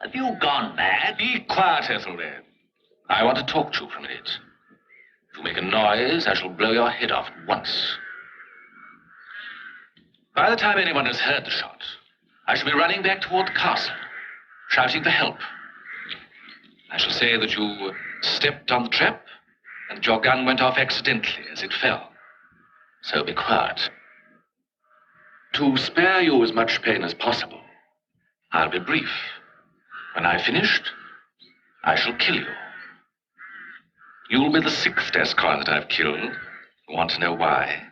Have you gone mad? Be quiet, Ethelred. I want to talk to you for a minute. If you make a noise, I shall blow your head off at once. By the time anyone has heard the shot, I shall be running back toward the castle, shouting for help. I shall say that you stepped on the trap and your gun went off accidentally as it fell. So be quiet. To spare you as much pain as possible, I'll be brief. When I've finished, I shall kill you. You'll be the 6th Descoin that I've killed. You want to know why?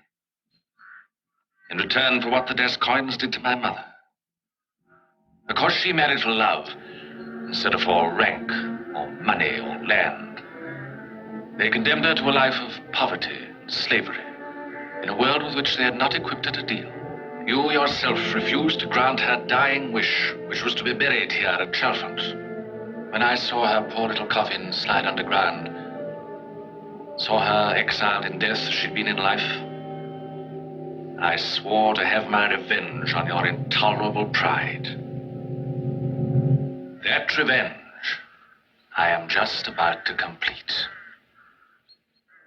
In return for what the Descoins did to my mother. Because she married for love instead of for rank or money or land. They condemned her to a life of poverty and slavery in a world with which they had not equipped her to deal. You yourself refused to grant her dying wish, which was to be buried here at Chalfont. When I saw her poor little coffin slide underground, saw her exiled in death as she'd been in life, I swore to have my revenge on your intolerable pride. That revenge I am just about to complete.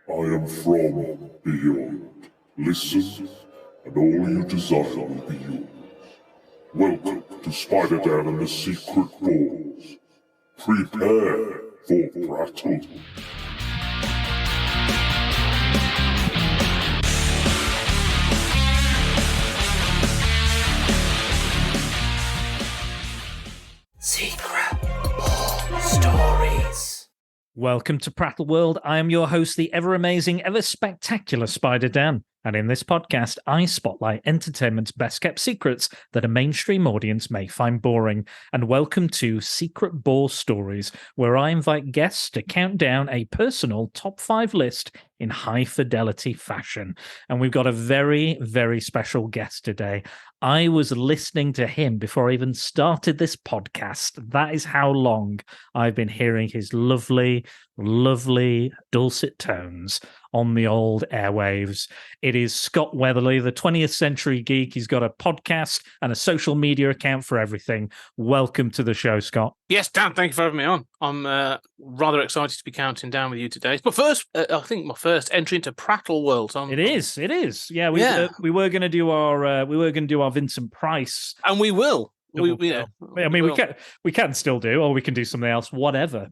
I am from beyond. Listen, and all you desire will be yours. Welcome to Spider-Dan and the Secret Balls. Prepare for Prattle. Secret Ball Stories. Welcome to Prattle World. I am your host, the ever-amazing, ever-spectacular Spider-Dan. And in this podcast, I spotlight entertainment's best-kept secrets that a mainstream audience may find boring. And welcome to Secret Ball Stories, where I invite guests to count down a personal top 5 list in high-fidelity fashion. And we've got a very, very special guest today. I was listening to him before I even started this podcast. That is how long I've been hearing his lovely, lovely dulcet tones on the old airwaves. It is Scott Weatherly, the 20th Century Geek. He's got a podcast and a social media account for everything. Welcome to the show, Scott. Yes, Dan, thank you for having me on. I'm rather excited to be counting down with you today. It's my first entry into Prattle World. It is. Yeah, we were going to do our Vincent Price, and we will. We can still do, or we can do something else, whatever.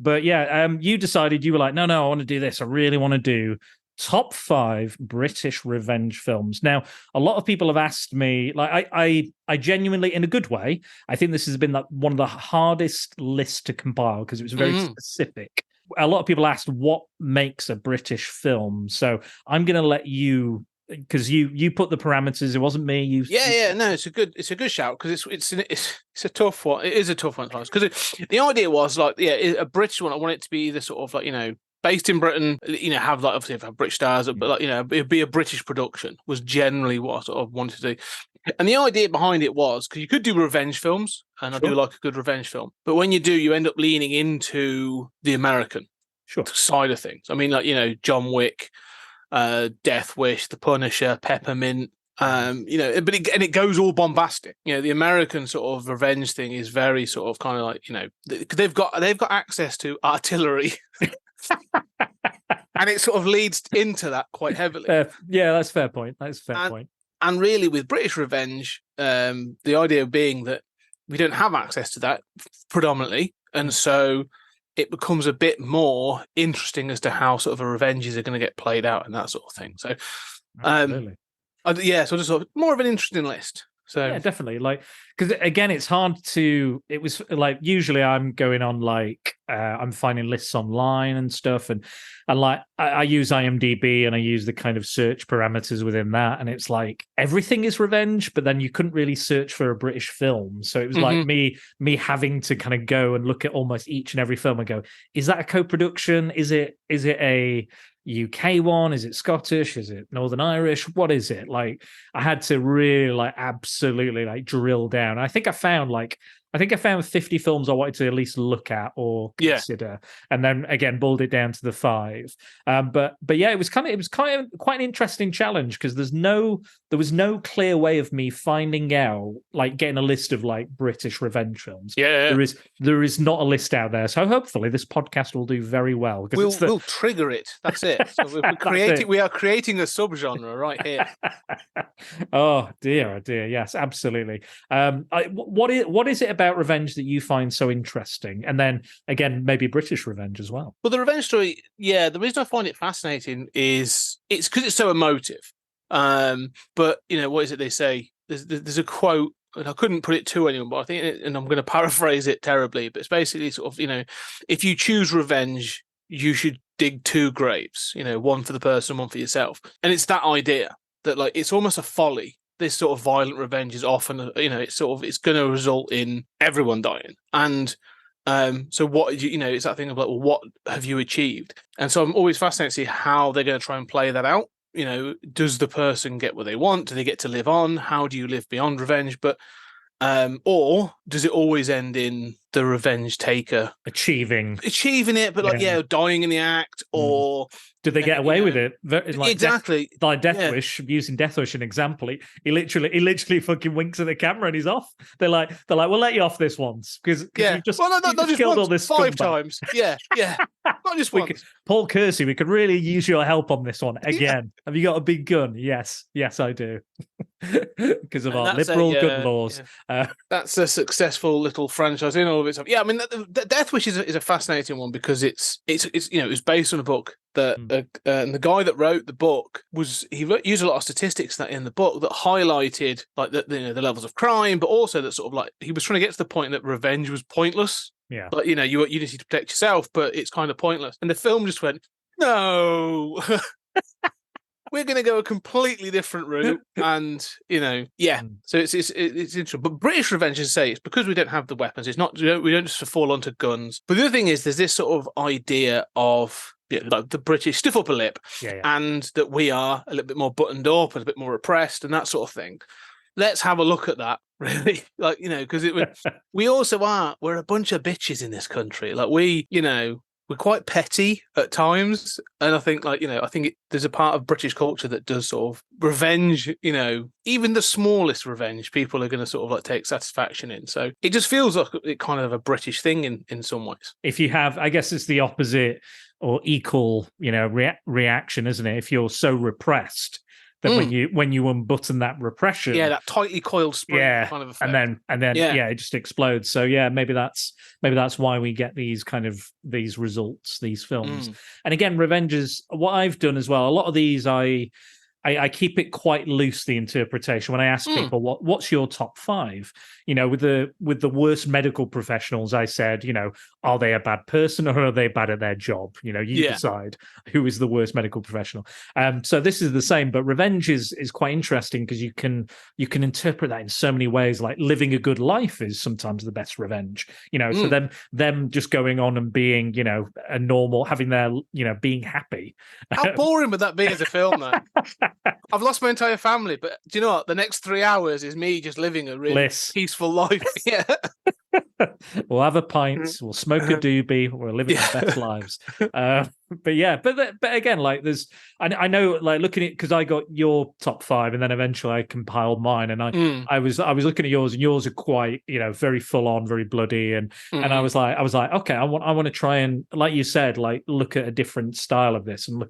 But you decided, you were like, no, I want to do this. I really want to do top 5 British revenge films. Now, a lot of people have asked me, like, I genuinely, in a good way, I think this has been like one of the hardest lists to compile because it was very specific. A lot of people asked what makes a British film. So I'm going to let you, because you put the parameters. It wasn't me. No, it's a good shout because it's a tough one. It is a tough one because the idea was like, a British one. I want it to be either sort of like, based in Britain, have like obviously have British stars, but like, it'd be a British production was generally what I sort of wanted to do. And the idea behind it was because you could do revenge films, and I do like a good revenge film, but when you do, you end up leaning into the American side of things. I mean, like, John Wick, Death Wish, The Punisher, Peppermint, but it goes all bombastic. The American sort of revenge thing is very sort of kind of like, they've got access to artillery. And it sort of leads into that quite heavily. That's a fair point. Point. And really, with British revenge, the idea being that we don't have access to that predominantly, and so it becomes a bit more interesting as to how sort of a revenges are going to get played out and that sort of thing. So, so just sort of more of an interesting list. So yeah, definitely. Like, because again, it's hard to. It was like usually I'm going on like I'm finding lists online and stuff, and like I use IMDb and I use the kind of search parameters within that, and it's like everything is revenge, but then you couldn't really search for a British film, so it was like me having to kind of go and look at almost each and every film and go, is that a co-production? Is it a UK one? Is it Scottish? Is it Northern Irish? What is it? Like, I had to really like absolutely like drill down. I think I found like I think I found 50 films I wanted to at least look at or consider, and then again boiled it down to the 5. But yeah, it was kind of quite an interesting challenge because there was no clear way of me finding out, like getting a list of like British revenge films. Yeah. There is not a list out there, so hopefully this podcast will do very well. We'll trigger it. That's it. So we are creating a subgenre right here. Oh dear, yes, absolutely. What is it about revenge that you find so interesting? And then again, maybe British revenge as well. Well, the revenge story, the reason I find it fascinating is it's because it's so emotive. But what is it they say? There's a quote, and I couldn't put it to anyone, but I think, and I'm going to paraphrase it terribly, but it's basically sort of, if you choose revenge, you should dig 2 graves, one for the person, one for yourself. And it's that idea that like it's almost a folly. This sort of violent revenge is often, it's going to result in everyone dying. And so what, it's that thing of like, well, what have you achieved? And so I'm always fascinated to see how they're going to try and play that out. Does the person get what they want? Do they get to live on? How do you live beyond revenge? But or does it always end in the revenge taker achieving it, but like dying in the act? Or do they get away with it? Like exactly. Like Death Wish, using Death Wish an example, he literally fucking winks at the camera and he's off. They're like, we'll let you off this once because you just killed all this 5 times. Yeah, not just once. Paul Kersey, we could really use your help on this one again. Have you got a big gun? Yes, I do. Because of our liberal gun laws. That's a successful little franchise in all of its. Yeah, I mean, the Death Wish is a fascinating one because it's it was based on a book that and the guy that wrote the book used a lot of statistics that in the book that highlighted like the levels of crime, but also that sort of like he was trying to get to the point that revenge was pointless. Yeah, but you need to protect yourself, but it's kind of pointless. And the film just went, no. We're going to go a completely different route, and So it's interesting. But British revenge, as I say, it's because we don't have the weapons. It's not we don't just fall onto guns. But the other thing is, there's this sort of idea of like the British stiff upper lip, and that we are a little bit more buttoned up and a bit more repressed and that sort of thing. Let's have a look at that, really, because we also are. We're a bunch of bitches in this country. Like we're quite petty at times, and I think there's a part of British culture that does sort of revenge. Even the smallest revenge, people are going to sort of like take satisfaction in. So it just feels like it kind of a British thing in some ways. If you have, I guess it's the opposite or equal, reaction, isn't it? If you're so repressed that when you unbutton that repression, that tightly coiled spring kind of effect, and then it just explodes. So maybe that's why we get these kind of these results, these films. And again, revenge is what I've done as well. A lot of these I keep it quite loose, the interpretation. When I ask people what's your top 5, with the worst medical professionals, I said, are they a bad person or are they bad at their job? You decide who is the worst medical professional. So this is the same, but revenge is quite interesting because you can interpret that in so many ways. Like living a good life is sometimes the best revenge. So them just going on and being, a normal, having their, being happy. How boring would that be as a film, though? I've lost my entire family, but do you know what? The next 3 hours is me just living a really peaceful life. Yeah. We'll have a pint, we'll smoke a doobie, we're living our best lives. But again, like I know, like looking at, because I got your top 5 and then eventually I compiled mine, and I was looking at yours, and yours are quite, very full on, very bloody, and I was like, okay, I want to try and, like you said, like look at a different style of this, and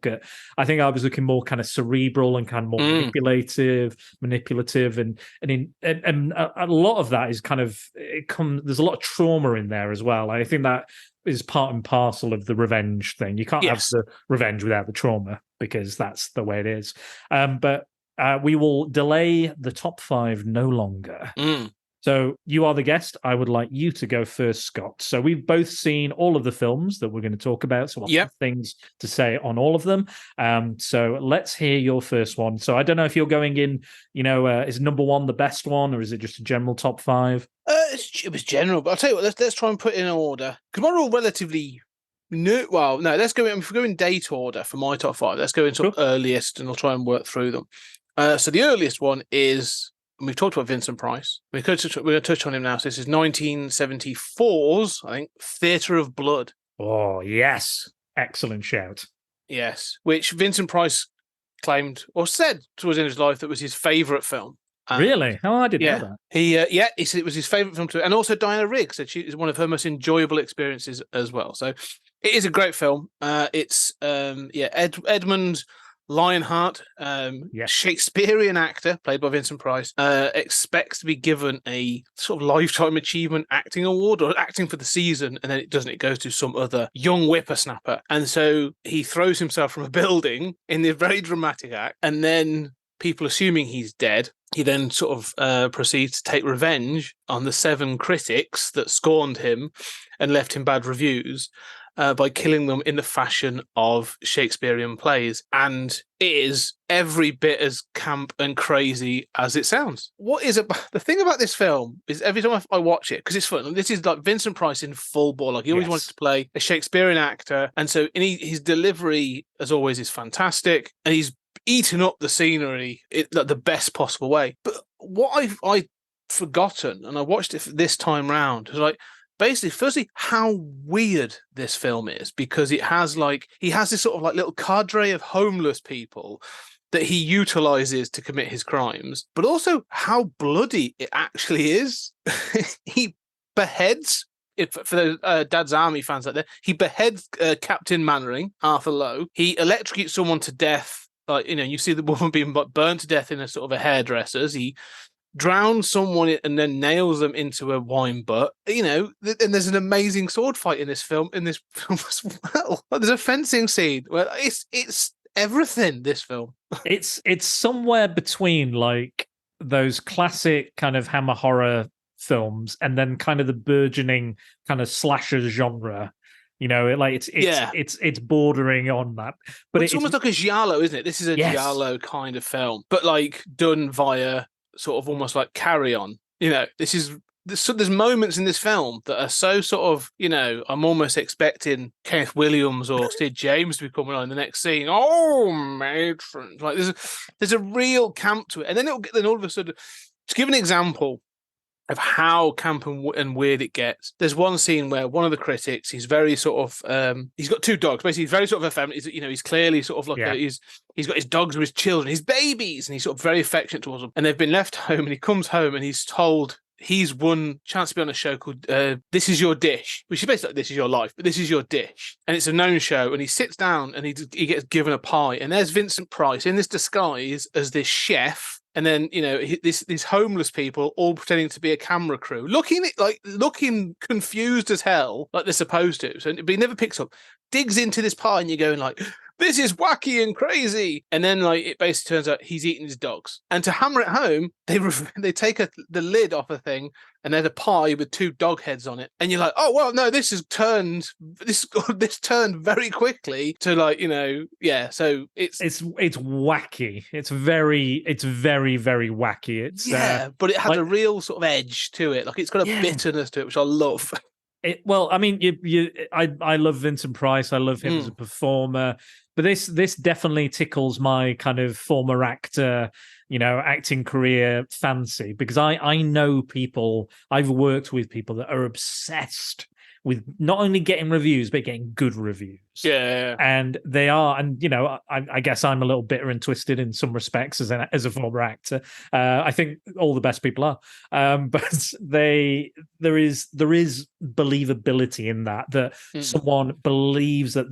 I think I was looking more kind of cerebral and kind of more manipulative, and a lot of that is kind of there's a lot of trauma in there as well. I think that is part and parcel of the revenge thing. You can't have the revenge without the trauma, because that's the way it is. But we will delay the top 5 no longer. So you are the guest. I would like you to go first, Scott. So we've both seen all of the films that we're going to talk about. So we'll have things to say on all of them. So let's hear your first one. So I don't know if you're going in, is number 1 the best one, or is it just a general top 5? It was general, but I'll tell you what, let's try and put it in order, because we're all relatively new. Well, no, let's go in. If we go in date order for my top 5, let's go into earliest, and I'll try and work through them. So the earliest one is we've talked about Vincent Price. We're going to touch on him now. So this is 1974's, I think, Theatre of Blood. Oh, yes. Excellent shout. Yes. Which Vincent Price claimed or said towards the end of his life that was his favourite film. Really? Oh, I didn't know that. He said it was his favourite film too. And also Diana Rigg said she is one of her most enjoyable experiences as well. So it is a great film. It's Edmund Lionheart, Shakespearean actor played by Vincent Price, expects to be given a sort of lifetime achievement acting award or acting for the season, and then it doesn't. It goes to some other young whippersnapper, and so he throws himself from a building in the very dramatic act, and then people assuming he's dead. He then sort of proceeds to take revenge on the 7 critics that scorned him and left him bad reviews. By killing them in the fashion of Shakespearean plays. And it is every bit as camp and crazy as it sounds. What is it? The thing about this film is every time I watch it, because it's fun, this is like Vincent Price in full ball. Like he always wanted to play a Shakespearean actor. And so his delivery, as always, is fantastic. And he's eaten up the scenery in like, the best possible way. But what I've forgotten, and I watched it this time round, is like, basically, firstly, how weird this film is, because he has this sort of like little cadre of homeless people that he utilizes to commit his crimes, but also how bloody it actually is. He beheads, for the Dad's Army fans out there, he beheads Captain Mannering, Arthur Lowe. He electrocutes someone to death. Like, you see the woman being burned to death in a sort of a hairdresser's. He drowns someone and then nails them into a wine butt. And there's an amazing sword fight in this film as well. There's a fencing scene where it's everything, this film. It's somewhere between like those classic kind of Hammer horror films and then kind of the burgeoning kind of slasher genre. It's bordering on that, but it's almost like a giallo, isn't it? This is a giallo kind of film, but like done via sort of almost like Carry On. There's moments in this film that are so sort of, I'm almost expecting Kenneth Williams or Sid James to be coming on in the next scene. Oh, matron! Like there's a real camp to it, and then all of a sudden, to give an example of how camp and weird it gets. There's one scene where one of the critics, he's very sort of, he's got 2 dogs. Basically, he's very sort of effeminate. He's clearly sort of like he's got his dogs or his children, his babies, and he's sort of very affectionate towards them. And they've been left home, and he comes home and he's told he's won chance to be on a show called This Is Your Dish, which is basically like This Is Your Life, but This Is Your Dish. And it's a known show, and he sits down and he gets given a pie. And there's Vincent Price in this disguise as this chef. And then, these homeless people all pretending to be a camera crew, looking confused as hell, like they're supposed to. So, but he never picks up, digs into this pie, and you're going like, this is wacky and crazy. And then, like, it basically turns out he's eating his dogs. And to hammer it home, they take the lid off a thing, and there's a pie with 2 dog heads on it. And you're like, oh well, no, this turned very quickly to like, So it's wacky. It's very very wacky. It's but it has a real sort of edge to it. Like it's got a bitterness to it, which I love. I love Vincent Price. I love him as a performer, but this definitely tickles my kind of former actor, acting career fancy, because I know people, I've worked with people that are obsessed with not only getting reviews, but getting good reviews. Yeah. And they are, and I guess I'm a little bitter and twisted in some respects as a former actor. I think all the best people are, but there is believability in that someone believes that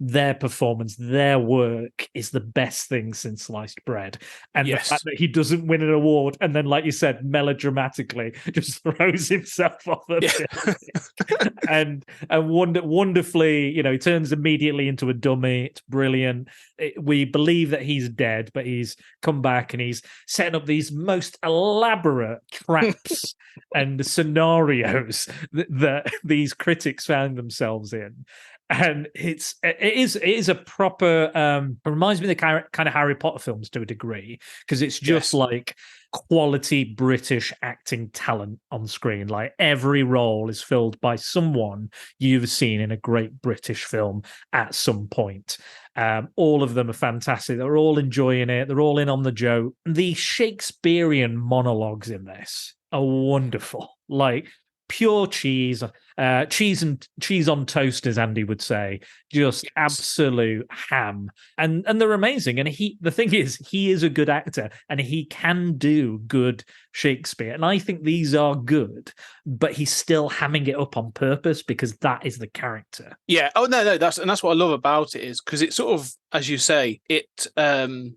their performance, their work is the best thing since sliced bread, and the fact that he doesn't win an award and then, like you said, melodramatically just throws himself off a bit. and wonderfully, he turns immediately into a dummy. It's brilliant. We believe that he's dead, but he's come back and he's setting up these most elaborate traps and scenarios that these critics found themselves in. And it is a proper it reminds me of the kind of Harry Potter films to a degree, because it's just like quality British acting talent on screen. Like every role is filled by someone you've seen in a great British film at some point. All of them are fantastic. They're all enjoying it. They're all in on the joke. The Shakespearean monologues in this are wonderful. Like pure cheese on toast, as Andy would say, just absolute ham. And they're amazing. And the thing is, he is a good actor and he can do good Shakespeare. And I think these are good, but he's still hamming it up on purpose because that is the character. Yeah. Oh no, that's what I love about it, is because it sort of, as you say, it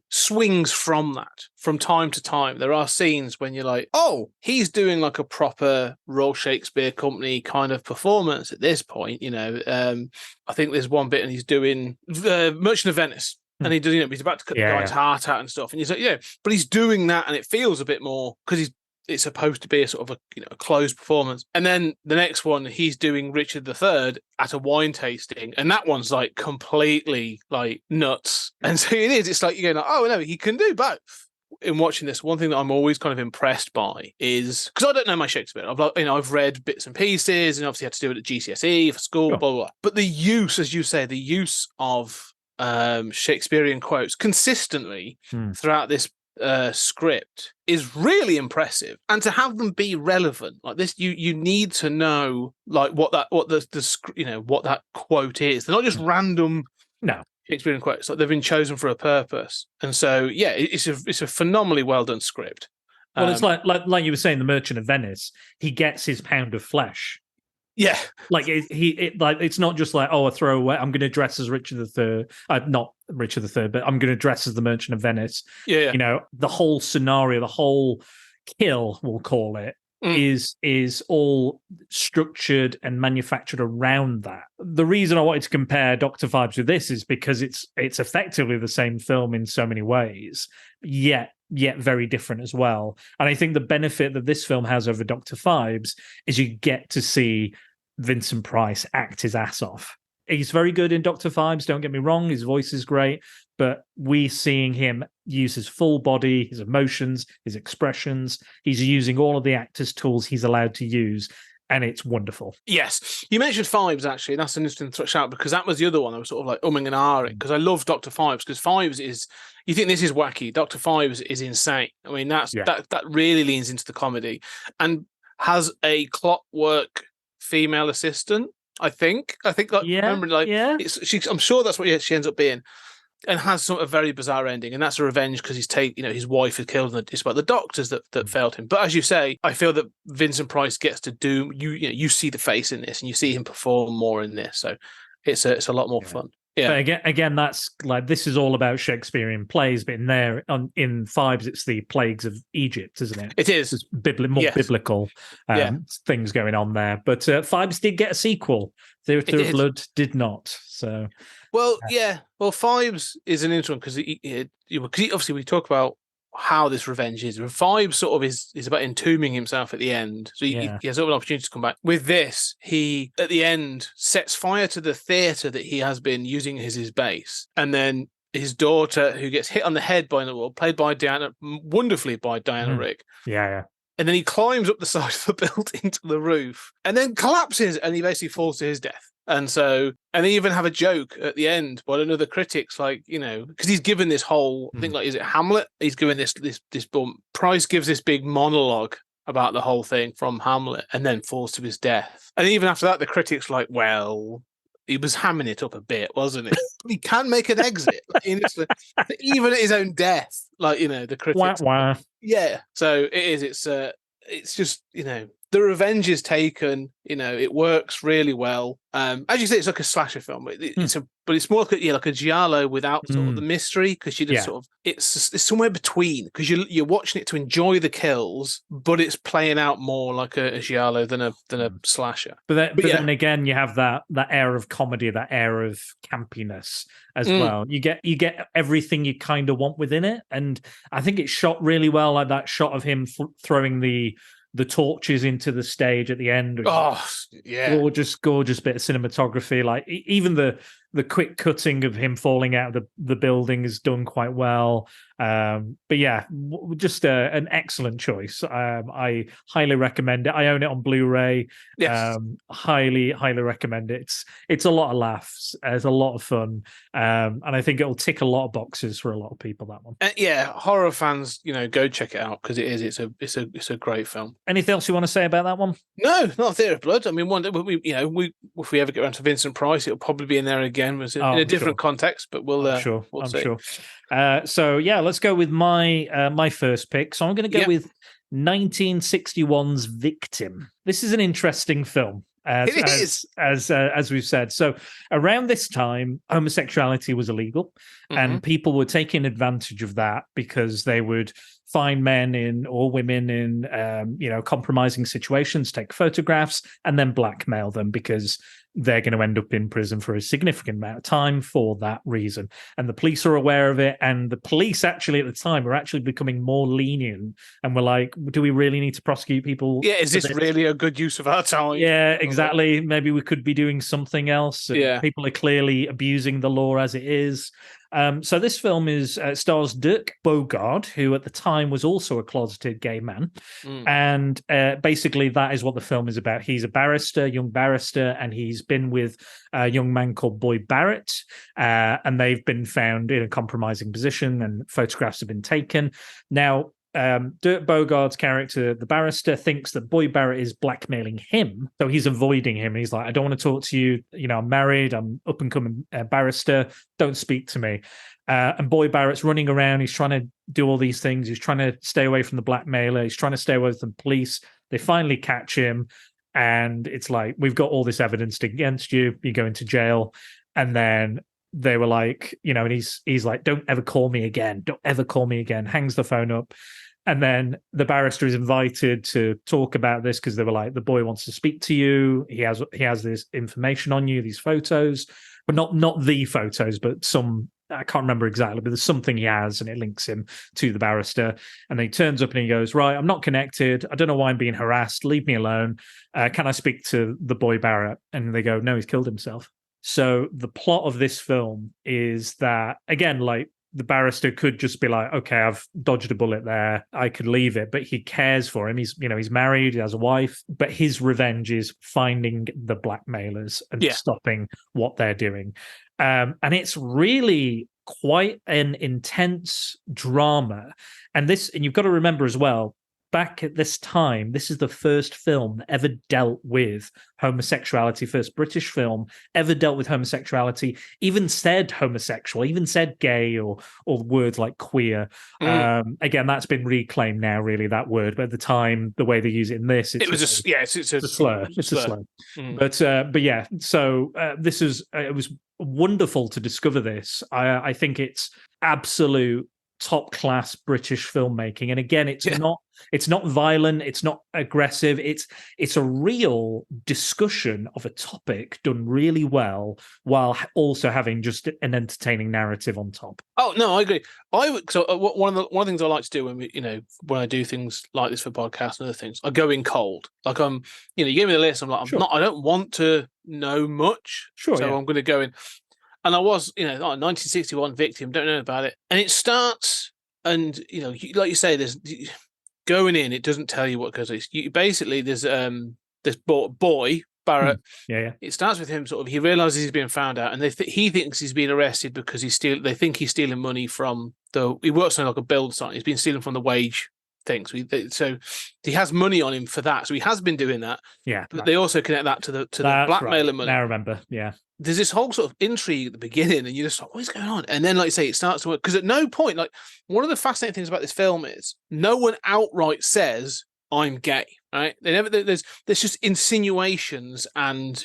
swings from that from time to time. There are scenes when you're like, oh, he's doing like a proper Royal Shakespeare Company kind of performance at this point. I think there's one bit and he's doing Merchant of Venice. And he does, he's about to cut the guy's heart out and stuff. And he's like, but he's doing that, and it feels a bit more because it's supposed to be a sort of a closed performance. And then the next one, he's doing Richard III at a wine tasting, and that one's like completely like nuts. And so it is. It's like you're going, like, oh no, he can do both. In watching this, one thing that I'm always kind of impressed by is, because I don't know my Shakespeare. I've read bits and pieces, and obviously had to do it at GCSE for school, blah, blah, blah. But the use, as you say, the use of Shakespearean quotes consistently throughout this script is really impressive. And to have them be relevant like this, you need to know like what that quote is. They're not just random Shakespearean quotes. Like they've been chosen for a purpose. And so it's a phenomenally well done script. Well, it's like you were saying, The Merchant of Venice. He gets his pound of flesh. Yeah, like it's not just like, oh, a throwaway. I'm going to dress as Richard III, not Richard III, but I'm going to dress as the Merchant of Venice. Yeah. The whole scenario, the whole kill, we'll call it, is all structured and manufactured around that. The reason I wanted to compare Dr. Vibes with this is because it's effectively the same film in so many ways, yet very different as well. And I think the benefit that this film has over Dr. Vibes is you get to see Vincent Price act his ass off. He's very good in Dr. Vibes, don't get me wrong, his voice is great, but we're seeing him use his full body, his emotions, his expressions. He's using all of the actor's tools he's allowed to use, and it's wonderful. Yes. You mentioned Vibes, actually. That's an interesting shout, because that was the other one I was sort of like umming and ahhing, because I love Dr. Vibes, because Vibes is, you think this is wacky, Dr. Vibes is insane. I mean, that really leans into the comedy and has a clockwork female assistant, I think remember, like, I'm sure that's what she ends up being, and has a very bizarre ending, and that's a revenge because his wife is killed, and it's about the doctors that failed him. But as you say, I feel that Vincent Price gets to do you see the face in this, and you see him perform more in this, so it's a lot more fun. Yeah. But again, that's like, this is all about Shakespearean plays, but in Vibes, it's the plagues of Egypt, isn't it? It is. It's biblical things going on there. But Vibes did get a sequel. Theatre of Blood did not. So, well, Vibes is an interesting one because obviously we talk about how this revenge is. Vibes sort of is about entombing himself at the end, so he has sort of an opportunity to come back. With this, he at the end sets fire to the theatre that he has been using as his base, and then his daughter, who gets hit on the head by the wall, played by wonderfully by Diana Rigg. And then he climbs up the side of the building to the roof, and then collapses, and he basically falls to his death. And they even have a joke at the end by another critic's, like, because he's given this whole, I think, like, is it Hamlet? He's given this Price gives this big monologue about the whole thing from Hamlet, and then falls to his death. And even after that, the critics like, well, he was hamming it up a bit, wasn't it? He can make an exit, even at his own death. Like, the critics. Wah. Yeah. So it is. It's just, the revenge is taken. It works really well. As you say, it's like a slasher film. But it's more like a giallo without sort of the mystery, because you just sort of it's somewhere between, because you're watching it to enjoy the kills, but it's playing out more like a giallo than a slasher. But then again, you have that air of comedy, that air of campiness as well. You get everything you kind of want within it, and I think it's shot really well. Like that shot of him throwing the the torches into the stage at the end. Oh, yeah. Gorgeous bit of cinematography. Like even the quick cutting of him falling out of the building is done quite well. But yeah, just an excellent choice. I highly recommend it. I own it on Blu-ray. Yes. Highly recommend it. It's a lot of laughs. It's a lot of fun. And I think it'll tick a lot of boxes for a lot of people, that one. Yeah, horror fans, go check it out because it's a great film. Anything else you want to say about that one? No, not Theatre of Blood. I mean, one day if we ever get around to Vincent Price, it'll probably be in there again, in a different context. But we'll sure. We'll I'm see. sure. So yeah, let's go with my first pick. So I'm going to go with 1961's Victim. This is an interesting film. As we've said. So around this time, homosexuality was illegal, and people were taking advantage of that because they would find men in or women in compromising situations, take photographs, and then blackmail them because they're going to end up in prison for a significant amount of time for that reason. And the police are aware of it. And the police actually at the time were actually becoming more lenient and were like, do we really need to prosecute people? Yeah, is this really a good use of our time? Yeah, exactly. Maybe we could be doing something else. Yeah. People are clearly abusing the law as it is. So this film stars Dirk Bogarde, who at the time was also a closeted gay man. And basically that is what the film is about. He's a young barrister, and he's been with a young man called Boy Barrett. And they've been found in a compromising position and photographs have been taken. Now, Dirk Bogarde's character, the barrister, thinks that Boy Barrett is blackmailing him, so he's avoiding him. He's like, I don't want to talk to you. I'm married. I'm up and coming barrister. Don't speak to me. And Boy Barrett's running around. He's trying to do all these things. He's trying to stay away from the blackmailer. He's trying to stay away from the police. They finally catch him, and it's like, we've got all this evidence against you. You're going to jail. And then they were like, and he's like, don't ever call me again. Don't ever call me again. Hangs the phone up. And then the barrister is invited to talk about this because they were like, the boy wants to speak to you. He has this information on you, these photos, but not the photos, but some, I can't remember exactly, but there's something he has and it links him to the barrister. And then he turns up and he goes, right, I'm not connected. I don't know why I'm being harassed. Leave me alone. Can I speak to the Boy Barrett? And they go, no, he's killed himself. So the plot of this film is that, again, like, the barrister could just be like, okay, I've dodged a bullet there. I could leave it, but he cares for him. He's married, he has a wife, but his revenge is finding the blackmailers and stopping what they're doing. And it's really quite an intense drama. And you've got to remember as well, back at this time, this is the first film that ever dealt with homosexuality, first British film ever dealt with homosexuality, even said homosexual, even said gay or words like queer. Again, that's been reclaimed now, really, that word. But at the time, the way they use it in this, it's a slur. It's a slur. But yeah, so it was wonderful to discover this. I think it's absolute top class British filmmaking, and again, it's not violent, it's not aggressive, it's a real discussion of a topic done really well while also having just an entertaining narrative on top. Oh no, I agree. One of the things I like to do when I do things like this for podcasts and other things, I go in cold. Like you give me the list, I'm like, I don't want to know much, I'm going to go in. And I was, 1961 Victim, don't know about it. And it starts, and, like you say, there's going in, it doesn't tell you what goes on. Basically, there's this boy, Barrett. It starts with him he realizes he's being found out, and he thinks he's being arrested because they think he's stealing money from he works on like a build site. He's been stealing from the wage thing. So he has money on him for that. So he has been doing that. Yeah. But they also connect that to the blackmailer money. Now I remember. Yeah. There's this whole sort of intrigue at the beginning, and you're just like, what is going on? And then, like you say, it starts to work. Because at no point, like, one of the fascinating things about this film is no one outright says, I'm gay, right? There's just insinuations and,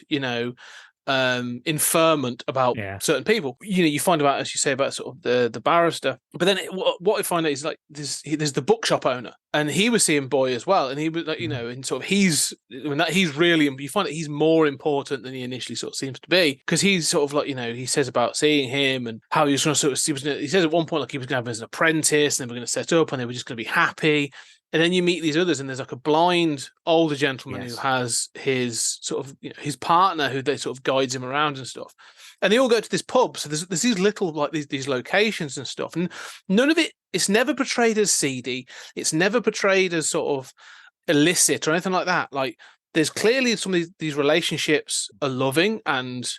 inferment about certain people. You find about, as you say, about sort of the barrister. But then what I find out is like there's the bookshop owner, and he was seeing Boy as well, and he was like, and sort of he's really, you find that he's more important than he initially sort of seems to be, because he's sort of like, he says about seeing him and how he was going to he says at one point like he was going to have him as an apprentice, and they were going to set up and they were just going to be happy. And then you meet these others, and there's like a blind older gentleman Yes. who has his sort of, his partner who they sort of guides him around and stuff. And they all go to this pub. So there's these little like these locations and stuff. And none of it's never portrayed as seedy. It's never portrayed as sort of illicit or anything like that. Like there's clearly some of these relationships are loving, and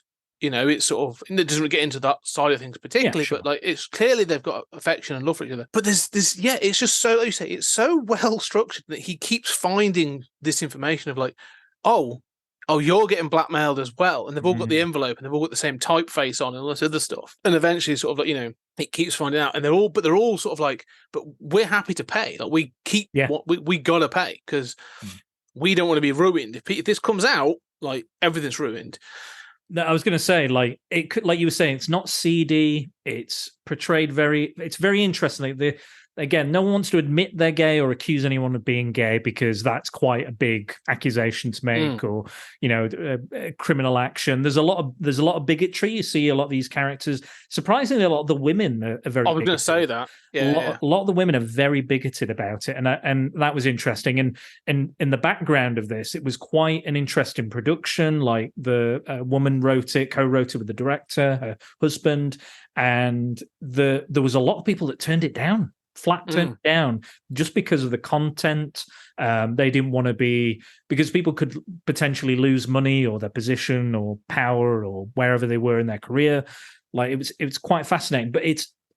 it's sort of, it doesn't get into that side of things particularly, but like it's clearly they've got affection and love for each other. But there's this, it's just so, like you say, it's so well structured that he keeps finding this information of like, oh, you're getting blackmailed as well, and they've all got the envelope, and they've all got the same typeface on, and all this other stuff. And eventually, sort of like it keeps finding out, and they're all sort of like, but we're happy to pay. Like we keep what we gotta pay because we don't want to be ruined. If this comes out, like everything's ruined. No, I was going to say, like it could, like you were saying, it's not seedy. It's portrayed it's very interesting. Again, no one wants to admit they're gay or accuse anyone of being gay because that's quite a big accusation to make, or criminal action. There's a lot of bigotry. You see a lot of these characters. Surprisingly, a lot of the women are very. I was going to say that. A lot of the women are very bigoted about it, and that was interesting. And in the background of this, it was quite an interesting production. Like the woman co-wrote it with the director, her husband, and there was a lot of people that turned it down. Flat turned down just because of the content. They didn't want to because people could potentially lose money or their position or power or wherever they were in their career. Like it was quite fascinating, but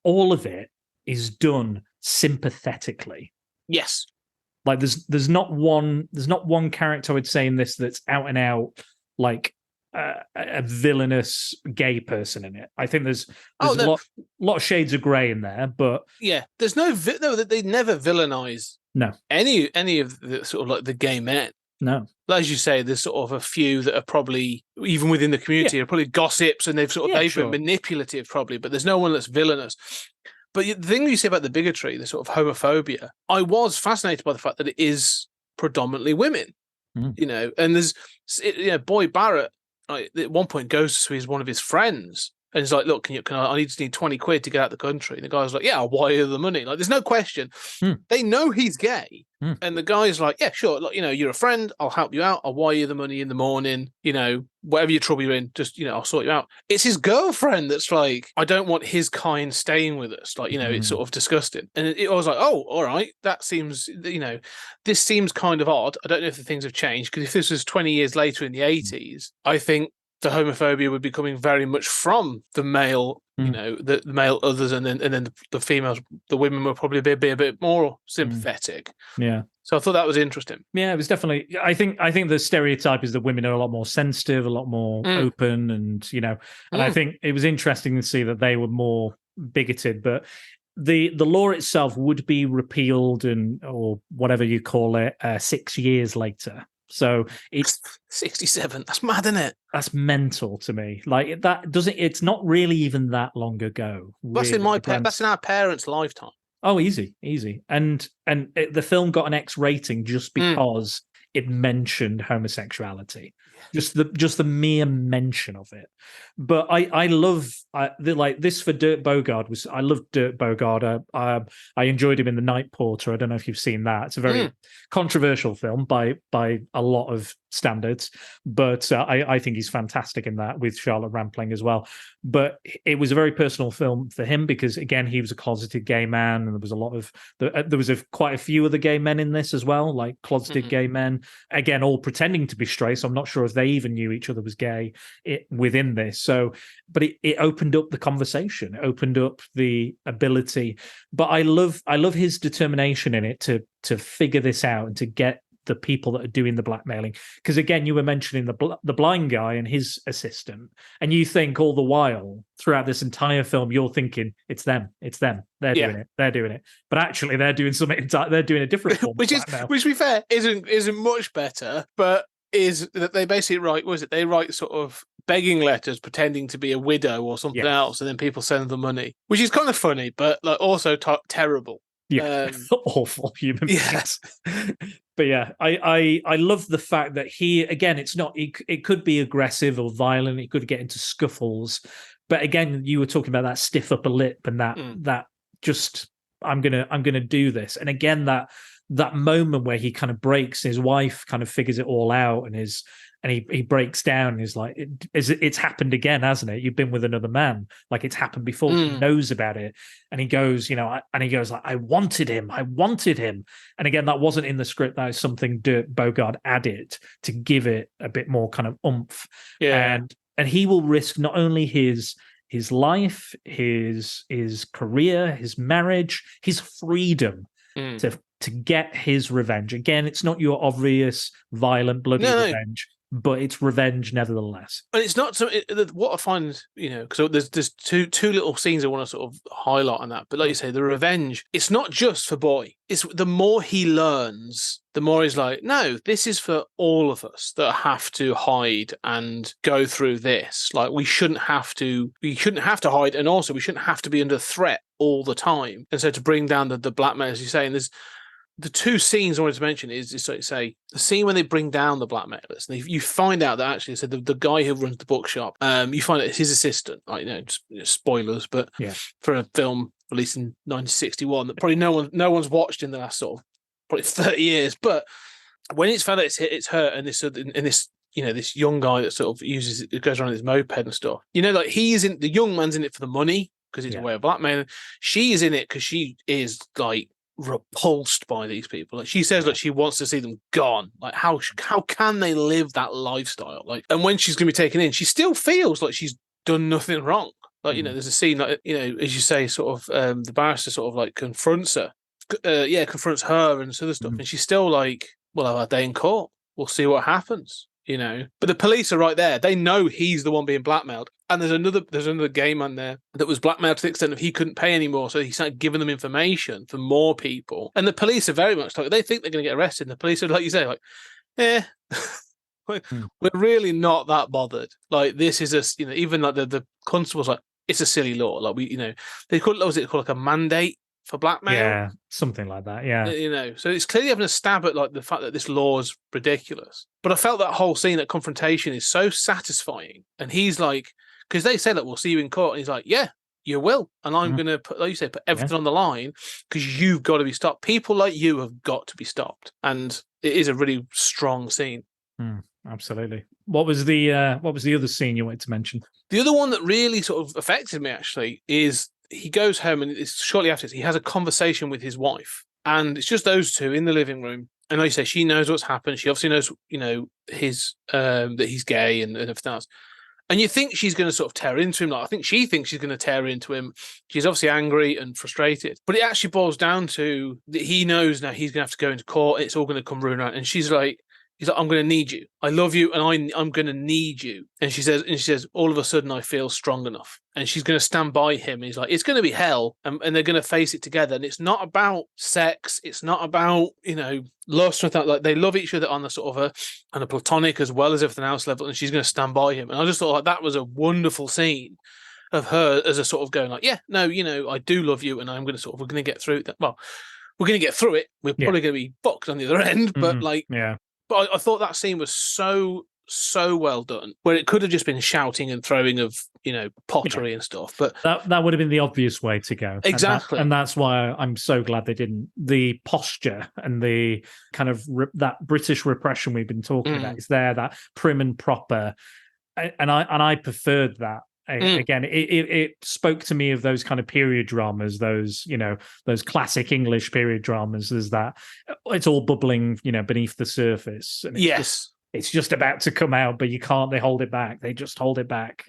all of it is done sympathetically. Yes. Like there's not one character I would say in this that's out and out like a villainous gay person in it. I think there's a lot of shades of grey in there, but there's that they never villainize any of the sort of like the gay men. No, as you say, there's sort of a few that are probably even within the community are probably gossips, and they've been manipulative probably, but there's no one that's villainous. But the thing you say about the bigotry, the sort of homophobia, I was fascinated by the fact that it is predominantly women. And there's Boy Barrett. At one point goes to one of his friends and he's like, look, I need 20 quid to get out of the country. And the guy's like, yeah, I'll wire the money. Like, there's no question. They know he's gay. And the guy's like, yeah, sure. Like, you're a friend. I'll help you out. I'll wire you the money in the morning. Whatever your trouble you're in, just, I'll sort you out. It's his girlfriend that's like, I don't want his kind staying with us. Like, it's sort of disgusting. And I was like, oh, all right. That seems, this seems kind of odd. I don't know if the things have changed, because if this was 20 years later in the 80s, I think the homophobia would be coming very much from the male, the male others, and then the females, the women would probably be a bit more sympathetic. Yeah. So I thought that was interesting. Yeah, it was definitely. I think the stereotype is that women are a lot more sensitive, a lot more open, and and I think it was interesting to see that they were more bigoted, but. The law itself would be repealed or whatever you call it 6 years later. So it's 67. That's mad, isn't it? That's mental to me. Like that doesn't. It's not really even that long ago. That's really. That's in our parents' lifetime. Oh, easy. And the film got an X rating just because it mentioned homosexuality. Just the mere mention of it. But I love this for Dirk Bogarde. I loved Dirk Bogarde. I enjoyed him in The Night Porter. I don't know if you've seen that. It's a very controversial film by a lot of standards, but I think he's fantastic in that, with Charlotte Rampling as well. But it was a very personal film for him because, again, he was a closeted gay man, and there was a lot of there was quite a few other gay men in this as well, like closeted gay men, again, all pretending to be straight. So I'm not sure if they even knew each other was gay within this. So, but it opened up the conversation, it opened up the ability. But I love his determination in it to figure this out and to get the people that are doing the blackmailing. Because again, you were mentioning the blind guy and his assistant, and you think all the while throughout this entire film, you're thinking it's them, they're doing it. But actually, they're doing something. They're doing a different form, which to be fair, isn't much better, but is that they basically write? Was it they write sort of begging letters pretending to be a widow or something else, and then people send them money, which is kind of funny, but like also terrible. Yeah, awful human beings. But yeah, I love the fact that it's not. It could be aggressive or violent. It could get into scuffles. But again, you were talking about that stiff upper lip and that just I'm gonna do this. And again, that that moment where he kind of breaks, his wife kind of figures it all out, and he breaks down and he's like, it's happened again, hasn't it? You've been with another man. Like, it's happened before. He knows about it. And he goes, like, I wanted him. And again, that wasn't in the script. That is something Dirk Bogarde added to give it a bit more kind of oomph. Yeah. And he will risk not only his life, his career, his marriage, his freedom to get his revenge. Again, it's not your obvious violent, bloody revenge, but it's revenge nevertheless. And it's not so. What I find, because there's two little scenes I want to sort of highlight on that. But like you say, the revenge, it's not just for Boy. It's the more he learns, the more he's like, no, this is for all of us that have to hide and go through this. Like, we shouldn't have to hide, and also we shouldn't have to be under threat all the time. And so to bring down the blackmail, as you say, and there's the two scenes I wanted to mention is like, say, the scene when they bring down the blackmailers, and you find out that actually, so the guy who runs the bookshop, you find out it's his assistant. Like, spoilers, but for a film released in 1961 that probably no one's watched in the last sort of probably 30 years. But when it's found out it's her and this young guy that sort of goes around his moped and stuff. Like, the young man's in it for the money because it's a way of blackmailing. She is in it because she is like repulsed by these people. Like, she says, like, she wants to see them gone. Like, how can they live that lifestyle? Like, and when she's gonna be taken in, she still feels like she's done nothing wrong. Like, there's a scene, like, as you say, sort of the barrister sort of like confronts her and so other stuff, and she's still like, well, I'll have a day in court, we'll see what happens. But the police are right there. They know he's the one being blackmailed. And there's another gay man there that was blackmailed to the extent of he couldn't pay anymore. So he started giving them information for more people. And the police are very much like, they think they're going to get arrested. And the police are, like you say, like, we're really not that bothered. Like, this is even like the constable's like, it's a silly law. Like, they call it, what was it called, like a mandate for blackmail? Yeah, something like that. Yeah. So it's clearly having a stab at like the fact that this law is ridiculous. But I felt that whole scene, that confrontation, is so satisfying. And he's like, because they say that we'll see you in court, and he's like, yeah, you will, and I'm going to put, like you say, put everything on the line because you've got to be stopped. People like you have got to be stopped, and it is a really strong scene. Absolutely. What was the other scene you wanted to mention? The other one that really sort of affected me actually is he goes home, and it's shortly after this, he has a conversation with his wife, and it's just those two in the living room. And like you say, she knows what's happened. She obviously knows, his that he's gay and everything else. And you think she's going to sort of tear into him. Like, I think she thinks she's going to tear into him. She's obviously angry and frustrated. But it actually boils down to that he knows now he's going to have to go into court. It's all going to come ruin around. And he's like, I'm going to need you. I love you, and I'm going to need you. And she says, all of a sudden I feel strong enough. And she's going to stand by him. And he's like, it's going to be hell, and they're going to face it together. And it's not about sex. It's not about, lust or that. Like, they love each other on the sort of on a platonic as well as everything else level. And she's going to stand by him. And I just thought, like, that was a wonderful scene of her as a sort of going like, yeah, no, I do love you, and I'm going to we're going to get through that. Well, we're going to get through it. We're probably going to be fucked on the other end, but But I thought that scene was so well done, where it could have just been shouting and throwing of, pottery and stuff. But that would have been the obvious way to go. Exactly. And that's why I'm so glad they didn't. The posture and the kind of that British repression we've been talking about is there, that prim and proper. And I preferred that. Again, it spoke to me of those kind of period dramas, those classic English period dramas. There's that, it's all bubbling, beneath the surface. And it's just about to come out, but you can't. They hold it back. They just hold it back,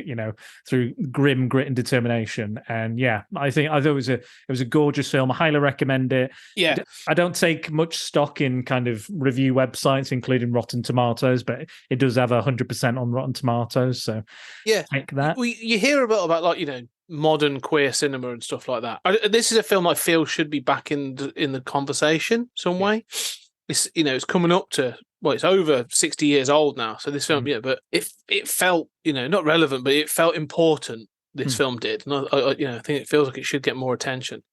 through grim grit and determination. And I thought it was a gorgeous film. I highly recommend it. Yeah, I don't take much stock in kind of review websites, including Rotten Tomatoes, but it does have 100% on Rotten Tomatoes. So take that. You hear about like modern queer cinema and stuff like that. This is a film I feel should be back in the conversation some way. It's it's coming up to. Well, it's over 60 years old now. So this film, but it felt, not relevant, but it felt important. This film did, and I think it feels like it should get more attention.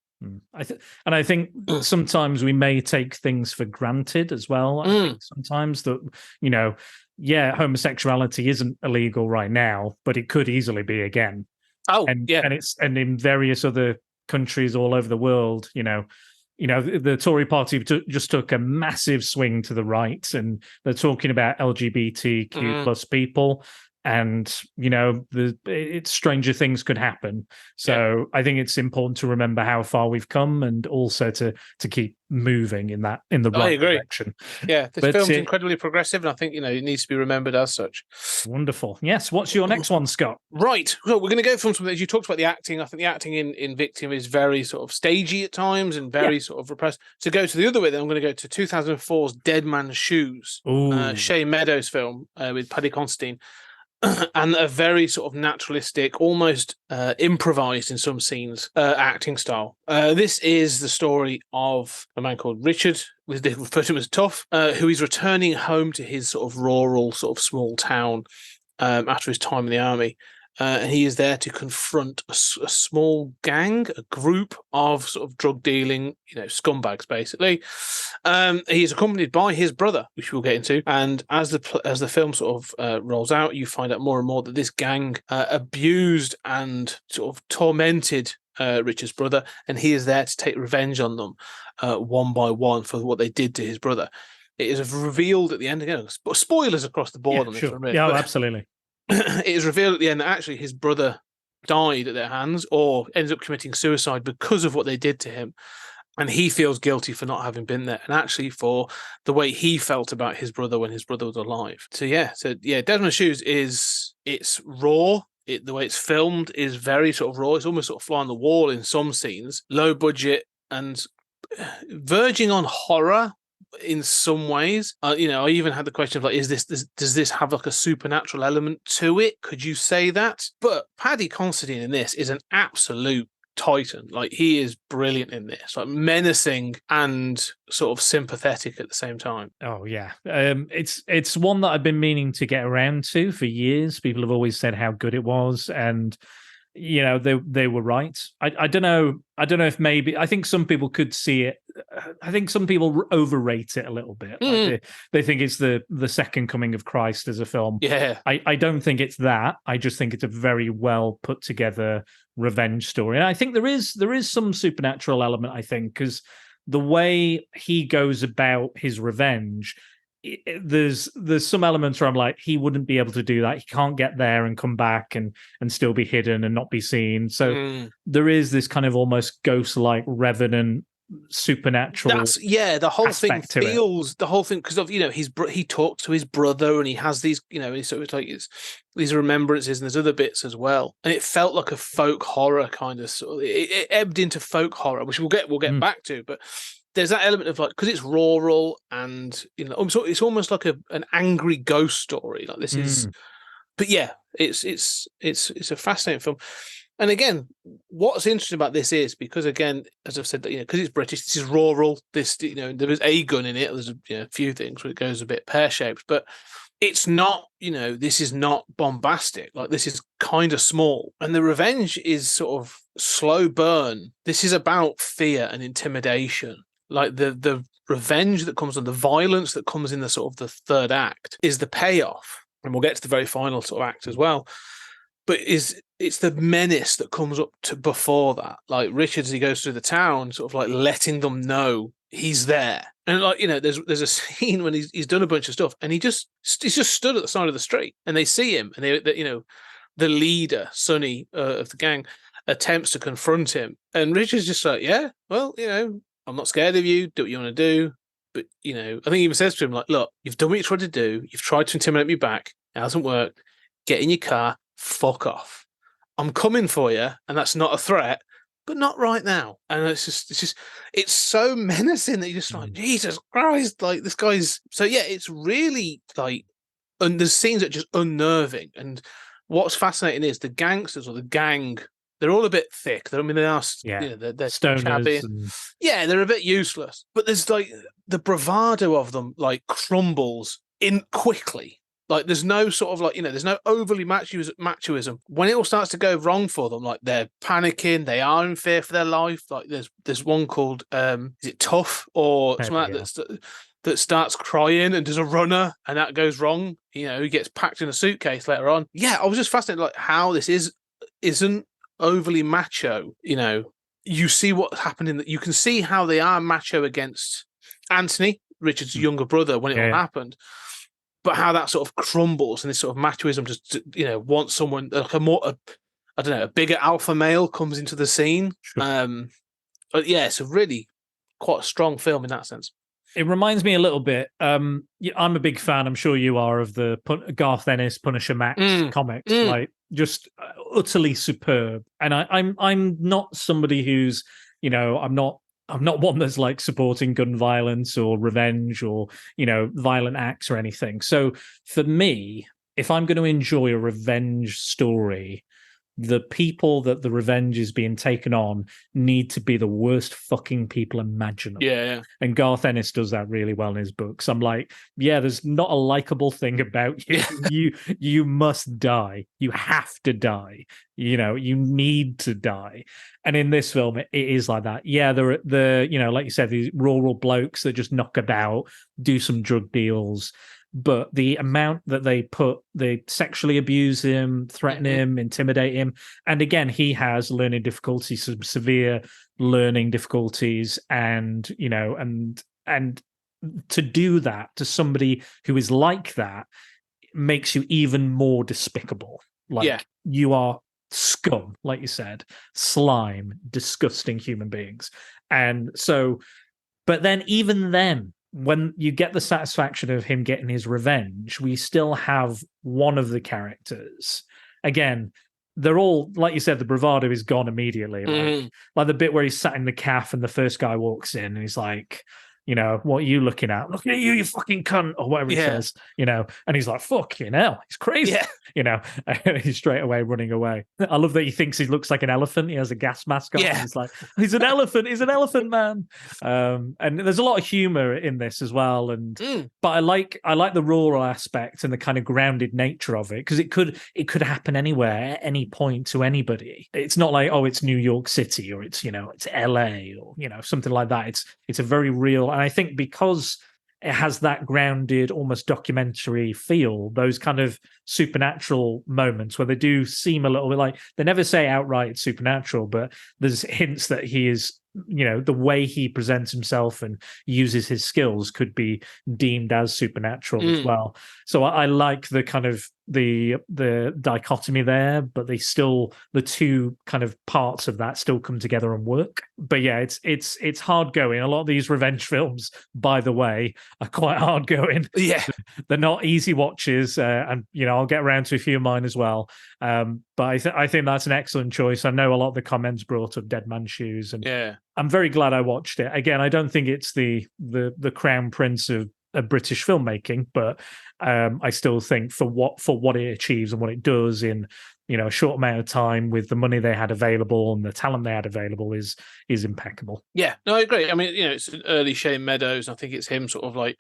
I think sometimes we may take things for granted as well. I think sometimes that homosexuality isn't illegal right now, but it could easily be again. And in various other countries all over the world, the Tory party just took a massive swing to the right, and they're talking about LGBTQ plus people. And stranger things could happen. So I think it's important to remember how far we've come, and also to keep moving in the right direction. Yeah, this film's incredibly progressive, and I think it needs to be remembered as such. Wonderful. Yes. What's your next one, Scott? Right. Well, we're going to go from something. As you talked about the acting, I think the acting in Victim is very sort of stagey at times and very sort of repressed. To go to the other way, then I'm going to go to 2004's Dead Man's Shoes, Shea Meadows film with Paddy Considine. And a very sort of naturalistic, almost improvised in some scenes, acting style. This is the story of a man called Richard, they refer to him as Tough, who is returning home to his sort of rural, sort of small town after his time in the army. And he is there to confront a small gang, a group of sort of drug dealing, scumbags, basically. He is accompanied by his brother, which we'll get into. And as the film sort of rolls out, you find out more and more that this gang abused and sort of tormented Richard's brother, and he is there to take revenge on them one by one for what they did to his brother. It is revealed at the end again. Spoilers across the board on this. Sure. Absolutely. It is revealed at the end that actually his brother died at their hands, or ended up committing suicide because of what they did to him. And he feels guilty for not having been there, and actually for the way he felt about his brother when his brother was alive. So Dead Man's Shoes it's raw. The way it's filmed is very sort of raw. It's almost sort of fly on the wall in some scenes, low budget and verging on horror in some ways. I even had the question of like, does this have like a supernatural element to it? Could you say that? But Paddy Considine in this is an absolute titan. Like, he is brilliant in this, like menacing and sort of sympathetic at the same time. Oh yeah, it's one that I've been meaning to get around to for years. People have always said how good it was, and they were right. I don't know if maybe, I think some people could see it. I think some people overrate it a little bit. Like they think it's the second coming of Christ as a film. Yeah. I don't think it's that. I just think it's a very well put together revenge story. And I think there is some supernatural element, I think, because the way he goes about his revenge, there's some elements where I'm like, he wouldn't be able to do that. He can't get there and come back and still be hidden and not be seen. So there is this kind of almost ghost-like revenant supernatural. The whole thing feels the whole thing because of he talks to his brother and he has these sort of like these remembrances, and there's other bits as well, and it felt like a folk horror kind of sort of, it ebbed into folk horror, which we'll get back to, but there's that element of like, because it's rural and it's almost like an angry ghost story. Like this is, but yeah, it's a fascinating film. And again, what's interesting about this is because, again, as I've said, because it's British, this is rural. This, there is a gun in it. There's a few things where it goes a bit pear-shaped, but it's not, this is not bombastic. Like, this is kind of small. And the revenge is sort of slow burn. This is about fear and intimidation. Like the revenge that comes on, the violence that comes in the sort of the third act is the payoff. And we'll get to the very final sort of act as well. But it's the menace that comes up to before that. Like Richard, as he goes through the town, sort of like letting them know he's there. And like, there's a scene when he's done a bunch of stuff and he's just stood at the side of the street and they see him, and the leader, Sonny, of the gang, attempts to confront him. And Richard's just like, yeah, well, I'm not scared of you. Do what you want to do. But, I think he even says to him, like, look, you've done what you tried to do. You've tried to intimidate me back. It hasn't worked. Get in your car. Fuck off. I'm coming for you. And that's not a threat, but not right now. And it's so menacing that you're just like, Jesus Christ. Like, this guy's. So, yeah, it's really like, and there's scenes that are just unnerving. And what's fascinating is the gangsters or the gang, they're all a bit thick. They are they're stoners. Yeah, they're a bit useless. But there's like the bravado of them like crumbles in quickly. Like there's no sort of like, there's no overly machoism. When it all starts to go wrong for them, like they're panicking, they are in fear for their life. Like there's one called is it Tough or something like that starts crying and does a runner and that goes wrong. He gets packed in a suitcase later on. Yeah, I was just fascinated like how this isn't overly macho, you see what happened in that. You can see how they are macho against Anthony, Richard's younger brother, when it all happened, but how that sort of crumbles and this sort of machoism just, wants someone like a bigger alpha male comes into the scene. Sure. But yeah, it's a really quite a strong film in that sense. It reminds me a little bit. I'm a big fan. I'm sure you are of the Garth Ennis Punisher Max comics. Like just utterly superb. And I'm not somebody who's I'm not one that's like supporting gun violence or revenge or violent acts or anything. So for me, if I'm going to enjoy a revenge story, the people that the revenge is being taken on need to be the worst fucking people imaginable. Yeah. And Garth Ennis does that really well in his books. I'm like, there's not a likable thing about you. You must die. You have to die. You need to die. And in this film, it is like that. Yeah, the like you said, these rural blokes that just knock about, do some drug deals. But the amount that they sexually abuse him, threaten him, intimidate him. And again, he has learning difficulties, some severe learning difficulties. And, and to do that to somebody who is like that makes you even more despicable. Like you are scum, like you said, slime, disgusting human beings. And so, but then even then, when you get the satisfaction of him getting his revenge, we still have one of the characters. Again, they're all, like you said, the bravado is gone immediately. Like the bit where he's sat in the cafe and the first guy walks in and he's like, what are you looking at? Looking at you fucking cunt, or whatever he says, and he's like, fucking hell, he's crazy, and he's straight away running away. I love that he thinks he looks like an elephant. He has a gas mask on. He's like, he's an elephant man. And there's a lot of humor in this as well. And but I like the rural aspect and the kind of grounded nature of it, because it could happen anywhere at any point to anybody. It's not like, oh, it's New York City or it's it's LA or something like that. It's a very real. And I think because it has that grounded, almost documentary feel, those kind of supernatural moments where they do seem a little bit like, they never say outright it's supernatural, but there's hints that he is, the way he presents himself and uses his skills could be deemed as supernatural as well. So I like the kind of the dichotomy there, but the two kind of parts of that still come together and work. But yeah, it's hard going. A lot of these revenge films, by the way, are quite hard going. Yeah, they're not easy watches, and I'll get around to a few of mine as well. But I think that's an excellent choice. I know a lot of the comments brought up Dead Man's Shoes, and I'm very glad I watched it. Again, I don't think it's the crown prince of British filmmaking, but I still think for what it achieves and what it does in a short amount of time with the money they had available and the talent they had available is impeccable. Yeah, no, I agree. I mean, it's an early Shane Meadows. I think it's him sort of like,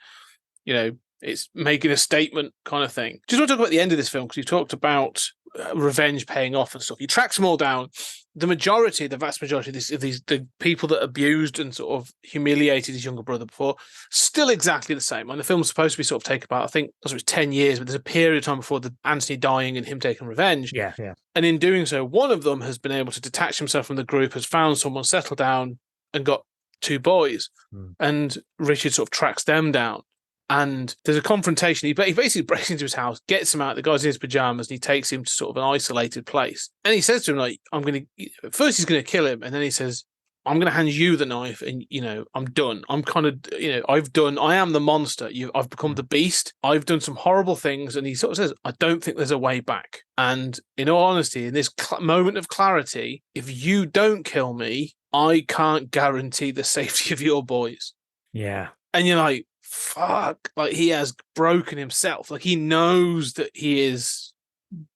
it's making a statement kind of thing. Just want to talk about the end of this film, because you talked about revenge paying off and stuff. He tracks them all down. The vast majority of the people that abused and sort of humiliated his younger brother before, still exactly the same. And the film's supposed to be sort of take about, I think it was 10 years, but there's a period of time before the Anthony dying and him taking revenge. Yeah. And in doing so, one of them has been able to detach himself from the group, has found someone, settled down, and got 2 boys. And Richard sort of tracks them down. And there's a confrontation. He basically breaks into his house, gets him out. The guy's in his pajamas, and he takes him to sort of an isolated place. And he says to him, like, first he's going to kill him. And then he says, I'm going to hand you the knife, and, I'm done. I'm kind of, I am the monster. I've become the beast. I've done some horrible things. And he sort of says, I don't think there's a way back. And in all honesty, in this moment of clarity, if you don't kill me, I can't guarantee the safety of your boys. Yeah. And you're like, fuck, like he has broken himself. Like he knows that he is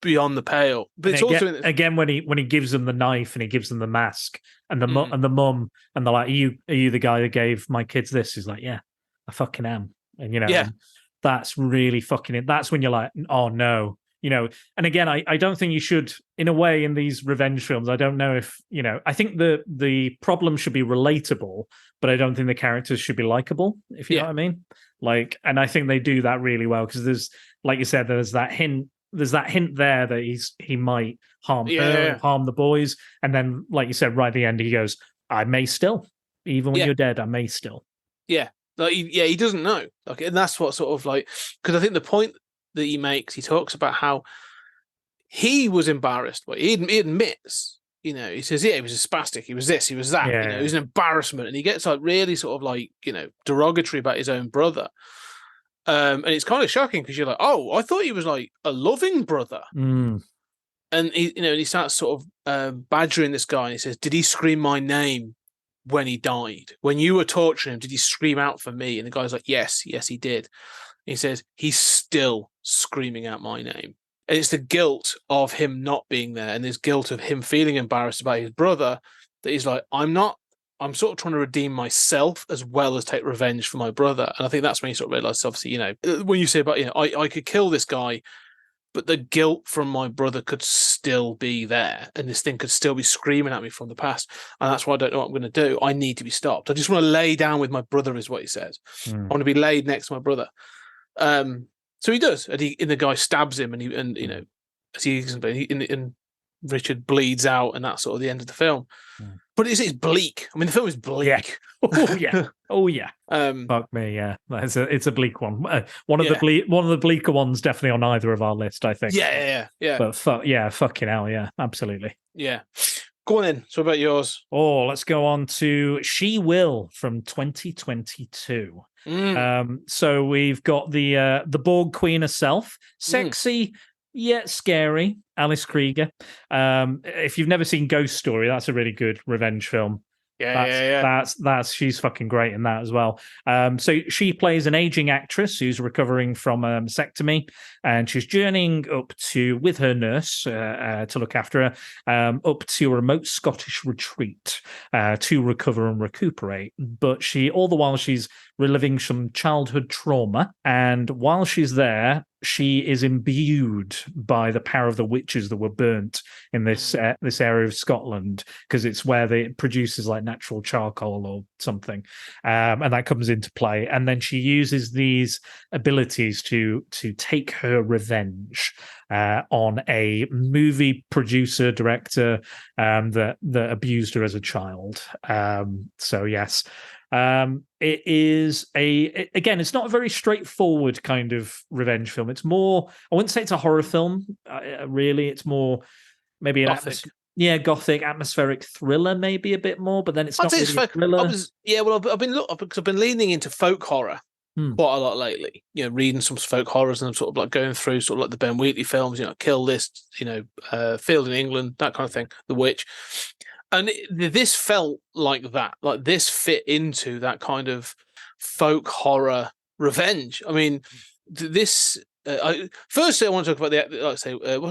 beyond the pale. But it's also again when he gives them the knife and he gives them the mask and the mum and they're like, are you the guy that gave my kids this? He's like, yeah, I fucking am. And and that's really fucking it. That's when you're like, oh no. And again, I don't think you should, in a way, in these revenge films, I don't know if, I think the problem should be relatable, but I don't think the characters should be likable, if you know what I mean. Like, and I think they do that really well, because there's, like you said, there's that hint there that he might harm her, harm the boys. And then, like you said, right at the end, he goes, I may still, even when Yeah. you're dead, I may still. Yeah. Like, he doesn't know. Like, and that's what sort of like, because I think the point that he makes, he talks about how he was embarrassed, but he admits, he says, yeah, he was a spastic, he was this, he was that, Yeah. he was an embarrassment, and he gets like really sort of like, derogatory about his own brother. And it's kind of shocking because you're like, oh, I thought he was like a loving brother. Mm. And he starts sort of badgering this guy, and he says, did he scream my name when he died? When you were torturing him, did he scream out for me? And the guy's like, yes, he did. And he says, he's still screaming out my name. And it's the guilt of him not being there, and this guilt of him feeling embarrassed about his brother, that he's like, I'm sort of trying to redeem myself as well as take revenge for my brother. And I think that's when you sort of realize, obviously, when you say about, I could kill this guy, but the guilt from my brother could still be there, and this thing could still be screaming at me from the past. And that's why I don't know what I'm going to do. I need to be stopped. I just want to lay down with my brother, is what he says. I want to be laid next to my brother. So he does, and the guy stabs him, and Richard bleeds out, and that's sort of the end of the film. But it's bleak. I mean, the film is bleak. Yeah. Oh yeah. Fuck me, yeah. It's a bleak one. One of the bleaker ones, definitely on either of our list, I think. Yeah. But fucking hell, yeah, absolutely. Yeah. Go on in. So what about yours? Oh, let's go on to She Will from 2022. So we've got the Borg Queen herself, sexy yet scary, Alice Krieger. If you've never seen Ghost Story, that's a really good revenge film. That's she's fucking great in that as well. So she plays an aging actress who's recovering from a mastectomy, and she's journeying up with her nurse to look after her up to a remote Scottish retreat to recover and recuperate. But all the while she's reliving some childhood trauma, and while she's there, she is imbued by the power of the witches that were burnt in this area of Scotland, because it's where it produces like natural charcoal or something, and that comes into play. And then she uses these abilities to take her revenge on a movie producer director that abused her as a child. So yes. It is again, it's not a very straightforward kind of revenge film. It's more, I wouldn't say it's a horror film, really. It's more maybe an gothic, atmospheric thriller, maybe a bit more, but then it's not really a thriller. I've been leaning into folk horror quite a lot lately. Reading some folk horrors, and I'm sort of like going through sort of like the Ben Wheatley films, Kill List, Field in England, that kind of thing, The Witch. And this felt like that. Like this fit into that kind of folk horror revenge. I mean, this. Firstly, I want to talk about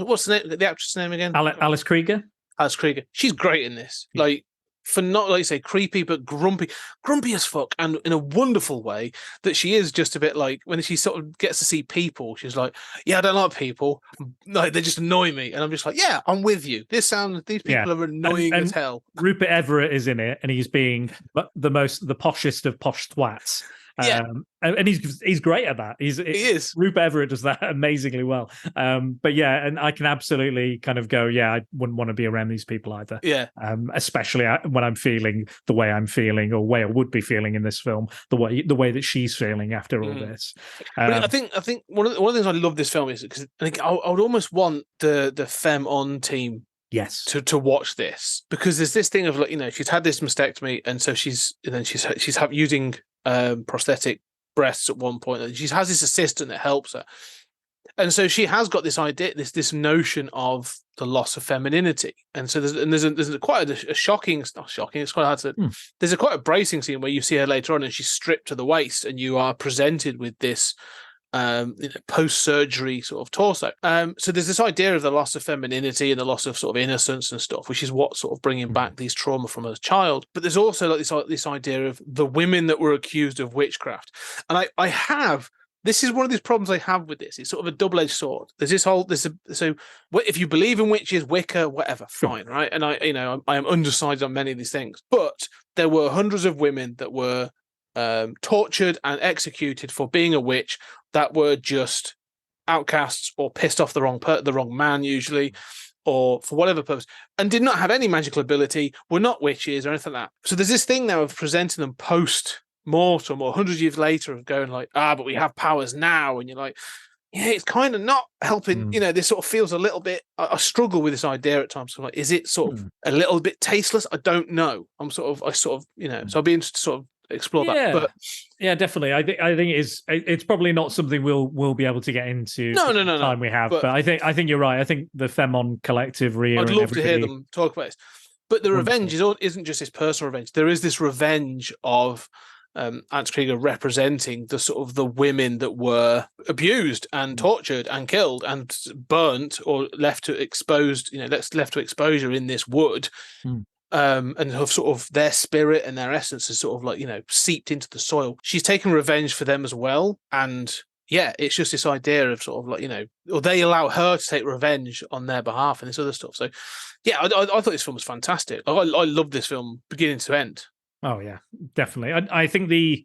what's the name? The actress' name again? Alice Krieger. Alice Krieger. She's great in this. Yeah. Like, for not, like you say, creepy, but grumpy as fuck, and in a wonderful way, that she is just a bit like, when she sort of gets to see people, she's like, yeah, I don't like people. Like, they just annoy me. And I'm just like, yeah, I'm with you. These people are annoying as hell. Rupert Everett is in it, and he's being the poshest of posh twats. And he's great at that. He is. Rupert Everett does that amazingly well. But yeah, and I can absolutely kind of go, yeah, I wouldn't want to be around these people either. Yeah. Especially when I'm feeling the way I'm feeling, or way I would be feeling in this film, the way that she's feeling after all this. I think one of the things I love this film is because I think I would almost want the Femme On team. Yes. To watch this, because there's this thing of like, she's had this mastectomy, and so she's using prosthetic breasts at one point, and she has this assistant that helps her, and so she has got this idea, this notion of the loss of femininity. And so there's quite a shocking, it's not shocking, it's quite hard to there's a quite a bracing scene where you see her later on, and she's stripped to the waist, and you are presented with this post-surgery sort of torso. So there's this idea of the loss of femininity and the loss of sort of innocence and stuff, which is what sort of bringing back these trauma from a child. But there's also like this idea of the women that were accused of witchcraft. And this is one of these problems I have with this. It's sort of a double-edged sword. There's so if you believe in witches, Wicca, whatever, fine, right? And I am undecided on many of these things. But there were hundreds of women that were tortured and executed for being a witch, that were just outcasts or pissed off the wrong man usually, or for whatever purpose, and did not have any magical ability, were not witches or anything like that. So there's this thing now of presenting them post-mortem or 100 years later of going like, but we have powers now. And you're like, yeah, it's kind of not helping. This sort of feels a little bit, I struggle with this idea at times. So like, is it sort of a little bit tasteless? I don't know. So I'll be interested to sort of explore that. But yeah, definitely. I think it's probably not something we'll be able to get into the time we have. But I think you're right. I think the Femon Collective, Rhea, I'd love to hear them talk about this. But the revenge isn't just this personal revenge. There is this revenge of Ants Krieger representing the sort of the women that were abused and tortured and killed and burnt or left to exposed, left to exposure in this wood. And have sort of their spirit and their essence is sort of like, seeped into the soil. She's taken revenge for them as well. And yeah, it's just this idea of sort of like, or they allow her to take revenge on their behalf and this other stuff. So yeah, I thought this film was fantastic. I love this film beginning to end. Oh yeah, definitely. I think the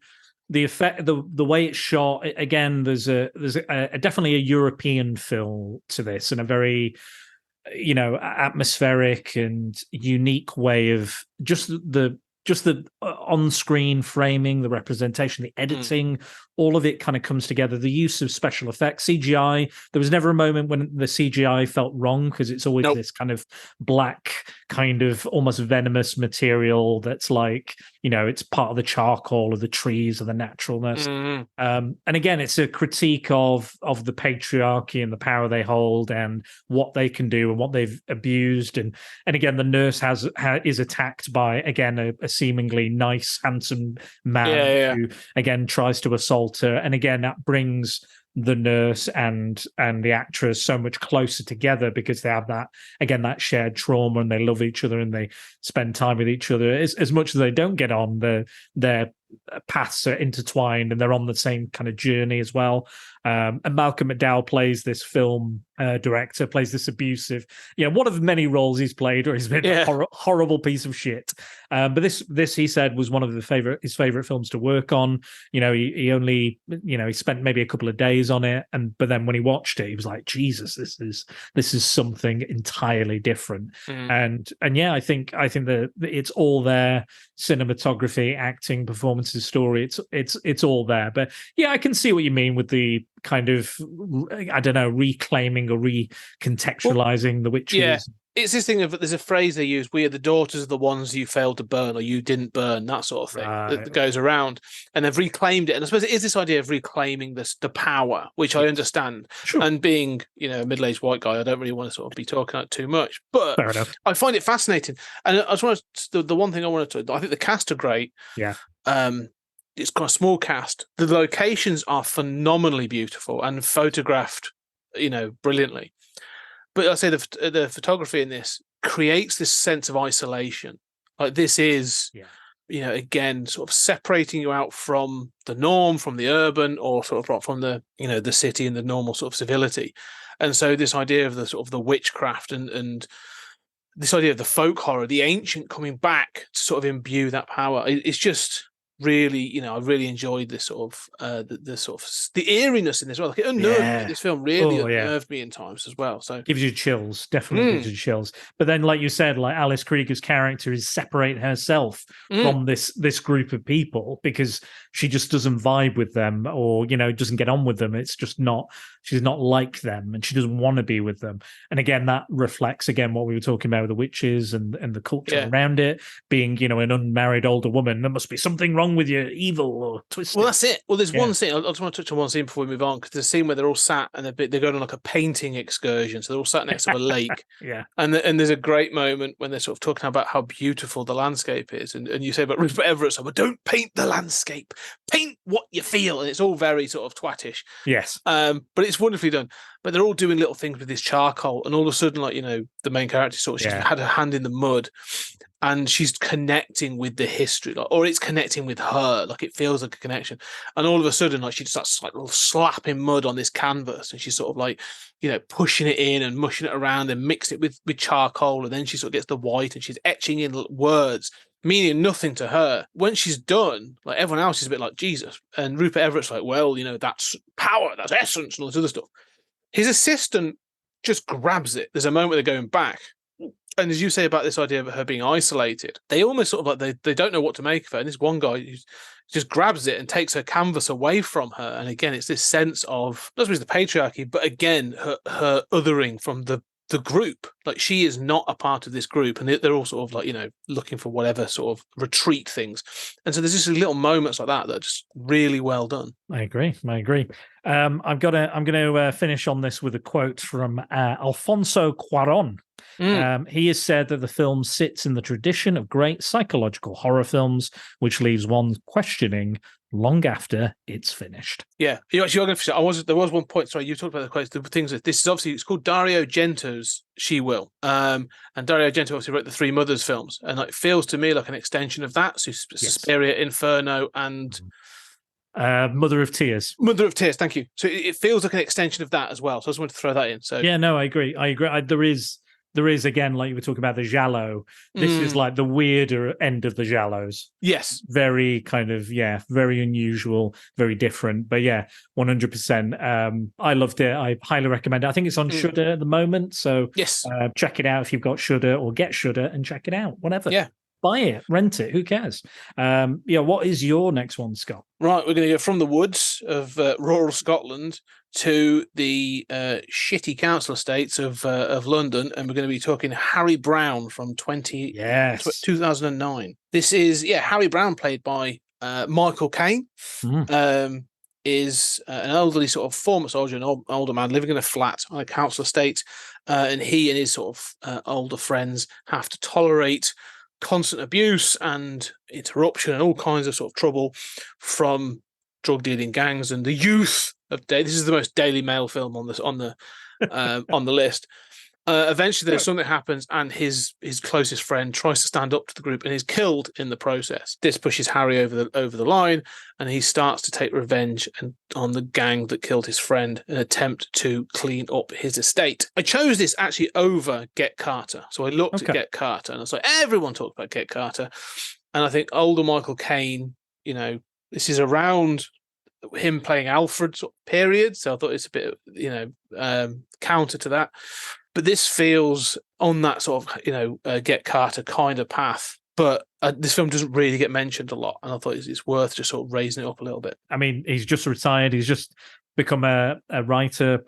effect, the way it's shot, again, there's definitely a European feel to this, and a very atmospheric and unique way of just the on-screen framing, the representation, the editing, all of it kind of comes together. The use of special effects, CGI. There was never a moment when the CGI felt wrong, because it's always this kind of black, kind of almost venomous material that's like, it's part of the charcoal of the trees or the naturalness. And again, it's a critique of the patriarchy and the power they hold and what they can do and what they've abused. And again, the nurse is attacked by, again, a seemingly nice, handsome man who, again, tries to assault her. And again, that brings the nurse and the actress so much closer together, because they have that shared trauma, and they love each other and they spend time with each other. As much as they don't get on, their paths are intertwined and they're on the same kind of journey as well. And Malcolm McDowell plays this film director, plays this abusive, one of the many roles he's played where he's been a horrible piece of shit. But this he said was one of his favorite films to work on. He only, he spent maybe a couple of days on it, but then when he watched it, he was like, Jesus, this is something entirely different. And yeah, I think that it's all there: cinematography, acting, performances, story. It's all there. But yeah, I can see what you mean with the kind of, I don't know, reclaiming or recontextualizing the witches. Yeah, it's this thing of, there's a phrase they use: we are the daughters of the ones you failed to burn, or you didn't burn, that sort of thing that goes around, and they've reclaimed it. And I suppose it is this idea of reclaiming the power, which I understand. Sure. And being a middle-aged white guy, I don't really want to sort of be talking out too much, but fair enough. I find it fascinating. And I just want to, the one thing I wanted to, I think the cast are great. Yeah. It's got a small cast. The locations are phenomenally beautiful and photographed, brilliantly. But I say the photography in this creates this sense of isolation. Like, this is, again, sort of separating you out from the norm, from the urban, or sort of from the, the city and the normal sort of civility. And so this idea of the sort of the witchcraft and this idea of the folk horror, the ancient coming back to sort of imbue that power, it's just really, I really enjoyed this sort of the eeriness in this. Well, like, it unnerved me. This film really unnerved me in times as well. So gives you chills, definitely gives you chills. But then, like you said, like Alice Krieger's character is separating herself from this group of people, because she just doesn't vibe with them, or doesn't get on with them. It's just not, she's not like them, and she doesn't want to be with them. And again, that reflects what we were talking about with the witches and the culture around it, being an unmarried older woman. There must be something wrong with you, evil or twisted. Well, that's it. Well, there's one scene. I just want to touch on one scene before we move on, because there's a scene where they're all sat and they're going on like a painting excursion. So they're all sat next to a lake. And there's a great moment when they're sort of talking about how beautiful the landscape is, and you say about Rupert Everett, so, well, don't paint the landscape, paint what you feel, and it's all very sort of twattish. Yes. But it's wonderfully done. But they're all doing little things with this charcoal, and all of a sudden, like, the main character she's had her hand in the mud, and she's connecting with the history, or it's connecting with her, like it feels like a connection. And all of a sudden, like, she just starts like slapping mud on this canvas, and she's sort of like, pushing it in and mushing it around and mixing it with charcoal, and then she sort of gets the white and she's etching in words meaning nothing to her. When she's done, like, everyone else is a bit like, Jesus. And Rupert Everett's like, well, that's power, that's essence, and all this other stuff. His assistant just grabs it. There's a moment they're going back. And as you say about this idea of her being isolated, they almost sort of like they don't know what to make of her. And this one guy just grabs it and takes her canvas away from her. And again, it's this sense of not just the patriarchy, but again, her othering from the group. Like, she is not a part of this group, and they're all sort of like, looking for whatever sort of retreat things. And so there's just little moments like that are just really well done. I agree. I'm going to finish on this with a quote from Alfonso Cuarón. He has said that the film sits in the tradition of great psychological horror films, which leaves one questioning long after it's finished. Yeah, you're going to. There was one point. Sorry, you talked about the quotes. The things that this is obviously, it's called Dario Gento's She Will, and Dario Gento obviously wrote the Three Mothers films, and it feels to me like an extension of that. So Suspiria, Inferno, and Mother of Tears. Mother of Tears. Thank you. So it feels like an extension of that as well. So I just wanted to throw that in. So yeah, no, I agree. There is, again, like you were talking about the giallo. This is like the weirder end of the giallos. Yes. Very kind of, very unusual, very different. But yeah, 100%. I loved it. I highly recommend it. I think it's on Shudder at the moment. So yes, check it out if you've got Shudder, or get Shudder and check it out. Whatever. Yeah. Buy it, rent it. Who cares? What is your next one, Scott? Right, we're going to go from the woods of rural Scotland to the shitty council estates of London, and we're going to be talking Harry Brown from 2009. This is Harry Brown, played by Michael Caine. Is an elderly sort of former soldier, an older man living in a flat on a council estate, and he and his sort of older friends have to tolerate constant abuse and interruption and all kinds of sort of trouble from drug dealing gangs and the youth of day. This is the most Daily Mail film on the list. Eventually, there's something happens, and his closest friend tries to stand up to the group and is killed in the process. This pushes Harry over the line, and he starts to take revenge on the gang that killed his friend in an attempt to clean up his estate. I chose this actually over Get Carter. So I looked at Get Carter, and I was like, everyone talked about Get Carter. And I think older Michael Caine, this is around him playing Alfred sort of period. So I thought it's a bit, counter to that. But this feels on that sort of, Get Carter kind of path. But this film doesn't really get mentioned a lot. And I thought it's worth just sort of raising it up a little bit. I mean, he's just retired. He's just become a writer,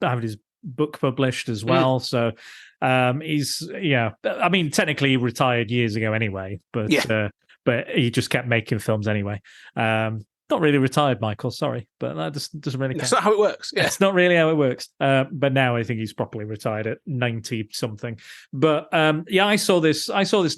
having his book published as well. So he's, I mean, technically he retired years ago anyway. But he just kept making films anyway. Not really retired, Michael. Sorry, but that doesn't really count. That's not how it works. Yeah. It's not really how it works. But now I think he's properly retired at 90 something. But I saw this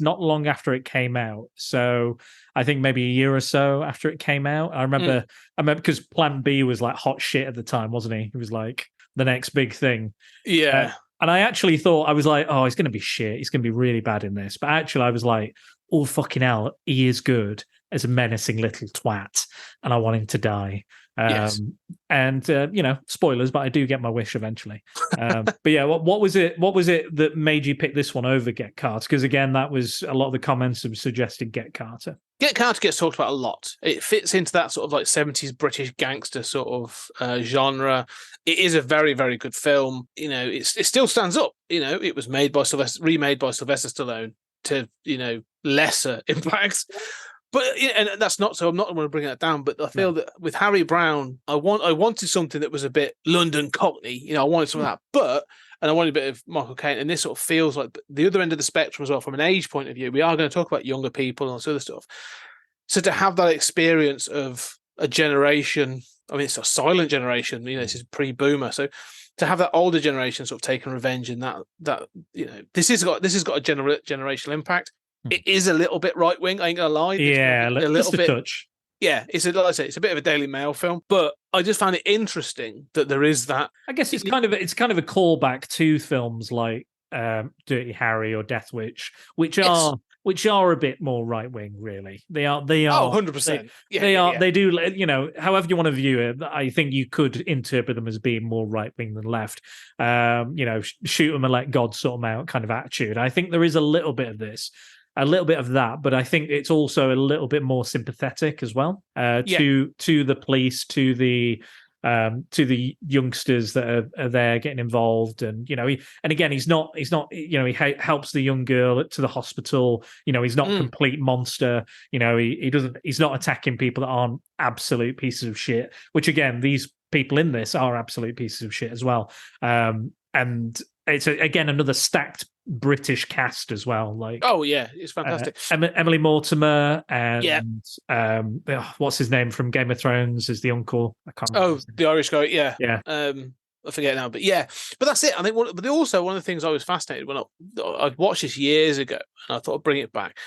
not long after it came out. So I think maybe a year or so after it came out. I remember because Plan B was like hot shit at the time, wasn't he? It was like the next big thing. Yeah. And I actually thought, I was like, oh, he's going to be shit. He's going to be really bad in this. But actually, I was like, oh, fucking hell, he is good as a menacing little twat, and I want him to die. Yes. And spoilers, but I do get my wish eventually. But yeah, what was it that made you pick this one over Get Carter? Because again, that was a lot of the comments have suggested Get Carter. Get Carter gets talked about a lot. It fits into that sort of like 70s British gangster sort of genre. It is a very, very good film. It still stands up. It was remade by Sylvester Stallone to, lesser impacts. But and that's not so. I'm not going to bring that down. But I feel that with Harry Brown, I wanted something that was a bit London Cockney. I wanted some of that, and I wanted a bit of Michael Caine. And this sort of feels like the other end of the spectrum as well, from an age point of view. We are going to talk about younger people and all this other stuff. So to have that experience of a generation, I mean, it's a silent generation. This is pre-boomer. So to have that older generation sort of taking revenge in that this has got a generational impact. It is a little bit right wing. I ain't gonna lie. Yeah, a little bit. Touch. Yeah, it's like I say, it's a bit of a Daily Mail film, but I just found it interesting that there is that. I guess it's kind of a callback to films like Dirty Harry or Death Witch, which are a bit more right wing. Really, they are. Oh, 100%. They are. They do. However you want to view it, I think you could interpret them as being more right wing than left. Shoot them and let God sort them out kind of attitude. I think there is a little bit of this. A little bit of that, but I think it's also a little bit more sympathetic as well to the police, to the to the youngsters that are there getting involved. And he's not he helps the young girl to the hospital. He's not a complete monster. He's not attacking people that aren't absolute pieces of shit, which again, these people in this are absolute pieces of shit as well. And it's again another stacked British cast as well. Like, oh yeah, it's fantastic. Emily Mortimer and what's his name from Game of Thrones is the uncle. I can't remember. Oh, the Irish guy. Yeah. I forget now, but that's it. I think but also one of the things I was fascinated when I watched this years ago, and I thought I'd bring it back,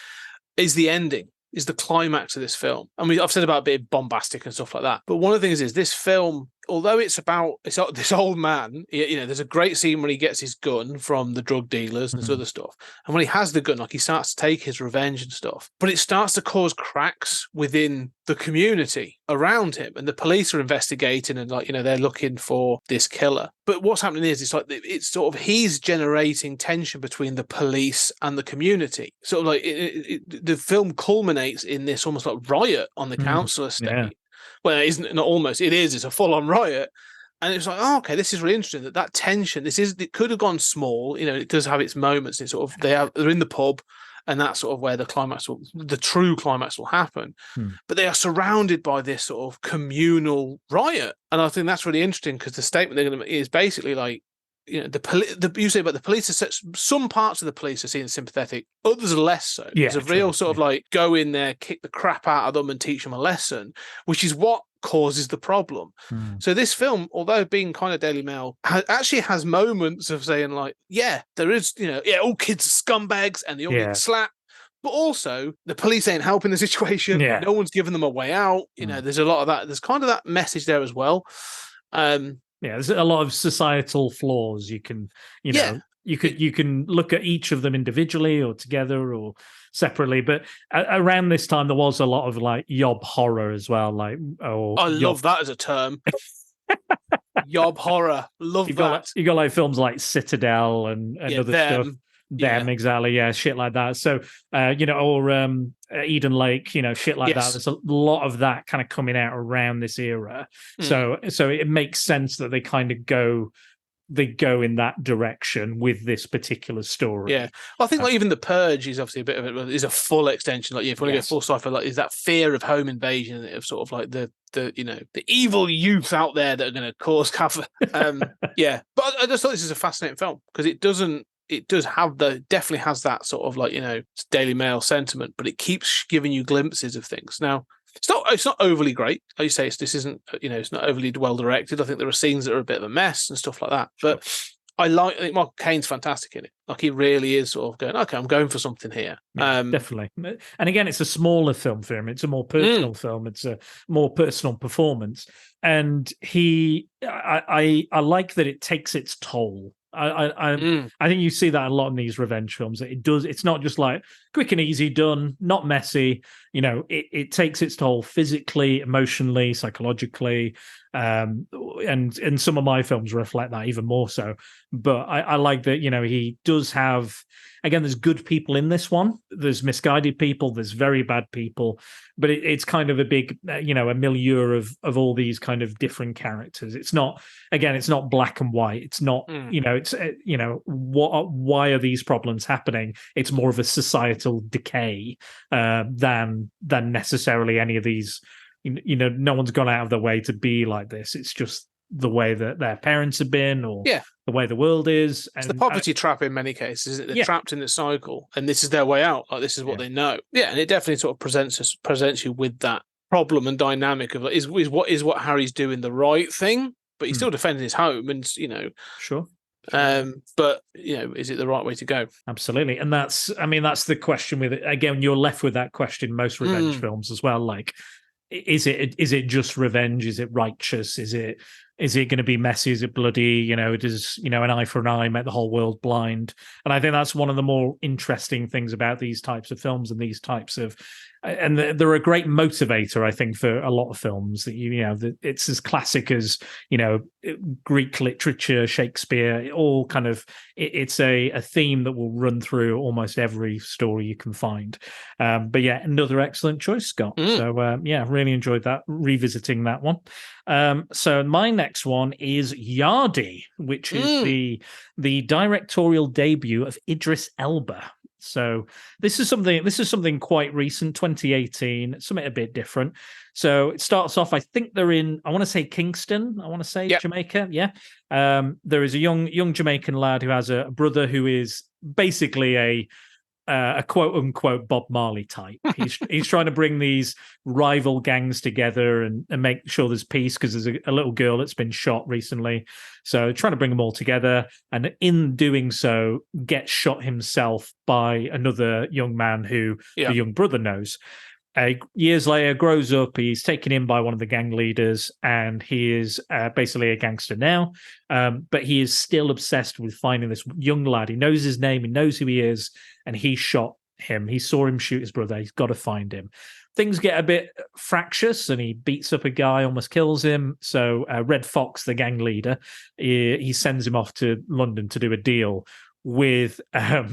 is the ending. Is the climax of this film. I mean, I've said about being bombastic and stuff like that, but one of the things is this film, although it's about this old man, there's a great scene when he gets his gun from the drug dealers and this other stuff, and when he has the gun, like he starts to take his revenge and stuff, but it starts to cause cracks within the community around him, and the police are investigating and they're looking for this killer. But what's happening is it's sort of he's generating tension between the police and the community. Sort of like the film culminates in this almost like riot on the council estate. Yeah. Well, it isn't, not almost. It is. It's a full-on riot, and it's like, oh, okay, this is really interesting. That tension. It could have gone small. It does have its moments. It's sort of they're in the pub, and that's sort of where the true climax will happen. But they are surrounded by this sort of communal riot, and I think that's really interesting because the statement they're going to make is basically like, you say about the police. Some parts of the police are seen as sympathetic, others are less so. Yeah, there's a real sort of like go in there, kick the crap out of them, and teach them a lesson, which is what causes the problem. So this film, although being kind of Daily Mail, actually has moments of saying like, yeah, there is, all kids are scumbags and they all get slapped. But also, the police ain't helping the situation. Yeah. No one's giving them a way out. There's a lot of that. There's kind of that message there as well. There's a lot of societal flaws. You can, you can look at each of them individually or together or separately. But around this time, there was a lot of like Yob Horror as well. I love that as a term. Yob Horror, love that. You got like films like Citadel and other stuff. Exactly, shit like that. So or Eden Lake, shit like that. There's a lot of that kind of coming out around this era. So it makes sense that they kind of go in that direction with this particular story. Yeah, I think like even The Purge is obviously a bit of it is a full extension. Like if you want to go full sci-fi, like is that fear of home invasion of sort of like the evil youth out there that are going to cause havoc. But I just thought this is a fascinating film because it definitely has that sort of like, Daily Mail sentiment, but it keeps giving you glimpses of things. Now, it's not overly great. Like you say, this isn't, it's not overly well directed. I think there are scenes that are a bit of a mess and stuff like that. But I think Michael Caine's fantastic in it. Like he really is sort of going, okay, I'm going for something here. Definitely. And again, it's a smaller film for him. It's a more personal film. It's a more personal performance. And I like that it takes its toll. I think you see that a lot in these revenge films. It's not just like quick and easy, done, not messy. It takes its toll physically, emotionally, psychologically, and some of my films reflect that even more so. But I like that. He does have. Again, there's good people in this one. There's misguided people. There's very bad people. But it's kind of a big, a milieu of all these kind of different characters. It's not black and white. It's not, why are these problems happening? It's more of a societal decay than necessarily any of these. No one's gone out of their way to be like this. It's just the way that their parents have been, or the way the world is. It's the poverty trap in many cases, isn't it? They're trapped in the cycle, and this is their way out. Like this is what they know. Yeah, and it definitely sort of presents you with that problem and dynamic of like, is what Harry's doing the right thing, but he's still defending his home, and sure. But is it the right way to go? Absolutely, and that's the question with it. Again, you're left with that question. Most revenge films as well, like. Is it just revenge? Is it righteous? Is it going to be messy? Is it bloody? Does an eye for an eye make the whole world blind? And I think that's one of the more interesting things about these types of films and these types of, and they're a great motivator, I think, for a lot of films. That it's as classic as Greek literature, Shakespeare, all kind of it's a theme that will run through almost every story you can find. But yeah, another excellent choice, Scott. So yeah, really enjoyed that, revisiting that one. So my next one is Yardi, which is the directorial debut of Idris Elba. So this is something quite recent, 2018, something a bit different. So it starts off, I think they're in, I want to say Kingston, Jamaica. Yeah. There is a young Jamaican lad who has a brother who is basically a quote unquote Bob Marley type. He's trying to bring these rival gangs together and make sure there's peace, because there's a little girl that's been shot recently. So trying to bring them all together, and in doing so, gets shot himself by another young man who the young brother knows. Years later, grows up, he's taken in by one of the gang leaders, and he is basically a gangster now. But he is still obsessed with finding this young lad. He knows his name, he knows who he is, and he shot him. He saw him shoot his brother. He's got to find him. Things get a bit fractious, and he beats up a guy, almost kills him. So Red Fox, the gang leader, he sends him off to London to do a deal with I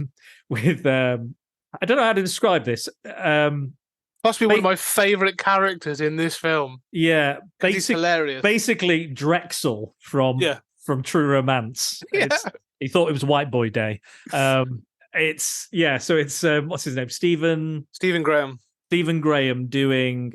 don't know how to describe this. Possibly one of my favorite characters in this film. Yeah, he's hilarious. Basically, Drexel from True Romance. Yeah. He thought it was White Boy Day. It's what's his name? Stephen Graham. Stephen Graham doing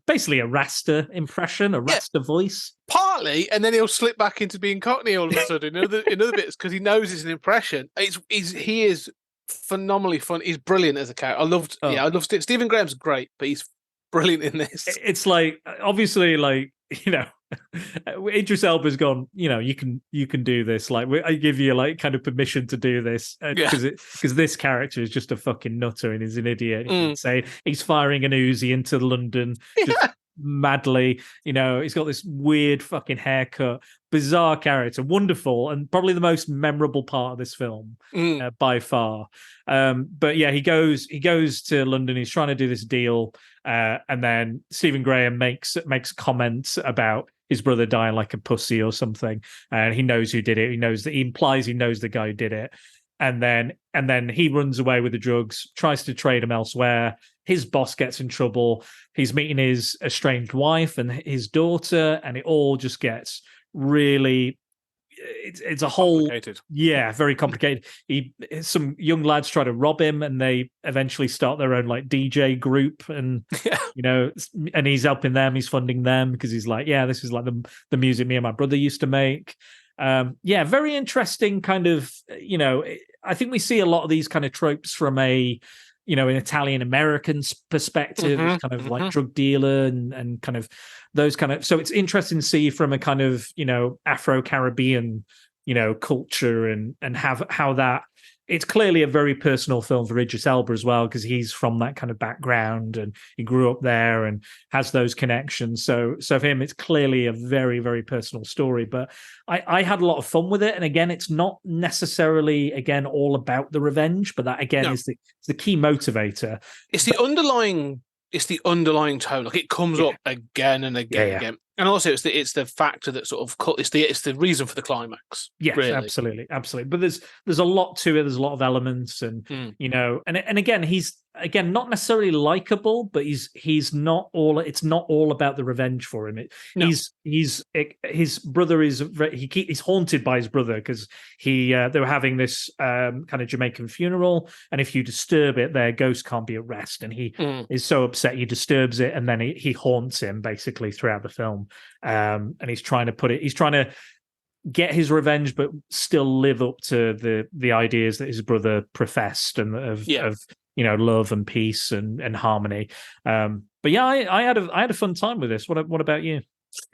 basically a Rasta impression, a Rasta voice. Partly, and then he'll slip back into being Cockney all of a sudden in other bits, because he knows it's an impression. He is phenomenally fun. He's brilliant as a character. I loved Stephen Graham's great, but he's brilliant in this. It's like, obviously, like, you know, Idris Elba's gone, you know, you can do this. Like, I give you like kind of permission to do this, because this character is just a fucking nutter and he's an idiot. You can say he's firing an Uzi into London just madly. You know, he's got this weird fucking haircut, bizarre character, wonderful, and probably the most memorable part of this film by far. But yeah, he goes to London. He's trying to do this deal, and then Stephen Graham makes comments about his brother dying like a pussy or something, and he knows who did it. He implies he knows the guy who did it, and then he runs away with the drugs, tries to trade them elsewhere. His boss gets in trouble. He's meeting his estranged wife and his daughter, and it all just gets really, it's a whole, very complicated. Some young lads try to rob him, and they eventually start their own like DJ group, and you know, and he's helping them, he's funding them, because he's like, this is like the music me and my brother used to make. Very interesting kind of, you know, I think we see a lot of these kind of tropes from an Italian American perspective, kind of like drug dealer and kind of those kind of. So it's interesting to see from a kind of, you know, Afro-Caribbean, you know, culture and how that. It's clearly a very personal film for Idris Elba as well, because he's from that kind of background and he grew up there and has those connections. So for him, it's clearly a very, very personal story. But I had a lot of fun with it. And again, it's not necessarily, again, all about the revenge, but that, again, is the key motivator. It's the underlying tone. Like, it comes up again and again and again. And also, it's the factor that sort of it's the reason for the climax. Yes, really. absolutely. But there's a lot to it. There's a lot of elements, and you know, and again, he's not necessarily likable, but he's not all. It's not all about the revenge for him. His brother he's haunted by his brother, because they were having this kind of Jamaican funeral, and if you disturb it, their ghost can't be at rest, and he is so upset he disturbs it, and then he haunts him basically throughout the film. And he's trying to get his revenge, but still live up to the ideas that his brother professed, and of you know, love and peace and harmony. But yeah, I had a fun time with this. What about you?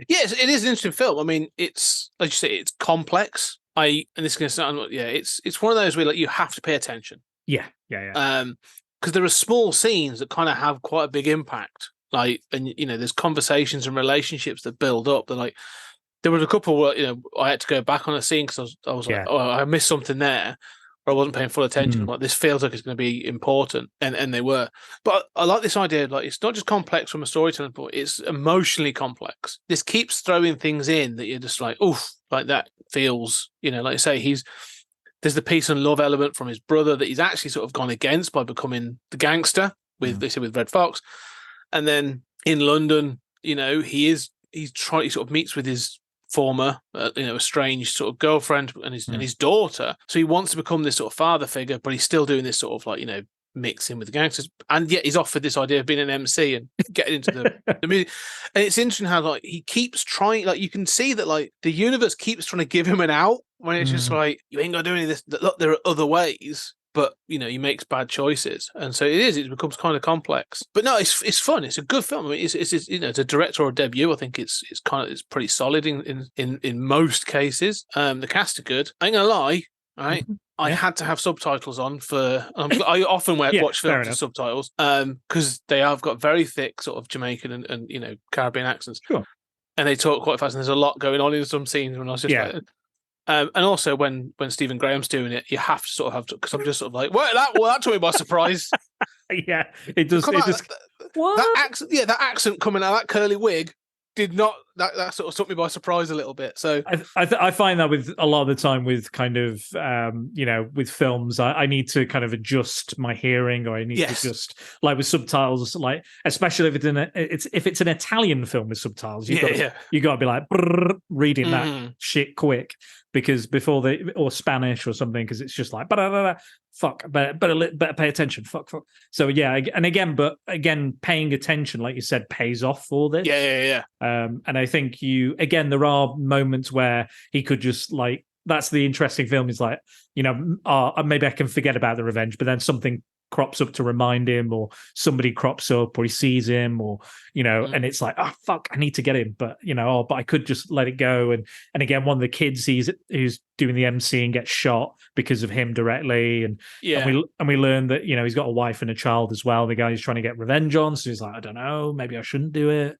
Yes, it is an interesting film. I mean, it's, like you say, it's complex. And this is going to sound, it's one of those where like you have to pay attention. Yeah. Because there are small scenes that kind of have quite a big impact. Like, and you know, there's conversations and relationships that build up. They're like, there was a couple where, you know, I had to go back on a scene because I was like, oh, I missed something there. or I wasn't paying full attention. Like, this feels like it's going to be important, and they were. But I like this idea. Like, it's not just complex from a storytelling point; it's emotionally complex. This keeps throwing things in that you're just like, oof, like that feels. Like I say, there's the peace and love element from his brother that he's actually sort of gone against by becoming the gangster with Red Fox, and then in London, he sort of meets with his former, estranged sort of girlfriend and his daughter. So he wants to become this sort of father figure, but he's still doing this sort of like, mixing with the gangsters. And yet he's offered this idea of being an MC and getting into the music. And it's interesting how like he keeps trying, like you can see that like the universe keeps trying to give him an out when it's just like, you ain't got to do any of this. Look, there are other ways. But he makes bad choices, and so it becomes kind of complex. But no, it's fun. It's a good film. I mean, it's it's a directorial debut. I think it's pretty solid in most cases. The cast are good. I ain't gonna lie, right? I had to have subtitles on for. I often watch films with subtitles, because they have got very thick sort of Jamaican and Caribbean accents. Sure. And they talk quite fast, and there's a lot going on in some scenes. When I was just like. And also when Stephen Graham's doing it, you have to sort of because I'm just sort of like, that took me by surprise. Yeah, it does. That accent coming out of that curly wig did not. That sort of took me by surprise a little bit. So I find that with a lot of the time with kind of with films, I need to kind of adjust my hearing, or I need to just like with subtitles, like especially if it's an Italian film with subtitles, you got to be like reading that shit quick. Because or Spanish or something, because it's just like fuck, better pay attention, fuck. So and again, paying attention, like you said, pays off for this. And I think there are moments where he could just like, that's the interesting film, is like, maybe I can forget about the revenge, but then something crops up to remind him, or somebody crops up, or he sees him, or and it's like, oh fuck, I need to get him, but but I could just let it go. And again, one of the kids who's doing the MC and gets shot because of him directly, and we learn that he's got a wife and a child as well, the guy he's trying to get revenge on. So he's like, I don't know, maybe I shouldn't do it.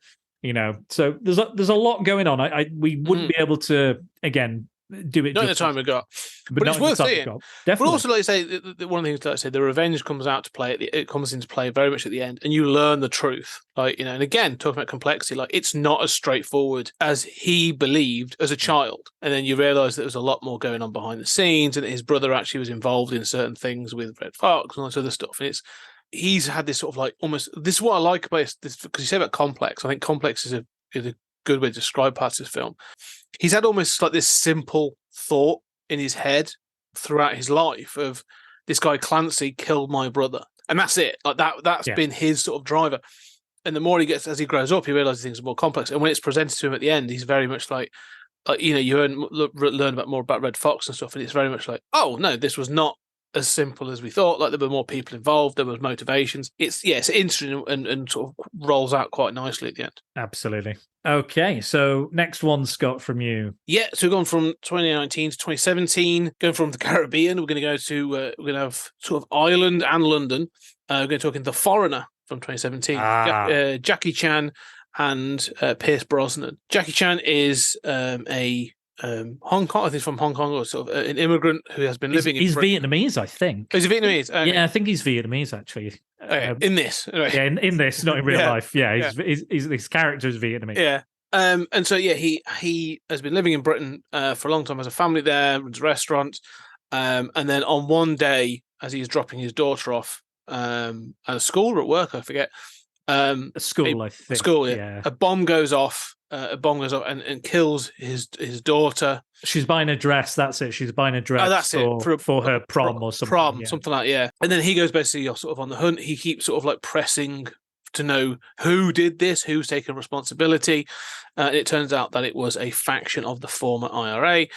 So there's a lot going on. We wouldn't be able to again do it. Not in the time we got, but it's worth seeing. But also, like I say, one of the things that I say, the revenge comes out to play. It comes into play very much at the end, and you learn the truth. Like and again, talking about complexity, like it's not as straightforward as he believed as a child, and then you realise that there's a lot more going on behind the scenes, and that his brother actually was involved in certain things with Red Fox and all this other stuff, and he's had this sort of like almost. This is what I like about this, because you say about complex. I think complex is a good way to describe parts of this film. He's had almost like this simple thought in his head throughout his life of, this guy Clancy killed my brother, and that's it. Like that's been his sort of driver. And the more he gets, as he grows up, he realizes things are more complex. And when it's presented to him at the end, he's very much like you learn about more about Red Fox and stuff, and it's very much like, oh no, this was not as simple as we thought. Like, there were more people involved, there was motivations. It's interesting and sort of rolls out quite nicely at the end. Absolutely. Okay, so next one, Scott, from you. Yeah, so we've gone from 2019 to 2017. Going from the Caribbean, we're going to go to we're going to have sort of Ireland and London. We're going to talk in The Foreigner from 2017. Jackie Chan and Pierce Brosnan. Jackie Chan is a Hong Kong, I think he's from Hong Kong, or sort of an immigrant who has been living in He's Vietnamese, I think. Oh, he's Vietnamese? Okay. Yeah, I think he's Vietnamese, actually. Okay. In this. Anyway. Yeah, in this, not in real life. Yeah, his character is Vietnamese. Yeah. And so, he has been living in Britain for a long time, has a family there, runs a restaurant. And then on one day, as he's dropping his daughter off at a school or at work, I forget. A school, I think. School, yeah. A bomb goes off. And kills his daughter. She's buying a dress. That's it. She's buying a dress for her prom or something. Something like that, yeah. And then he goes basically sort of on the hunt. He keeps sort of like pressing to know who did this, who's taken responsibility. And it turns out that it was a faction of the former IRA,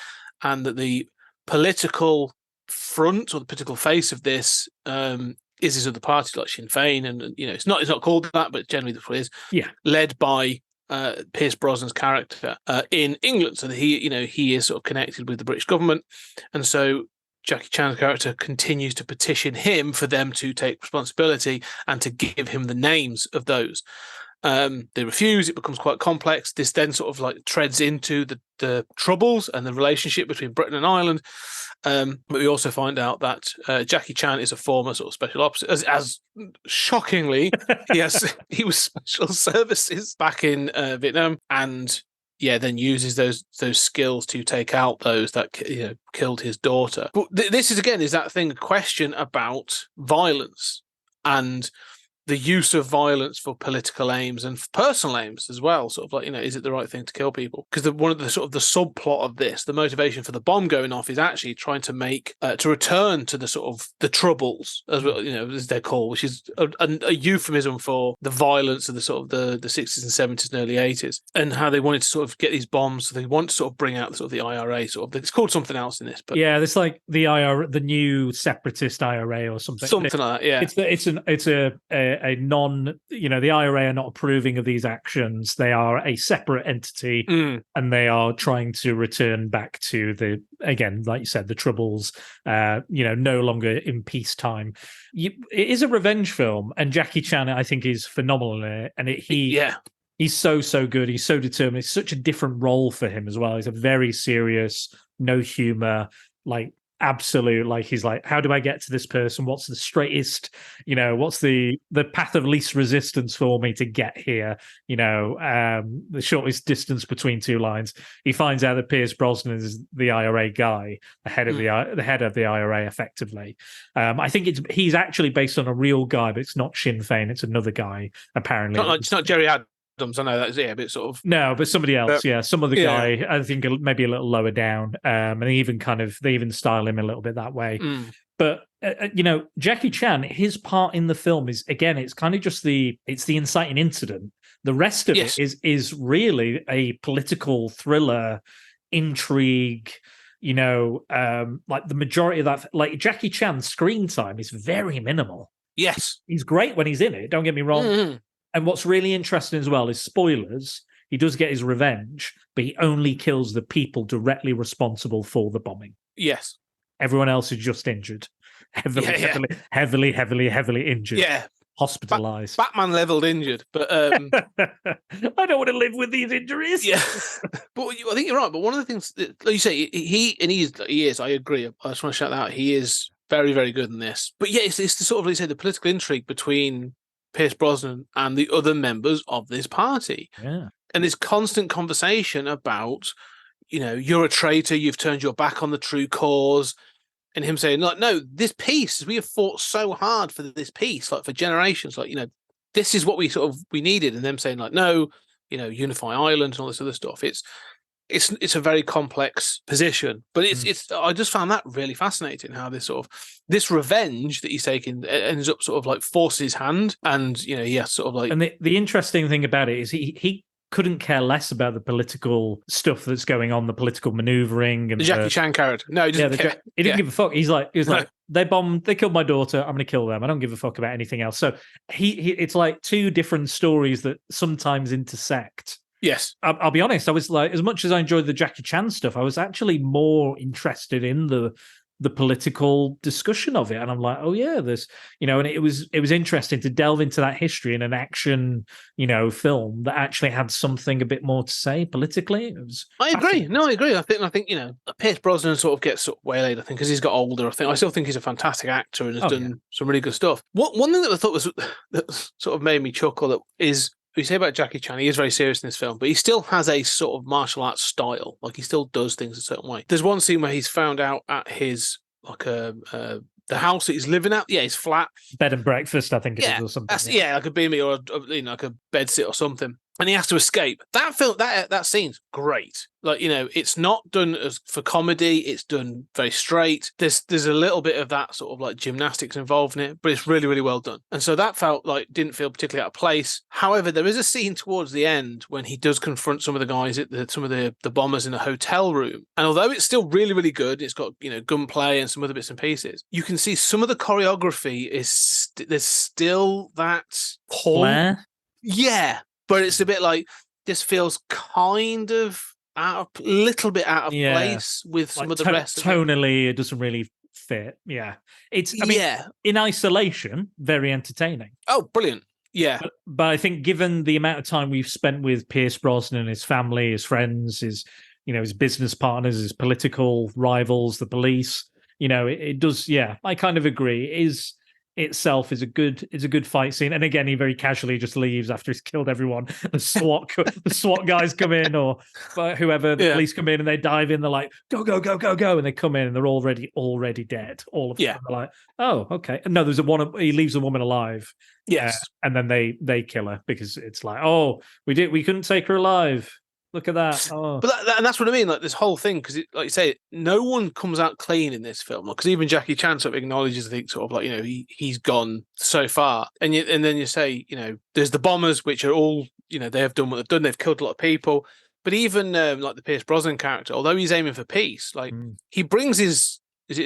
and that the political front or the political face of this is this other party like Sinn Féin, and it's not called that, but generally that's what it is. Yeah, led by Pierce Brosnan's character in England, so that he is sort of connected with the British government, and so Jackie Chan's character continues to petition him for them to take responsibility and to give him the names of those. They refuse. It becomes quite complex. This then sort of like treads into the troubles and the relationship between Britain and Ireland, But we also find out that Jackie Chan is a former sort of special ops. As shockingly, he was special services back in Vietnam, and then uses those skills to take out those that killed his daughter. But this is that question about violence and the use of violence for political aims and for personal aims as well. Sort of like, is it the right thing to kill people? Because one of the sort of the subplot of this, the motivation for the bomb going off, is actually trying to make to return to the sort of the Troubles, as well, as they're called, which is a euphemism for the violence of the sort of the 60s and 70s and early 80s, and how they wanted to sort of get these bombs. So they want to sort of bring out sort of the IRA. Sort of, it's called something else in this, but it's like the IRA, the new separatist IRA or something. Something like that. Yeah, it's a non, the IRA are not approving of these actions. They are a separate entity, and they are trying to return back to the, again, like you said, the Troubles, no longer in peacetime. It is a revenge film, and Jackie Chan, I think, is phenomenal in it. And he's so good. He's so determined. It's such a different role for him as well. He's a very serious, no humor, like absolute, like he's like, how do I get to this person? What's the straightest, what's the path of least resistance for me to get here? The shortest distance between two lines. He finds out that Pierce Brosnan is the IRA guy, the head of the IRA, effectively. I think he's actually based on a real guy, but it's not Sinn Féin. It's another guy, apparently. It's not Jerry Adams. I know that's but sort of but somebody else, some other guy. I think maybe a little lower down, and they even style him a little bit that way. But Jackie Chan, his part in the film is, again, it's kind of just the inciting incident. The rest of it is really a political thriller, intrigue. Like the majority of that, like Jackie Chan's screen time is very minimal. Yes, he's great when he's in it. Don't get me wrong. And what's really interesting as well is, spoilers, he does get his revenge, but he only kills the people directly responsible for the bombing. Yes. Everyone else is just injured. Heavily injured. Yeah. Hospitalized. Batman leveled injured, but I don't want to live with these injuries. Yeah. But I think you're right. But one of the things that, like you say, he is, I agree. I just want to shout that out. He is very, very good in this. But it's the sort of, like you say, the political intrigue between Pierce Brosnan and the other members of this party. Yeah. And this constant conversation about, you're a traitor, you've turned your back on the true cause, and him saying, like, no, this peace, we have fought so hard for this peace, like for generations, like, this is what we needed, and them saying, like, no, unify Ireland and all this other stuff. It's a very complex position, but it's I just found that really fascinating, how this revenge that he's taking ends up sort of like forces his hand, and sort of like. And the interesting thing about it is he couldn't care less about the political stuff that's going on, the political maneuvering and the Jackie Chan character. No, he doesn't care. He didn't give a fuck. He was like, they killed my daughter, I'm going to kill them. I don't give a fuck about anything else. So it's like two different stories that sometimes intersect. Yes. I'll be honest, I was like, as much as I enjoyed the Jackie Chan stuff, I was actually more interested in the political discussion of it. And I'm like, oh yeah, this, and it was interesting to delve into that history in an action, film that actually had something a bit more to say politically. I agree. No, I agree. I think Pierce Brosnan sort of gets sort of waylaid, I think, because he's got older. I still think he's a fantastic actor and has done some really good stuff. One thing that I thought that sort of made me chuckle is, you say about Jackie Chan, he is very serious in this film, but he still has a sort of martial arts style. Like, he still does things a certain way. There's one scene where he's found out at his, like, the house that he's living at. Yeah, his flat. Bed and breakfast, I think it is, or something. Like a B&B or like a bed sit or something. And he has to escape. That film, that scene's great. Like, it's not done as for comedy. It's done very straight. There's a little bit of that sort of like gymnastics involved in it, but it's really, really well done. And so that didn't feel particularly out of place. However, there is a scene towards the end when he does confront some of the guys some of the bombers in a hotel room. And although it's still really, really good, it's got, gunplay and some other bits and pieces, you can see some of the choreography there's still that pull. Yeah. But it's a bit like, this feels kind of a little bit out of place with some of the rest. Tonally, it doesn't really fit. Yeah. In isolation, very entertaining. Oh, brilliant. Yeah. But I think given the amount of time we've spent with Pierce Brosnan, his family, his friends, his his business partners, his political rivals, the police. It does. Yeah, I kind of agree. Itself is a good fight scene, and again, he very casually just leaves after he's killed everyone. The SWAT guys come in, or whoever, the police come in, and they dive in. They're like, go, go, go, go, go, and they come in, and they're already dead. All of them. They're like, oh, okay. And no, there's he leaves a woman alive. Yes, and then they kill her because it's like, oh, we couldn't take her alive. Look at that. Oh. But and that's what I mean. Like this whole thing, because like you say, no one comes out clean in this film. Because even Jackie Chan sort of acknowledges, I think, sort of like he's gone so far, and then you say, there's the bombers, which are all they have done what they've done. They've killed a lot of people. But even like the Pierce Brosnan character, although he's aiming for peace, like he brings his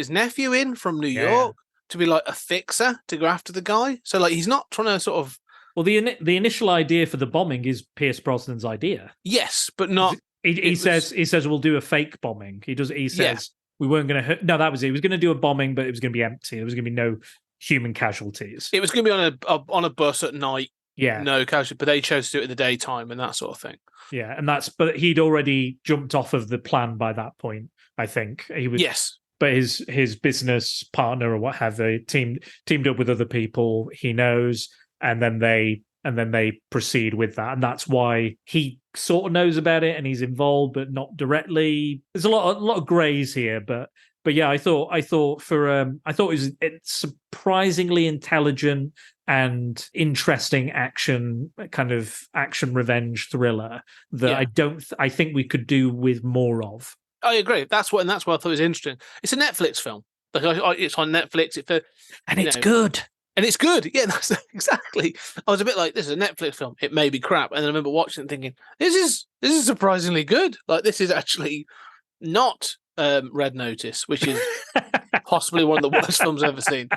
nephew in from New York to be like a fixer to go after the guy. So like he's not trying to sort of. Well, the initial idea for the bombing is Pierce Brosnan's idea. Yes, but not. He says we'll do a fake bombing. He says we weren't going to. No, that was it. He was going to do a bombing, but it was going to be empty. There was going to be no human casualties. It was going to be on a bus at night. Yeah, no casualties, but they chose to do it in the daytime and that sort of thing. Yeah, and but he'd already jumped off of the plan by that point. I think he was. Yes. But his business partner or what have they teamed up with other people he knows. And then they proceed with that, and that's why he sort of knows about it and he's involved, but not directly. There's a lot of greys here, but yeah, I thought it was surprisingly intelligent and interesting action revenge thriller that I think we could do with more of. I agree. That's what I thought was interesting. It's a Netflix film. Like it's on Netflix. It's good. And it's good. Yeah, that's exactly. I was a bit like, this is a Netflix film. It may be crap. And then I remember watching it and thinking, this is surprisingly good. Like, this is actually not Red Notice, which is possibly one of the worst films I've ever seen.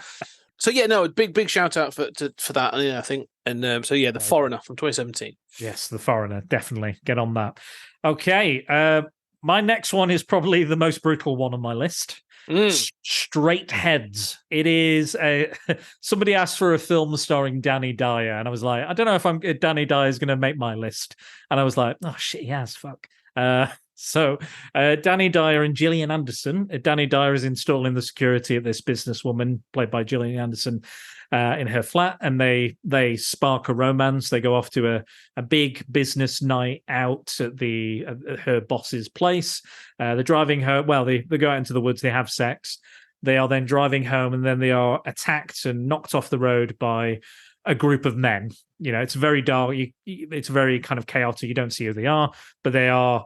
So, yeah, no, a big shout out for that. I think. And The Foreigner from 2017. Yes, The Foreigner. Definitely. Get on that. Okay. My next one is probably the most brutal one on my list. Straight Heads. It is somebody asked for a film starring Danny Dyer, and I was like, I don't know if Danny Dyer is going to make my list, and I was like, oh shit, he has. Fuck. So Danny Dyer and Gillian Anderson. Danny Dyer is installing the security of this businesswoman played by Gillian Anderson in her flat, and they spark a romance. They go off to a big business night out at her boss's place. They're driving her. Well, they go out into the woods. They have sex. They are then driving home, and then they are attacked and knocked off the road by a group of men. It's very dark. It's very kind of chaotic. You don't see who they are, but they are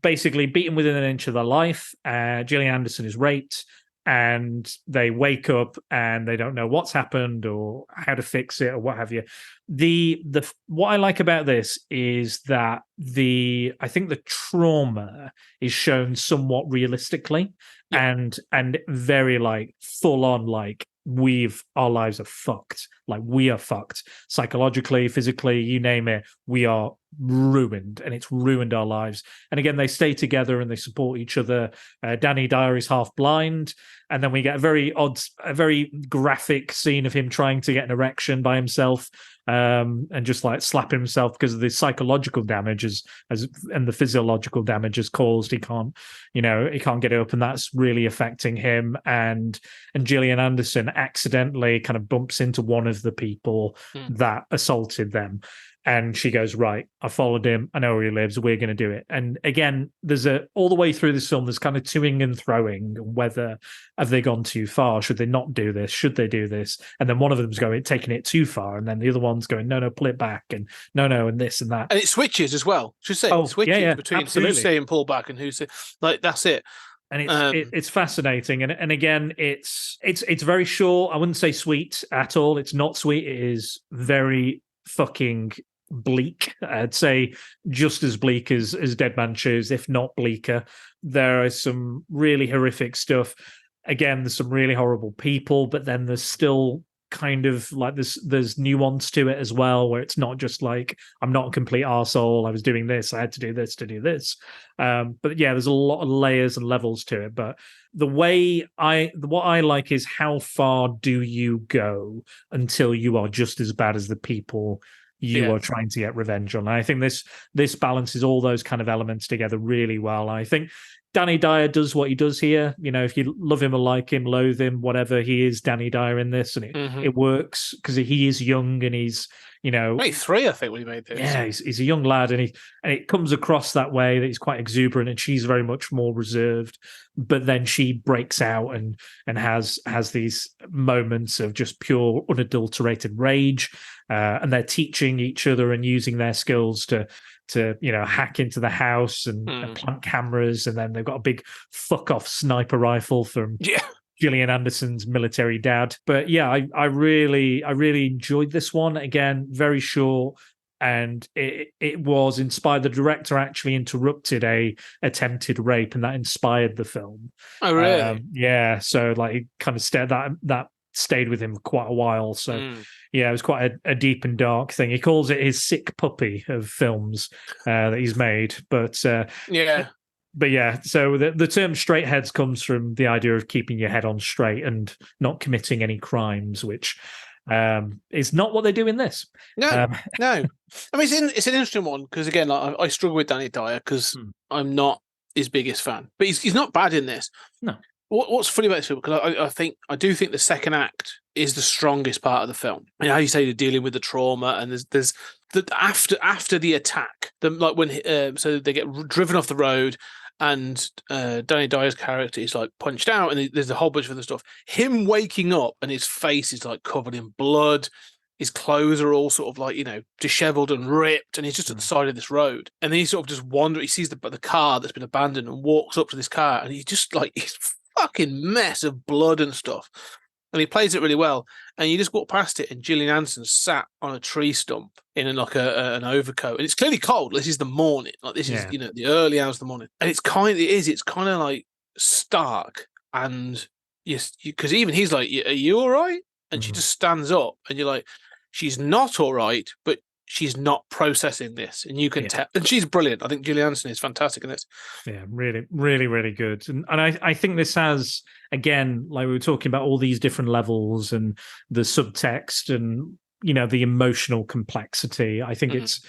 basically beaten within an inch of their life. Gillian Anderson is raped, and they wake up and they don't know what's happened or how to fix it or what have you. What I like about this is that I think the trauma is shown somewhat realistically and very like full on, like our lives are fucked. Like we are fucked psychologically, physically, you name it. We are ruined, and it's ruined our lives. And again, they stay together and they support each other. Danny Dyer is half blind, and then we get a very graphic scene of him trying to get an erection by himself, and just like slap himself because of the psychological damage and the physiological damage is caused. He can't get it up, and that's really affecting him. And Gillian Anderson accidentally kind of bumps into one of the people that assaulted them. And she goes, right, I followed him. I know where he lives. We're going to do it. And again, there's all the way through this film, there's kind of toing and throwing. Whether have they gone too far? Should they not do this? Should they do this? And then one of them's taking it too far. And then the other one's going, no, pull it back. And no, and this and that. And it switches as well. Should say it switches between absolutely. Who's saying pull back and who's saying, like, that's it. And it's fascinating. And again, it's very short. I wouldn't say sweet at all. It's not sweet. It is very fucking bleak. I'd say just as bleak as Dead Man Shoes, if not bleaker. There is some really horrific stuff. Again, there's some really horrible people, but then there's still kind of like there's nuance to it as well, where it's not just like, I'm not a complete arsehole, I was doing this, I had to do this to do this. But yeah, there's a lot of layers and levels to it. But what I like is how far do you go until you are just as bad as the people you are trying to get revenge on. And I think this balances all those kind of elements together really well. I think Danny Dyer does what he does here. You know, if you love him or like him, loathe him, whatever, he is Danny Dyer in this, and it works because he is young and he's, you know, 23, I think, when he made this. Yeah, he's a young lad, and it comes across that way that he's quite exuberant, and she's very much more reserved. But then she breaks out and has these moments of just pure unadulterated rage, and they're teaching each other and using their skills to hack into the house and plant cameras, and then they've got a big fuck off sniper rifle from Gillian Anderson's military dad. But yeah, I really enjoyed this one. Again, very short, and it was inspired. The director actually interrupted a attempted rape, and that inspired the film. Oh, really? Yeah. So like, it kind of stayed with him for quite a while. So yeah, it was quite a deep and dark thing. He calls it his sick puppy of films that he's made. But But yeah, so the term straight heads comes from the idea of keeping your head on straight and not committing any crimes, which is not what they do in this. No. I mean, it's an interesting one because, again, I struggle with Danny Dyer because I'm not his biggest fan. But he's not bad in this. No. What's funny about this film, because I do think the second act is the strongest part of the film. And how you say, you're dealing with the trauma, and there's the after the attack, so they get driven off the road, and Danny Dyer's character is like punched out, and there's a whole bunch of other stuff. Him waking up and his face is like covered in blood. His clothes are all sort of like, disheveled and ripped, and he's just at the side of this road. And then he sort of just wanders. He sees the car that's been abandoned and walks up to this car, and he's just like, he's fucking mess of blood and stuff. And he plays it really well. And you just walk past it, and Gillian Anderson sat on a tree stump in an overcoat, and it's clearly cold. This is the morning, like this is the early hours of the morning, and it's kind of like stark. And yes, because even he's like, "Are you all right?" And she just stands up, and you're like, she's not all right, but she's not processing this, and you can tell. And she's brilliant. I think Gillian Anderson is fantastic in this. Yeah, really, really, really good. And I think this has, again, like we were talking about, all these different levels and the subtext and the emotional complexity. I think it's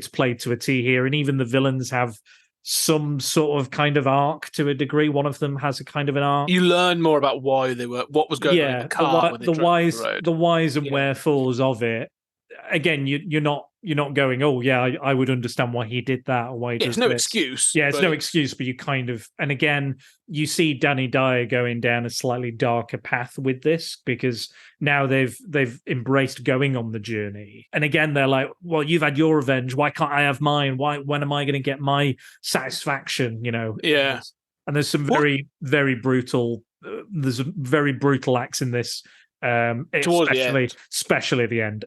played to a T here, and even the villains have some sort of kind of arc to a degree. One of them has a kind of an arc. You learn more about why they were, what was going on in the car, the whys and wherefores of it. Again, you're not going, oh yeah, I would understand why he did that or why he does it's no this. excuse. Yeah, it's no excuse, but you kind of, and again, you see Danny Dyer going down a slightly darker path with this, because now they've embraced going on the journey. And again, they're like, well, you've had your revenge, why can't I have mine? When am I going to get my satisfaction? Yeah. And there's some very, very brutal. There's very brutal acts in this. Especially at the end.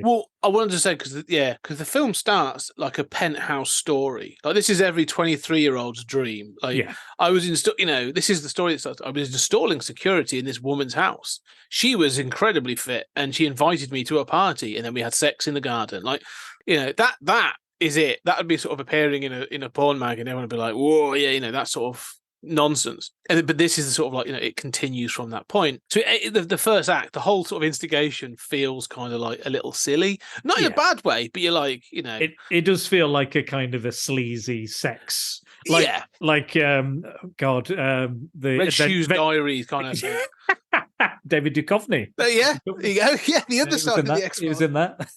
Well, I wanted to say because the film starts like a penthouse story. Like, this is every 23-year-old's dream. Like, I was this is the story that starts. I was installing security in this woman's house. She was incredibly fit, and she invited me to a party, and then we had sex in the garden. Like, that is it. That would be sort of appearing in a porn mag, and everyone would be like, whoa, yeah, that sort of nonsense. But this is the sort of like, it continues from that point. So the first act, the whole sort of instigation feels kind of like a little silly, not in a bad way, but you're like, it does feel like a kind of a sleazy sex, the Red Shoes Diaries kind of thing. David Duchovny. Yeah, there you go. Yeah, the other side of the X-Men. He was in that.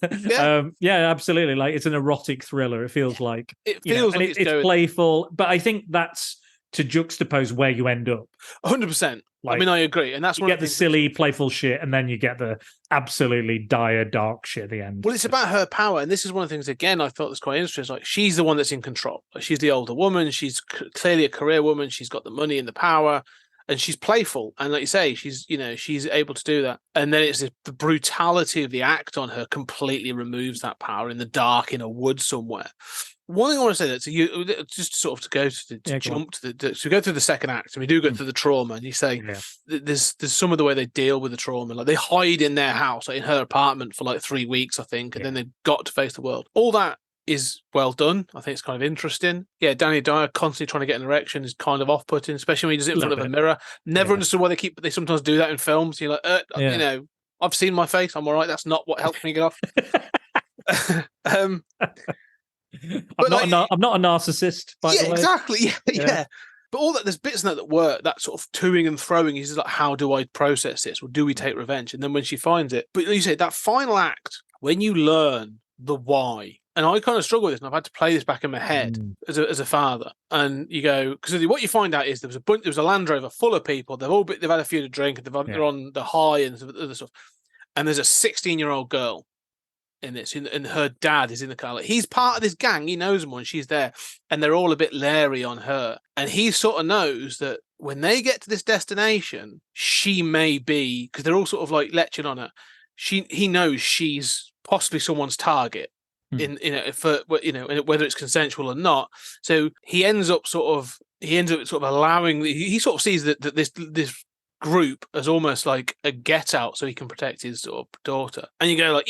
Yeah, absolutely. Like, it's an erotic thriller. It feels like it feels like it's playful, but I think that's to juxtapose where you end up. 100%. I mean, I agree, and that's you get the silly, playful shit, and then you get the absolutely dire, dark shit at the end. Well, it's about her power, and this is one of the things, again, I thought was quite interesting. Like, she's the one that's in control. Like, she's the older woman. She's clearly a career woman. She's got the money and the power, and she's playful. And like you say, she's able to do that. And then it's the brutality of the act on her completely removes that power in the dark in a wood somewhere. One thing I want to say that to go through the second act, and we do go through the trauma, and you say there's some of the way they deal with the trauma, like they hide in their house, like in her apartment for like 3 weeks, I think, and then they've got to face the world. All that is well done. I think it's kind of interesting. Yeah, Danny Dyer constantly trying to get an erection is kind of off-putting, especially when he does it in front of a mirror. Never understood why they sometimes do that in films. You're like, I've seen my face, I'm all right. That's not what helped me get off. I'm I'm not a narcissist, by the way. Exactly. Yeah. But all that, there's bits in that work, that sort of toing and throwing is like, how do I process this? Or do we take revenge? And then when she finds it, but you say that final act, when you learn the why, and I kind of struggle with this, and I've had to play this back in my head as a father. And you go, because what you find out is there was a Land Rover full of people. They've had a few to drink, and they're on the high and other stuff. And there's a 16-year-old girl in this, and her dad is in the car. Like, he's part of this gang. He knows them when she's there, and they're all a bit leery on her. And he sort of knows that when they get to this destination, she may be, because they're all sort of like leching on her. He knows she's possibly someone's target. In whether it's consensual or not. So he ends up sort of allowing. He sort of sees that this group as almost like a get out, so he can protect his sort of daughter. And you go like,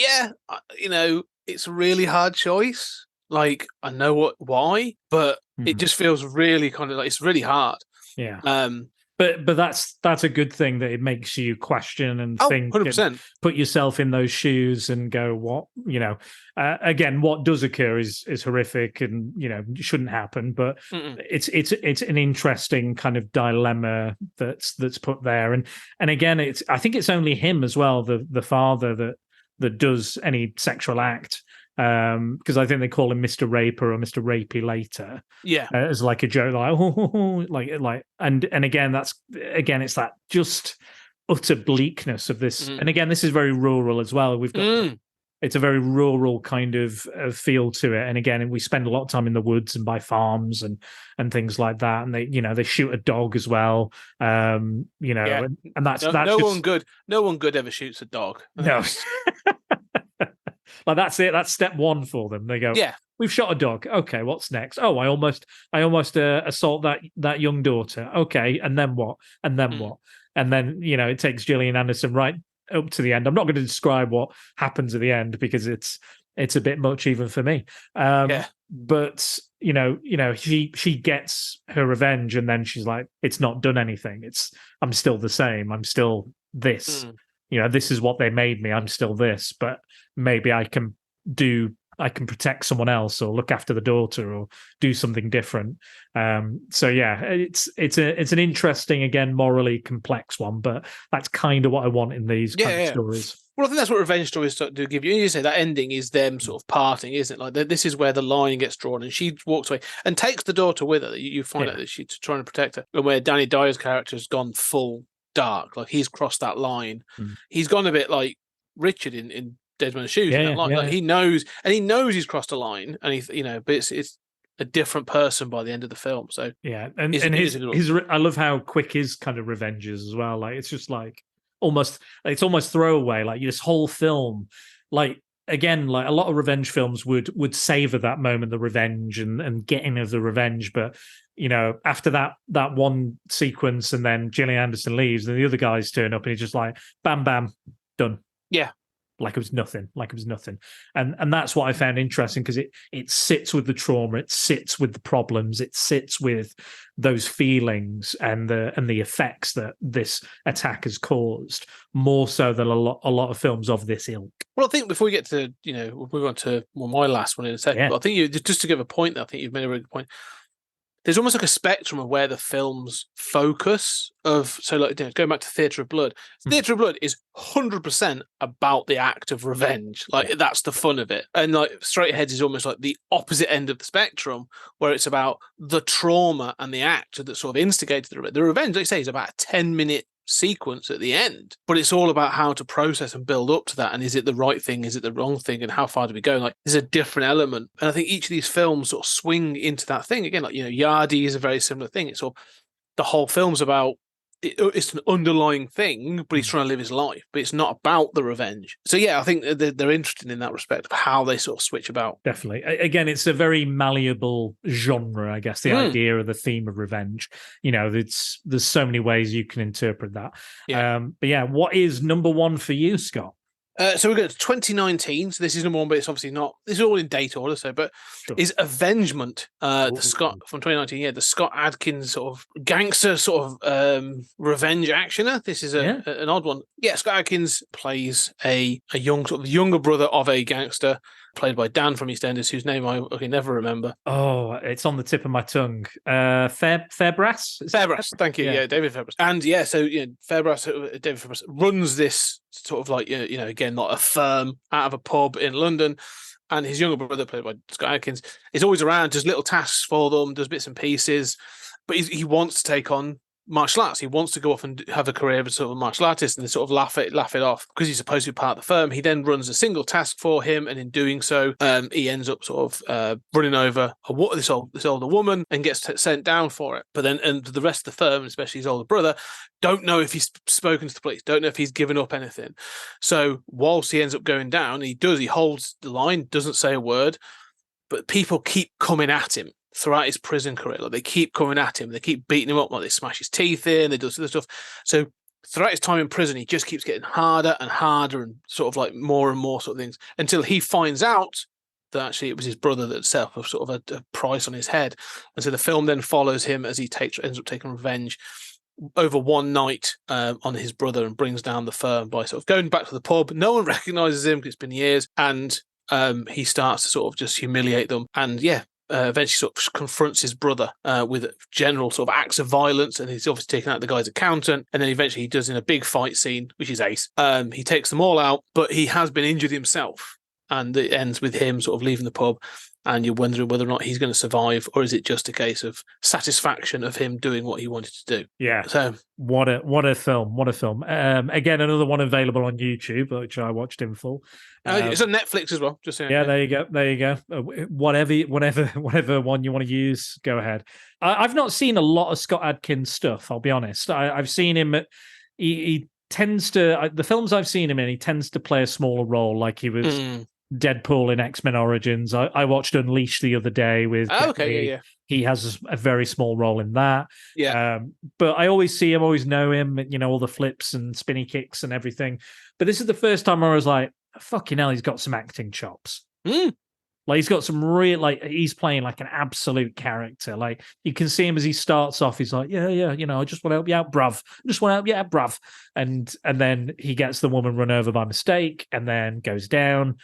it's a really hard choice. Like, I know why, but it just feels really kind of like it's really hard. Yeah. But that's a good thing, that it makes you question and think, 100%. and put yourself in those shoes and go, what, again, what does occur is horrific and, shouldn't happen. But it's an interesting kind of dilemma that's put there. And again, I think it's only him as well, the father that does any sexual act. Because I think they call him Mr. Raper or Mr. Rapey later. Yeah, as like a joke, like, and again, it's that just utter bleakness of this. And again, this is very rural as well. We've got it's a very rural kind of feel to it. And again, we spend a lot of time in the woods and by farms and things like that. And they shoot a dog as well. And that's no one good ever shoots a dog. No. Like, that's it. That's step one for them. They go, we've shot a dog. Okay, what's next? Oh, I almost assault that young daughter. Okay, and then what? And then what? And then it takes Gillian Anderson right up to the end. I'm not going to describe what happens at the end because it's a bit much even for me. But she gets her revenge, and then she's like, it's not done anything. I'm still the same. I'm still this. This is what they made me. I'm still this, but maybe I can protect someone else or look after the daughter or do something different. So yeah, it's an interesting, again, morally complex one, but that's kind of what I want in these kind of stories. Well, I think that's what revenge stories do give you. You say that ending is them sort of parting, isn't it? Like, this is where the line gets drawn, and she walks away and takes the daughter with her. You find out that she's trying to protect her, and where Danny Dyer's character has gone full dark, like he's crossed that line. He's gone a bit like Richard in Dead Man's Shoes. He knows he's crossed a line, and but it's a different person by the end of the film. So and his I love how quick his kind of revenge is as well. Like, it's just like almost throwaway. Like, this whole film, like, again, like a lot of revenge films would savor that moment, the revenge and getting of the revenge, but after that one sequence, and then Gillian Anderson leaves, and the other guys turn up, and he's just like, bam, bam, done. Yeah. Like it was nothing. And that's what I found interesting, because it sits with the trauma, it sits with the problems, it sits with those feelings and the effects that this attack has caused, more so than a lot of films of this ilk. Well, I think before we get to, we'll move on to my last one in a second, but I think just to give a point, I think you've made a really good point. There's almost like a spectrum of where the films focus of, so like, going back to Theatre of Blood. Theatre of Blood is 100% about the act of revenge. Like, that's the fun of it. And like Straightheads is almost like the opposite end of the spectrum, where it's about the trauma and the act that sort of instigated the revenge. The revenge, like I say, is about a 10-minute sequence at the end, but it's all about how to process and build up to that, and is it the right thing, is it the wrong thing, and how far do we go? Like, there's a different element, and I think each of these films sort of swing into that thing again. Like, Yardy is a very similar thing. It's all, the whole film's about, it's an underlying thing, but he's trying to live his life, but it's not about the revenge. So yeah, I think they're interested in that respect of how they sort of switch about. Definitely. Again, it's a very malleable genre, I guess, the idea of the theme of revenge. There's so many ways you can interpret that. But yeah, what is number one for you, Scott? So we're going to 2019. So this is number one, but it's obviously not. This is all in date order. So, is Avengement, the Scott from 2019? Yeah, the Scott Adkins sort of gangster sort of revenge actioner. This is an odd one. Yeah, Scott Adkins plays a young sort of younger brother of a gangster played by Dan from EastEnders, whose name I can never remember. Oh, it's on the tip of my tongue. Fairbrass? Fairbrass, thank you. Yeah, David Fairbrass. And Fairbrass, David Fairbrass runs this sort of like, again, not a firm out of a pub in London. And his younger brother, played by Scott Adkins, is always around, does little tasks for them, does bits and pieces. But he wants to take on martial arts. He wants to go off and have a career as sort of a martial artist, and they sort of laugh it off because he's supposed to be part of the firm. He then runs a single task for him, and in doing so, he ends up sort of running over this older woman and gets sent down for it. But then, and the rest of the firm, especially his older brother, don't know if he's spoken to the police, don't know if he's given up anything. So whilst he ends up going down, he holds the line, doesn't say a word, but people keep coming at him throughout his prison career. Like, they keep coming at him, they keep beating him up, like they smash his teeth in, they do other stuff. So throughout his time in prison, he just keeps getting harder and harder and sort of like more and more sort of things until he finds out that actually it was his brother that set up a sort of a price on his head. And so the film then follows him as he ends up taking revenge over one night on his brother and brings down the firm by sort of going back to the pub. No one recognizes him because it's been years, and he starts to sort of just humiliate them. And eventually sort of confronts his brother with general sort of acts of violence, and he's obviously taken out the guy's accountant, and then eventually he does in a big fight scene, which is ace. He takes them all out, but he has been injured himself, and it ends with him sort of leaving the pub, and you're wondering whether or not he's going to survive, or is it just a case of satisfaction of him doing what he wanted to do. Yeah. So what a film. Again, another one available on YouTube, which I watched in full. It's on Netflix as well. Just saying. Yeah, there you go. Whatever one you want to use, go ahead. I've not seen a lot of Scott Adkins stuff, I'll be honest. I've seen him. He tends to, the films I've seen him in, he tends to play a smaller role, like he was Deadpool in X-Men Origins. I watched Unleashed the other day with. He has a very small role in that. Yeah. But I always see him, always know him. All the flips and spinny kicks and everything. But this is the first time I was like, fucking hell, he's got some acting chops. Like, he's got some real, like, he's playing like an absolute character. Like, you can see him as he starts off, he's like, yeah, I just want to help you out, bruv. I just want to help you out, bruv. And then he gets the woman run over by mistake and then goes down.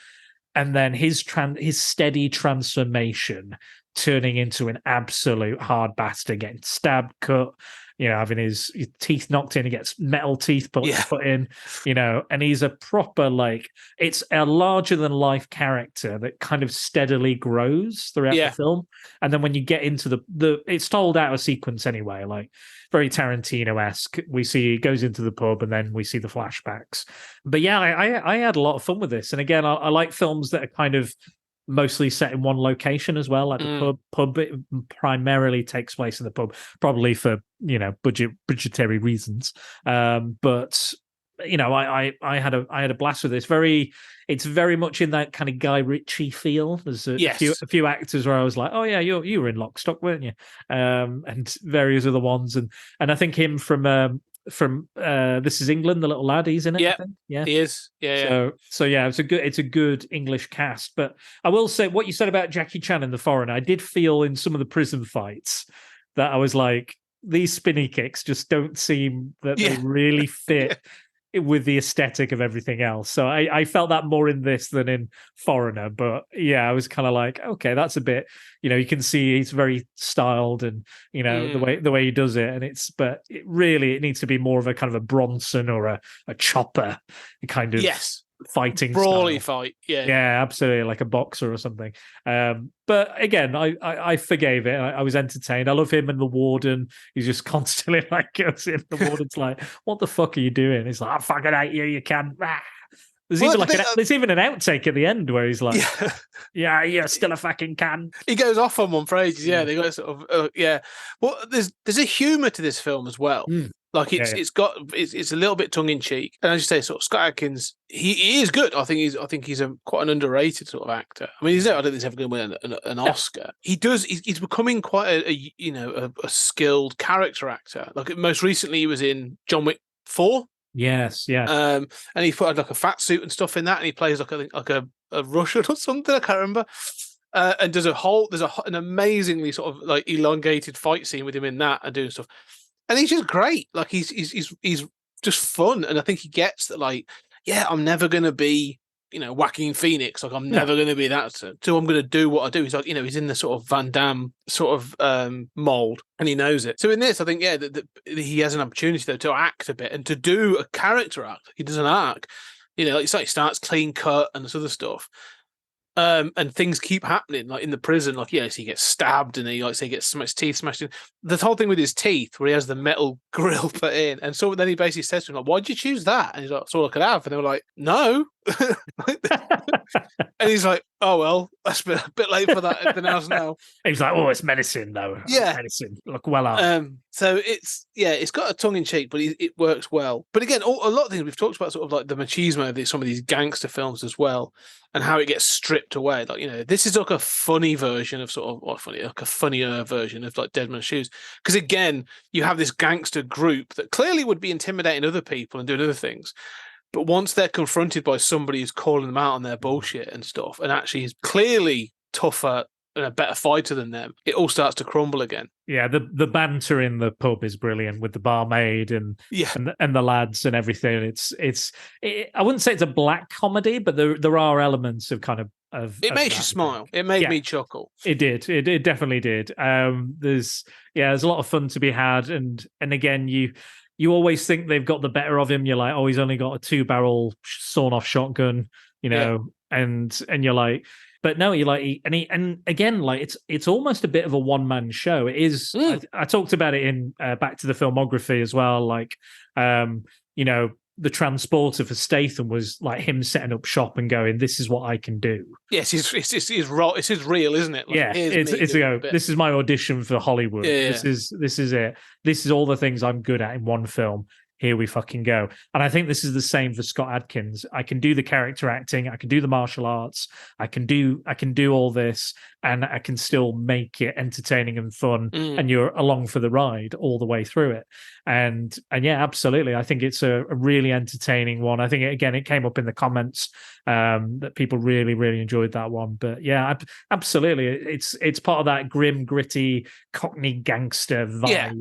And then his steady transformation, turning into an absolute hard bastard, getting stabbed, cut, having his teeth knocked in, he gets metal teeth put in, and he's a proper, like, it's a larger than life character that kind of steadily grows throughout the film. And then when you get into it's told out of sequence anyway, like very Tarantino-esque. We see he goes into the pub and then we see the flashbacks. But yeah, I had a lot of fun with this. And again, I like films that are kind of mostly set in one location as well. Like the pub primarily takes place in the pub, probably for budgetary reasons. But I had a blast with this. It's very much in that kind of Guy Ritchie feel. There's a few actors where I was like, oh yeah, you were in Lock, Stock, weren't you? And various other ones, and I think him from This Is England, the little lad, he's in it. Yeah, I think. Yeah, he is. So yeah, it's a good English cast. But I will say what you said about Jackie Chan in The Foreigner, I did feel in some of the prison fights that I was like, these spinny kicks just don't seem that they really fit with the aesthetic of everything else. So I felt that more in this than in Foreigner. But yeah, I was kind of like, okay, that's a bit, you can see he's very styled and, the way he does it. And it needs to be more of a kind of a Bronson or a Chopper kind of fighting brawly style. fight. Yeah, absolutely, like a boxer or something. But again, I forgave it. I was entertained. I love him and the warden. He's just constantly like goes in. The warden's like, "What the fuck are you doing?" He's like, "I fucking hate you. You can." There's even an outtake at the end where he's like, "Yeah, you're still a fucking can." He goes off on one for ages. Yeah, they got sort of Well, there's a humour to this film as well. Like it's a little bit tongue in cheek, and as you say, sort of Scott Adkins, he is good. I think he's quite an underrated sort of actor. I mean, I don't think he's ever going to win an Oscar. He's becoming quite a skilled character actor. Like most recently, he was in John Wick 4. Yes, and he put like a fat suit and stuff in that, and he plays like a Russian or something. I can't remember. And there's an amazingly sort of like elongated fight scene with him in that and doing stuff. And he's just great. Like he's just fun, and I think he gets that. Like, I'm never going to be Joaquin Phoenix. Like I'm never going to be that. So I'm going to do what I do. He's like, he's in the sort of Van Damme sort of mold, and he knows it. So in this, I think, that he has an opportunity though to act a bit and to do a character act. He does an arc. Like he starts clean cut and this other stuff. And things keep happening, like in the prison, so he gets stabbed and he gets his teeth smashed in. The whole thing with his teeth, where he has the metal grill put in, and so then he basically says to him, like, "Why'd you choose that?" And he's like, "That's all I could have." And they were like, "No," and he's like, "Oh well, that's a bit late for that. Everything else now." He's like, "Oh, it's medicine, though. Yeah, medicine. Look well out." So it's got a tongue in cheek, but it works well. But again, a lot of things we've talked about, sort of like the machismo of some of these gangster films as well, and how it gets stripped away. Like, this is like a funny version of like a funnier version of like Dead Man's Shoes. Because again, you have this gangster group that clearly would be intimidating other people and doing other things. But once they're confronted by somebody who's calling them out on their bullshit and stuff, and actually is clearly tougher and a better fighter than them, it all starts to crumble again. Yeah, the banter in the pub is brilliant with the barmaid and the lads and everything. I wouldn't say it's a black comedy, but there are elements of kind of it makes you smile. It made me chuckle. It did. It definitely did. There's a lot of fun to be had, and again, you always think they've got the better of him. You're like, oh, he's only got a 2-barrel sawn-off shotgun, and you're like. But no, you're like, and again, like it's almost a bit of a one-man show. It is. I talked about it in Back to the Filmography as well. Like, the transporter for Statham was like him setting up shop and going, "This is what I can do." Yes, it's real, isn't it? Like, this is my audition for Hollywood. Yeah. This is it. This is all the things I'm good at in one film. Here we fucking go. And I think this is the same for Scott Adkins. I can do the character acting, I can do the martial arts, I can do all this, and I can still make it entertaining and fun, and you're along for the ride all the way through it. And yeah, absolutely. I think it's a really entertaining one. I think it came up in the comments that people really, really enjoyed that one. But yeah, absolutely. It's part of that grim, gritty, Cockney gangster vibe. Yeah.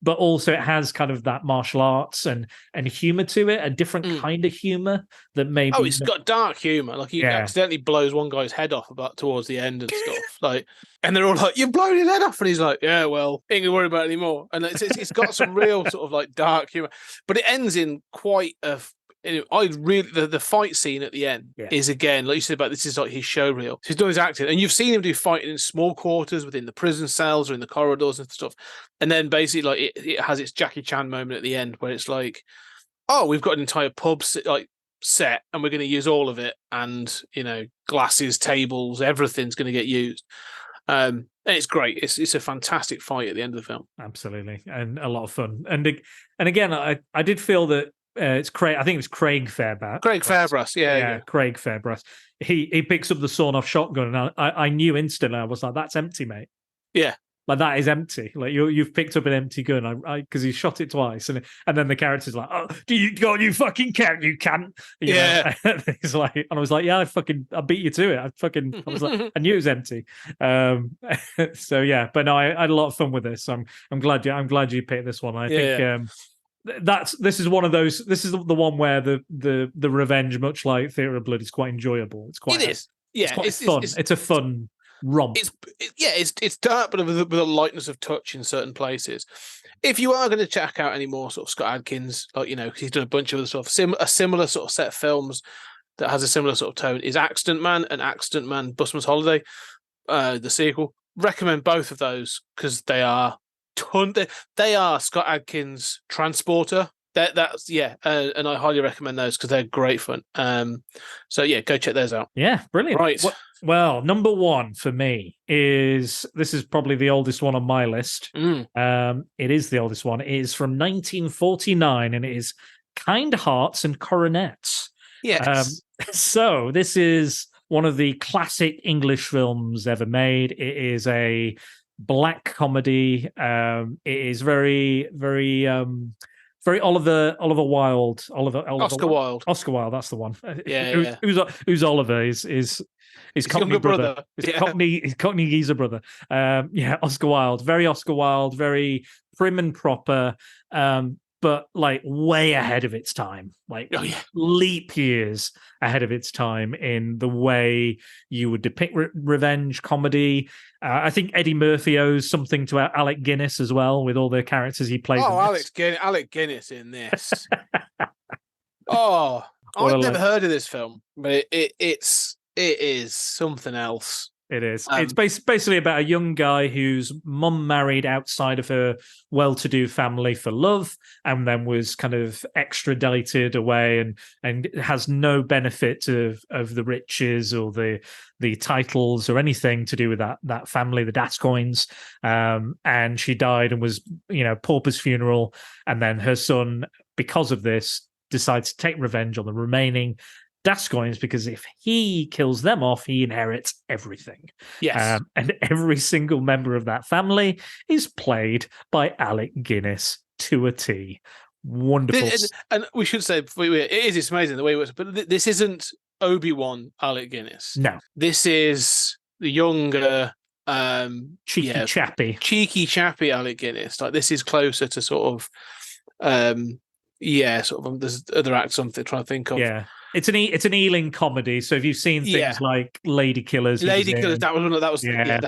But also it has kind of that martial arts and humor to it, a different kind of humor that maybe... Oh, it's got dark humor. Like he accidentally blows one guy's head off about towards the end and stuff. Like, and they're all like, "You've blown his head off," and he's like, "Yeah, well, ain't gonna worry about it anymore." And it's got some real sort of like dark humor, but it ends in quite a. The fight scene at the end is, again, like you said, about this is like his show reel. So he's doing his acting, and you've seen him do fighting in small quarters within the prison cells or in the corridors and stuff. And then basically, like it has its Jackie Chan moment at the end where it's like, "Oh, we've got an entire pub set, and we're going to use all of it, and glasses, tables, everything's going to get used." And it's great. It's a fantastic fight at the end of the film. Absolutely, and a lot of fun. And again, I did feel that. It's Craig. I think it was Craig Fairbrass. Craig Fairbrass, yeah. Craig Fairbrass. He picks up the sawn-off shotgun, and I knew instantly. I was like, "That's empty, mate." Yeah, like that is empty. Like you've picked up an empty gun. Because he shot it twice, and then the character's like, "Oh, you fucking can't, you can't." He's like, and I was like, "Yeah, I beat you to it." I was like, I knew it was empty. So yeah, but no, I had a lot of fun with this. I'm glad you picked this one. I think. This is one of those. This is the one where the revenge, much like Theatre of Blood, is quite enjoyable. It's quite fun. It's a fun romp. It's dark, but with a lightness of touch in certain places. If you are going to check out any more sort of Scott Adkins, because he's done a bunch of other stuff, a similar sort of set of films that has a similar sort of tone is Accident Man and Accident Man: Busman's Holiday, the sequel. Recommend both of those because they are. They are Scott Adkins' Transporter. And I highly recommend those because they're great fun. So yeah, go check those out. Yeah, brilliant. Right. Well, number one for me is probably the oldest one on my list. It is the oldest one. It is from 1949, and it is Kind Hearts and Coronets. Yes. So this is one of the classic English films ever made. It is a black comedy. It is very, very, very Oscar Wilde. Oscar Wilde. That's the one. Yeah. Who's Oliver? Is Cockney brother? Cockney geezer brother. Oscar Wilde. Very Oscar Wilde. Very prim and proper. but like way ahead of its time, like leap years ahead of its time in the way you would depict revenge comedy. I think Eddie Murphy owes something to Alec Guinness as well, with all the characters he plays. Oh, Alec Guinness in this. Oh, I've never heard of this film, but it is something else. It is. It's basically about a young guy whose mum married outside of her well-to-do family for love, and then was kind of extradited away, and has no benefit of the riches or the titles or anything to do with that family, the Gascoignes. And she died and was, pauper's funeral. And then her son, because of this, decides to take revenge on the remaining Gascoignes, because if he kills them off, he inherits everything. Yes. And every single member of that family is played by Alec Guinness to a T. Wonderful. And we should say, it's amazing the way it works, but this isn't Obi-Wan Alec Guinness. No. This is the younger... cheeky chappy Alec Guinness. Like, this is closer to sort of... there's other acts I'm trying to think of. Yeah. It's an Ealing comedy, so if you've seen things like Lady Killers, that's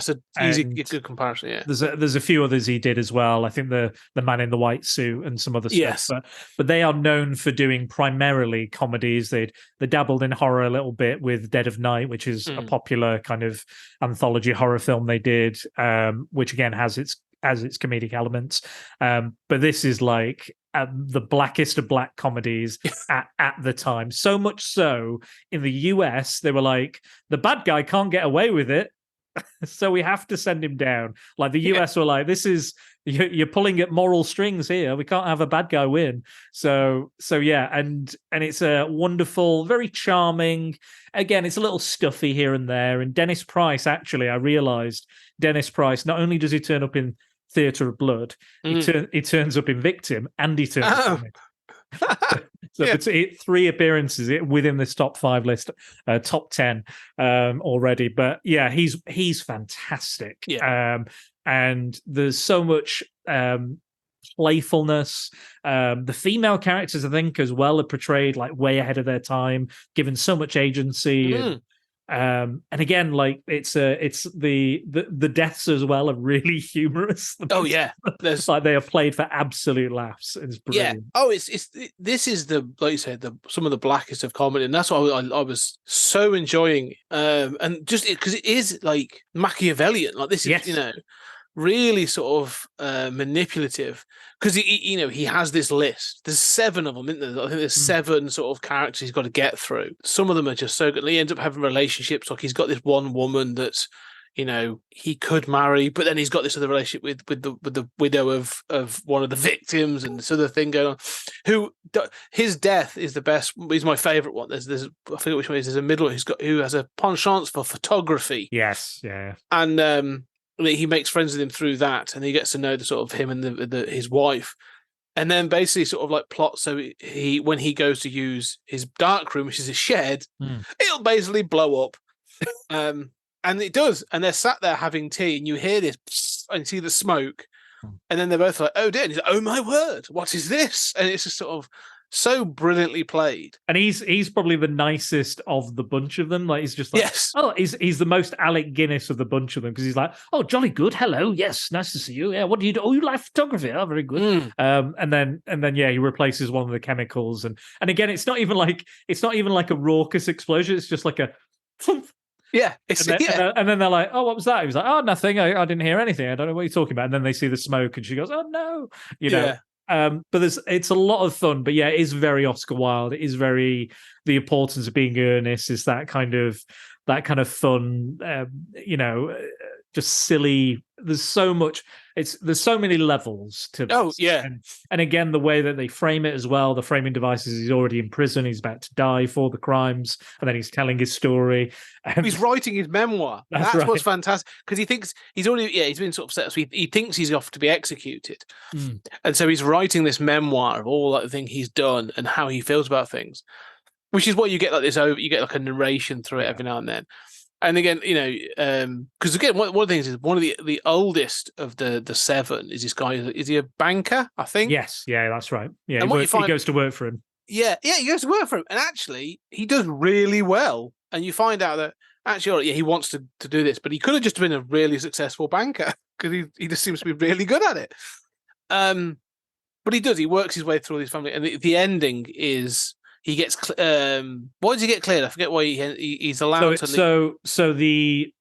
a easy good comparison. Yeah, there's a few others he did as well. I think the Man in the White Suit and some other stuff. But they are known for doing primarily comedies. They dabbled in horror a little bit with Dead of Night, which is a popular kind of anthology horror film they did, which again has its comedic elements. But this is like the blackest of black comedies at the time. So much so, in the US, they were like, the bad guy can't get away with it, so we have to send him down. Like, the US were like, this is, you're pulling at moral strings here. We can't have a bad guy win. So yeah, and it's a wonderful, very charming. Again, it's a little stuffy here and there. And Dennis Price, actually, I realized Dennis Price, not only does he turn up in Theatre of Blood, he turns up in Victim, and he turns up in it. So it's 3 appearances within this top 5 list, top 10 already. But yeah, he's fantastic. And there's so much playfulness. The female characters, I think, as well, are portrayed like way ahead of their time, given so much agency. And again, like it's the deaths as well are really humorous. There's like they are played for absolute laughs. It's brilliant. This is like you said, some of the blackest of comedy, and that's what I was so enjoying. And just because it is like Machiavellian, like this is really sort of manipulative, because he has this list. There's 7 of them, isn't there? I think there's 7 sort of characters he's got to get through. Some of them are just so good. He ends up having relationships. Like, he's got this one woman that's he could marry, but then he's got this other relationship with the widow of one of the victims, and this other thing going on. Who his death is the best. He's my favorite one. There's I forget which one it is. There's a middle who has a penchant for photography. Yes, yeah, and he makes friends with him through that, and he gets to know the sort of him and his wife, and then basically sort of like plot. So he when he goes to use his dark room, which is a shed, it'll basically blow up, and it does. And they're sat there having tea, and you hear this and see the smoke, and then they're both like, "Oh dear!" And he's like, "Oh my word, what is this?" And it's just sort of so brilliantly played. And he's probably the nicest of the bunch of them. Like, he's just like, he's the most Alec Guinness of the bunch of them, because he's like, "Oh, jolly good, hello, yes, nice to see you. Yeah, what do you do? Oh, you like photography? Oh, very good." And then he replaces one of the chemicals, and again, it's not even like a raucous explosion. It's just like a. Yeah, and then they're like, "Oh, what was that?" He was like, "Oh, nothing. I didn't hear anything. I don't know what you're talking about." And then they see the smoke, and she goes, "Oh no," But it's a lot of fun. But yeah, it is very Oscar Wilde. It is very the importance of being earnest. Is that kind of fun. Just silly. There's so much. There's so many levels to this. Oh yeah, and again, the way that they frame it as well. The framing device is he's already in prison. He's about to die for the crimes, and then he's telling his story. He's writing his memoir. That's right. What's fantastic, because he thinks he's been sort of set. So he thinks he's off to be executed, and so he's writing this memoir of all that thing he's done and how he feels about things, which is what you get like this. You get like a narration through it every now and then. And again, because again, one of the things is one of the oldest of the seven is this guy. Is he a banker? I think. Yes, yeah, that's right. Yeah, And he goes to work for him. Yeah, he goes to work for him, and actually, he does really well. And you find out that actually, he wants to do this, but he could have just been a really successful banker because he just seems to be really good at it. But he does. He works his way through his family, and the ending is he gets. Why does he get cleared? I forget why he's allowed to. So the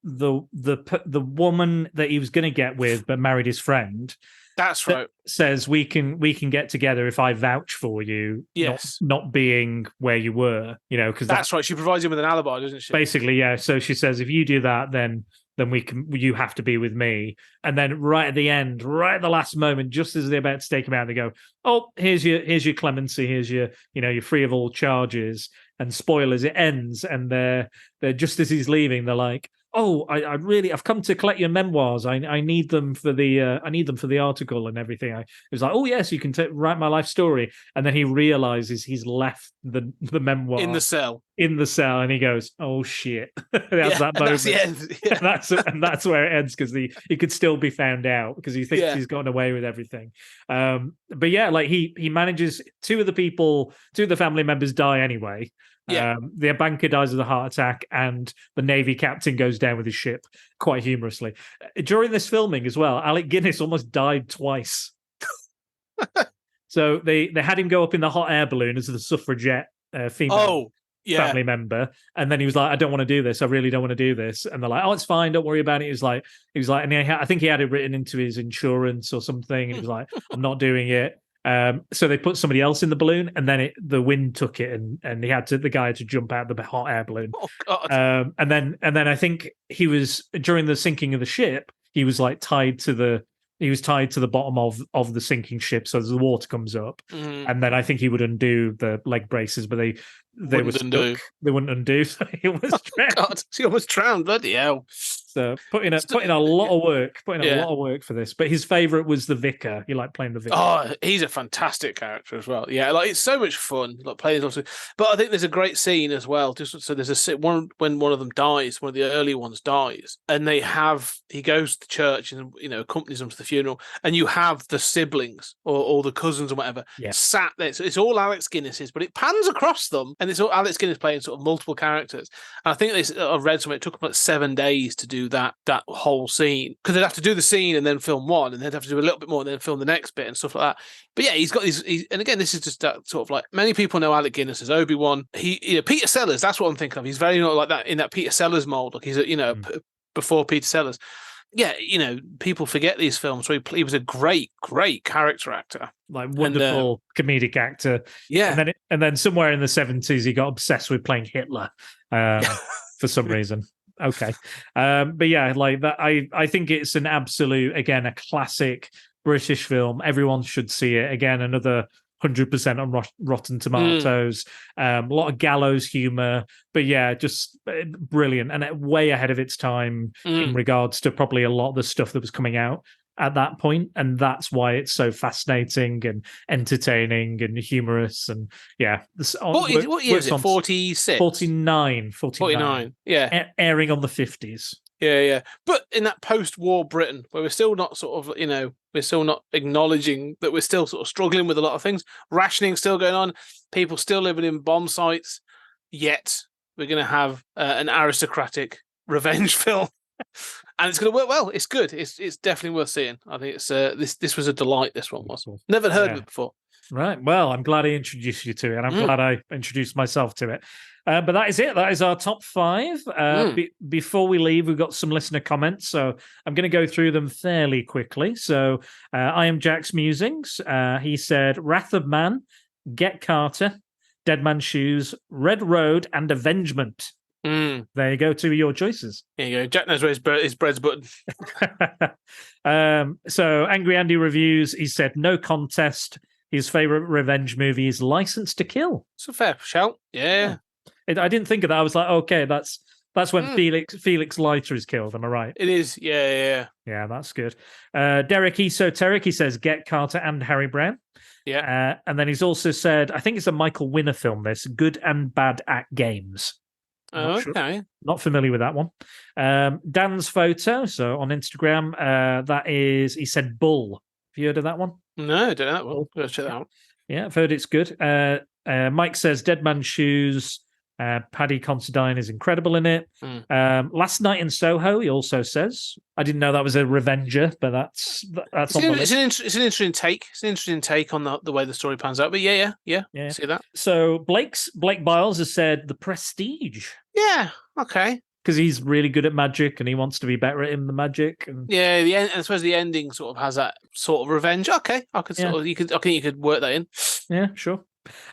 woman that he was going to get with, but married his friend. That's right. Says we can get together if I vouch for you. Yes. Not being where you were, because that's right. She provides him with an alibi, doesn't she? Basically, yeah. So she says, if you do that, then you have to be with me. And then right at the end, right at the last moment, just as they're about to take him out, they go, "Oh, here's your clemency. Here's your, you're free of all charges." And spoilers, it ends, and they're just as he's leaving, they're like, "Oh, I've come to collect your memoirs. I need them for the article and everything." It was like, "Oh yes, you can write my life story." And then he realizes he's left the memoir in the cell, and he goes, "Oh shit!" That's that moment. That's the end. Yeah. and that's where it ends, because he could still be found out because he thinks he's gotten away with everything. But yeah, like he manages. Two of the family members die anyway. Yeah. The banker dies of a heart attack, and the Navy captain goes down with his ship, quite humorously. During this filming as well, Alec Guinness almost died twice. So they had him go up in the hot air balloon as the suffragette female family member, and then he was like, "I don't want to do this. I really don't want to do this." And they're like, "Oh, it's fine. Don't worry about it." He was like, and I think he had it written into his insurance or something, and he was like, "I'm not doing it." So they put somebody else in the balloon, and then the wind took it, and the guy had to jump out of the hot air balloon. Oh God! And then I think he was, during the sinking of the ship, he was like tied to the bottom of the sinking ship, so as the water comes up, and then I think he would undo the leg braces, but they were stuck. Undo. They wouldn't undo, so he was drowned. God, he almost drowned. Bloody hell! So putting a lot of work for this. But his favorite was the vicar. He liked playing the vicar. Oh, he's a fantastic character as well. Yeah, like it's so much fun, like playing also. But I think there's a great scene as well. Just so there's one when one of them dies, one of the early ones dies, and he goes to church and accompanies them to the funeral, and you have the siblings or the cousins or whatever sat there. So it's all Alex Guinness's, but it pans across them, and it's all Alex Guinness playing sort of multiple characters. And I think I read something. It took them like 7 days to do that whole scene, because they'd have to do the scene and then film one, and they'd have to do a little bit more and then film the next bit and stuff like that. But yeah, he's got these. And again, this is just that sort of like, many people know Alec Guinness as Obi-Wan. Peter Sellers. That's what I'm thinking of. He's very not like that, in that Peter Sellers mold. Like he's before Peter Sellers. Yeah, people forget these films. So he was a great character actor, like wonderful comedic actor. Yeah, and then somewhere in the 70s, he got obsessed with playing Hitler for some reason. Okay, but yeah, like that. I think it's an absolute, again, a classic British film. Everyone should see it. Again, another 100% on Rotten Tomatoes. A lot of gallows humor, but yeah, just brilliant and way ahead of its time in regards to probably a lot of the stuff that was coming out at that point, and that's why it's so fascinating and entertaining and humorous. And yeah, what year is it? 46? 49. Yeah, airing on the 50s. Yeah. But in that post-war Britain, where we're still not sort of, we're still not acknowledging that we're still sort of struggling with a lot of things. Rationing still going on. People still living in bomb sites. Yet we're going to have an aristocratic revenge film. And it's going to work well. It's good. It's definitely worth seeing. I think it's this was a delight. This one was. Never heard of it before. Right. Well, I'm glad I introduced you to it, and I'm glad I introduced myself to it. But that is it. That is our top 5. Before we leave, we've got some listener comments, so I'm going to go through them fairly quickly. So I am Jack's Musings. He said, Wrath of Man, Get Carter, Dead Man's Shoes, Red Road, and Avengement. There you go. 2 of your choices. There you go. Jack knows where his bread's button. So Angry Andy Reviews, he said, no contest. His favourite revenge movie is License to Kill. It's a fair shout. Yeah. I didn't think of that. I was like, okay, that's when Felix Leiter is killed. Am I right? It is. Yeah. Yeah, that's good. Derek Esoteric, he says, Get Carter and Harry Brown. Yeah. And then he's also said, I think it's a Michael Winner film, this, Good and Bad at Games. Okay. Not familiar with that one. Dan's photo, so on Instagram, that is, he said bull. Have you heard of that one? No, I don't know that one. Go check that out. Yeah, I've heard it's good. Mike says Dead Man's Shoes. Paddy Considine is incredible in it. Last Night in Soho, he also says. I didn't know that was a Revenger, but that's on the list. It's an interesting take. It's an interesting take on the way the story pans out. But yeah. See that? So Blake Biles has said The Prestige. Yeah. Okay. Because he's really good at magic and he wants to be better at the magic. And... Yeah, I suppose the ending sort of has that sort of revenge. Okay, I think you could work that in. Yeah, sure.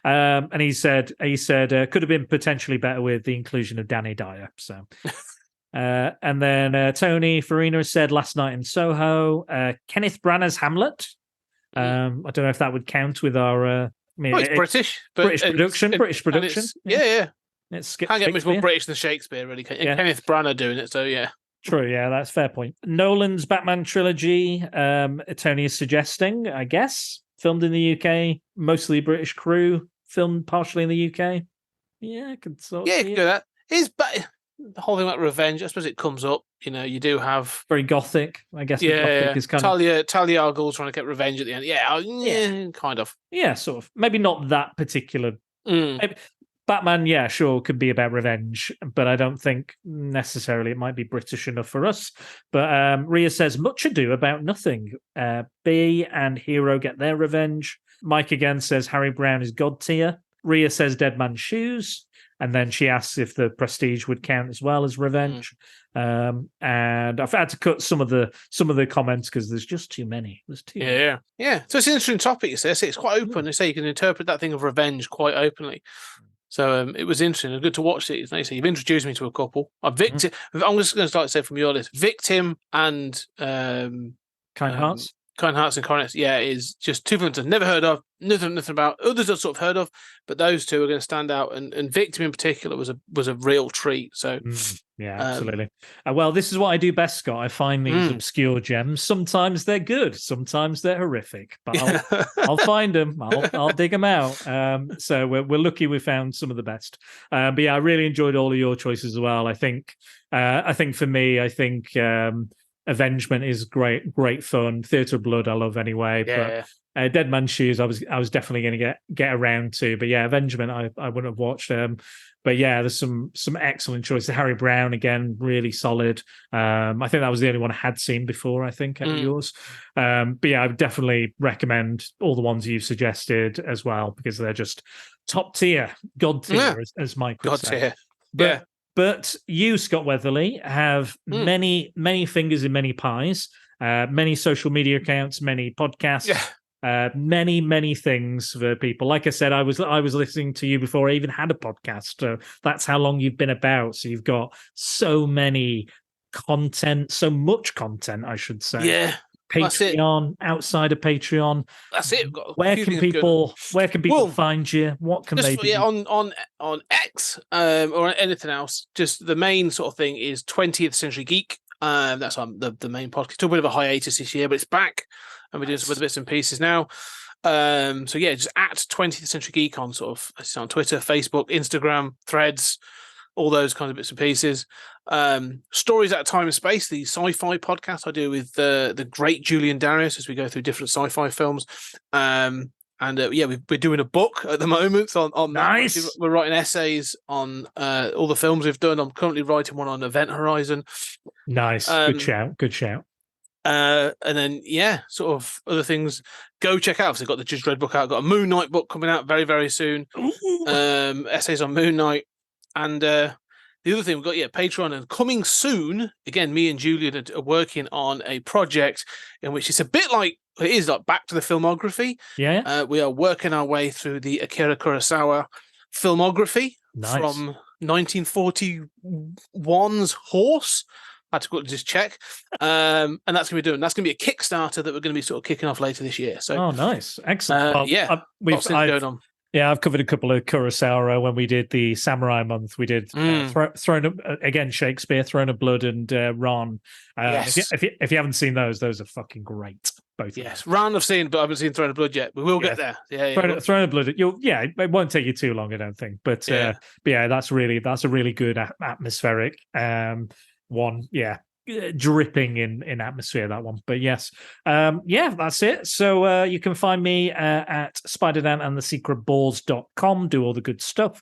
And he said could have been potentially better with the inclusion of Danny Dyer. So, and then Tony Farina has said Last Night in Soho. Kenneth Branagh's Hamlet. I don't know if that would count with our. It's British, British production. Yeah. It's can't get much more British than Shakespeare, really. Yeah. Kenneth Branagh doing it, so yeah. True, yeah, that's a fair point. Nolan's Batman trilogy, Tony is suggesting, I guess, filmed in the UK, mostly British crew, filmed partially in the UK. Yeah, I could sort of you can do that. The whole thing about revenge, I suppose it comes up. You do have very gothic, I guess. Yeah, is kind Talia al Ghul trying to get revenge at the end. Yeah, kind of. Yeah, sort of. Maybe not that particular. Maybe, Batman, yeah, sure, could be about revenge, but I don't think necessarily it might be British enough for us. But Rhea says, Much Ado About Nothing. B and Hero get their revenge. Mike again says Harry Brown is God tier. Rhea says Dead Man's Shoes. And then she asks if The Prestige would count as well as revenge. And I've had to cut some of the comments because there's just too many. There's too many. Yeah. So it's an interesting topic, you say. It's quite open. They say you can interpret that thing of revenge quite openly. So it was interesting and good to watch it. Nice. You've introduced me to a couple. I'm just going to start to say from your list, Victim and Kind Hearts. Kind Hearts and Coronettes, is just two films I've never heard of, nothing about. Others I've sort of heard of, but those two are going to stand out. And Victim in particular was a real treat. So absolutely. Well, this is what I do best, Scott. I find these obscure gems. Sometimes they're good, sometimes they're horrific, but I'll find them. I'll dig them out. So we're lucky we found some of the best. But yeah, I really enjoyed all of your choices as well. I think for me, Avengement is great fun. Theatre of Blood, I love anyway. Yeah. But Dead Man's Shoes, I was definitely going to get around to. But yeah, Avengement, I wouldn't have watched. But yeah, there's some excellent choices. Harry Brown again, really solid. I think that was the only one I had seen before. I think out of yours. But yeah, I would definitely recommend all the ones you've suggested as well because they're just top tier, God tier, as Mike would say. God tier. But you, Scott Weatherly, have many fingers in many pies, many social media accounts, many podcasts, many things for people. Like I said, I was listening to you before I even had a podcast. So that's how long you've been about. So you've got so much content, I should say. Yeah. Patreon, outside of Patreon. That's it. Where can people find you? What can they do? On X or anything else? Just the main sort of thing is 20th Century Geek. That's on the main podcast. Took a bit of a hiatus this year, but it's back, and we're doing some other bits and pieces now. So yeah, just at 20th Century Geek on it's on Twitter, Facebook, Instagram, Threads, all those kinds of bits and pieces. Stories Out of Time and Space, the sci-fi podcast I do with the great Julian Darius as we go through different sci-fi films. We're doing a book at the moment on nice. That. We're writing essays on all the films we've done. I'm currently writing one on Event Horizon. Nice. Good shout. And then sort of other things. Go check out. So I've got the Judge Dredd book out. I've got a Moon Knight book coming out very, very soon. Essays on Moon Knight. And the other thing, we've got Patreon, and coming soon, again, me and Julian are working on a project in which it's a bit like, it is like back to the filmography. Yeah. We are working our way through the Akira Kurosawa filmography from 1941's Horse. I had to quickly just check. And that's going to be a Kickstarter that we're going to be sort of kicking off later this year. So, nice. Excellent. lots of things going on. Yeah, I've covered a couple of Kurosawa when we did the Samurai Month. We did Throne of, again, Shakespeare, Throne of Blood, and Ron. Yes. If you haven't seen those are fucking great. Both. Yes, Ron I've seen, but I haven't seen Throne of Blood yet. But we'll get there. Yeah, Throne of Blood. It won't take you too long, I don't think. But that's a really good atmospheric one. Yeah. Dripping in atmosphere, that one. But yes, that's it. So you can find me at spiderdanandthesecretballs.com. Do all the good stuff.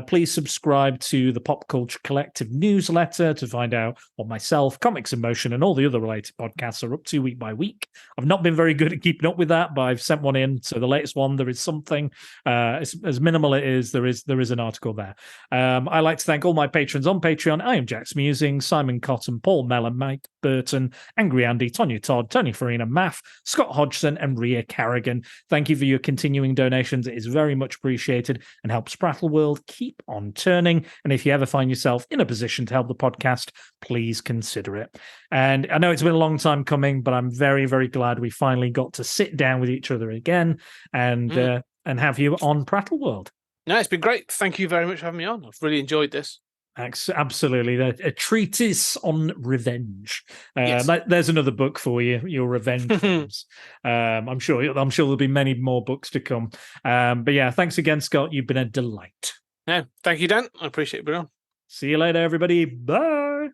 Please subscribe to the Pop Culture Collective newsletter to find out what myself, Comics in Motion, and all the other related podcasts are up to week by week. I've not been very good at keeping up with that, but I've sent one in. So the latest one, there is something. As minimal it is, there is an article there. I like to thank all my patrons on Patreon. I am Jack's Musings, Simon Cotton, Paul Mellon, Mike Burton, Angry Andy, Tonya Todd, Tony Farina, Math, Scott Hodgson, and Rhea Carrigan. Thank you for your continuing donations. It is very much appreciated and helps Prattle World keep on turning. And if you ever find yourself in a position to help the podcast, please consider it. And I know it's been a long time coming, but I'm very, very glad we finally got to sit down with each other again and have you on Prattle World. No, it's been great. Thank you very much for having me on. I've really enjoyed this. Absolutely, a treatise on revenge. Yes. There's another book for you, your revenge films. I'm sure there'll be many more books to come. But yeah, thanks again, Scott. You've been a delight. Yeah, thank you, Dan. I appreciate it being on. See you later, everybody. Bye.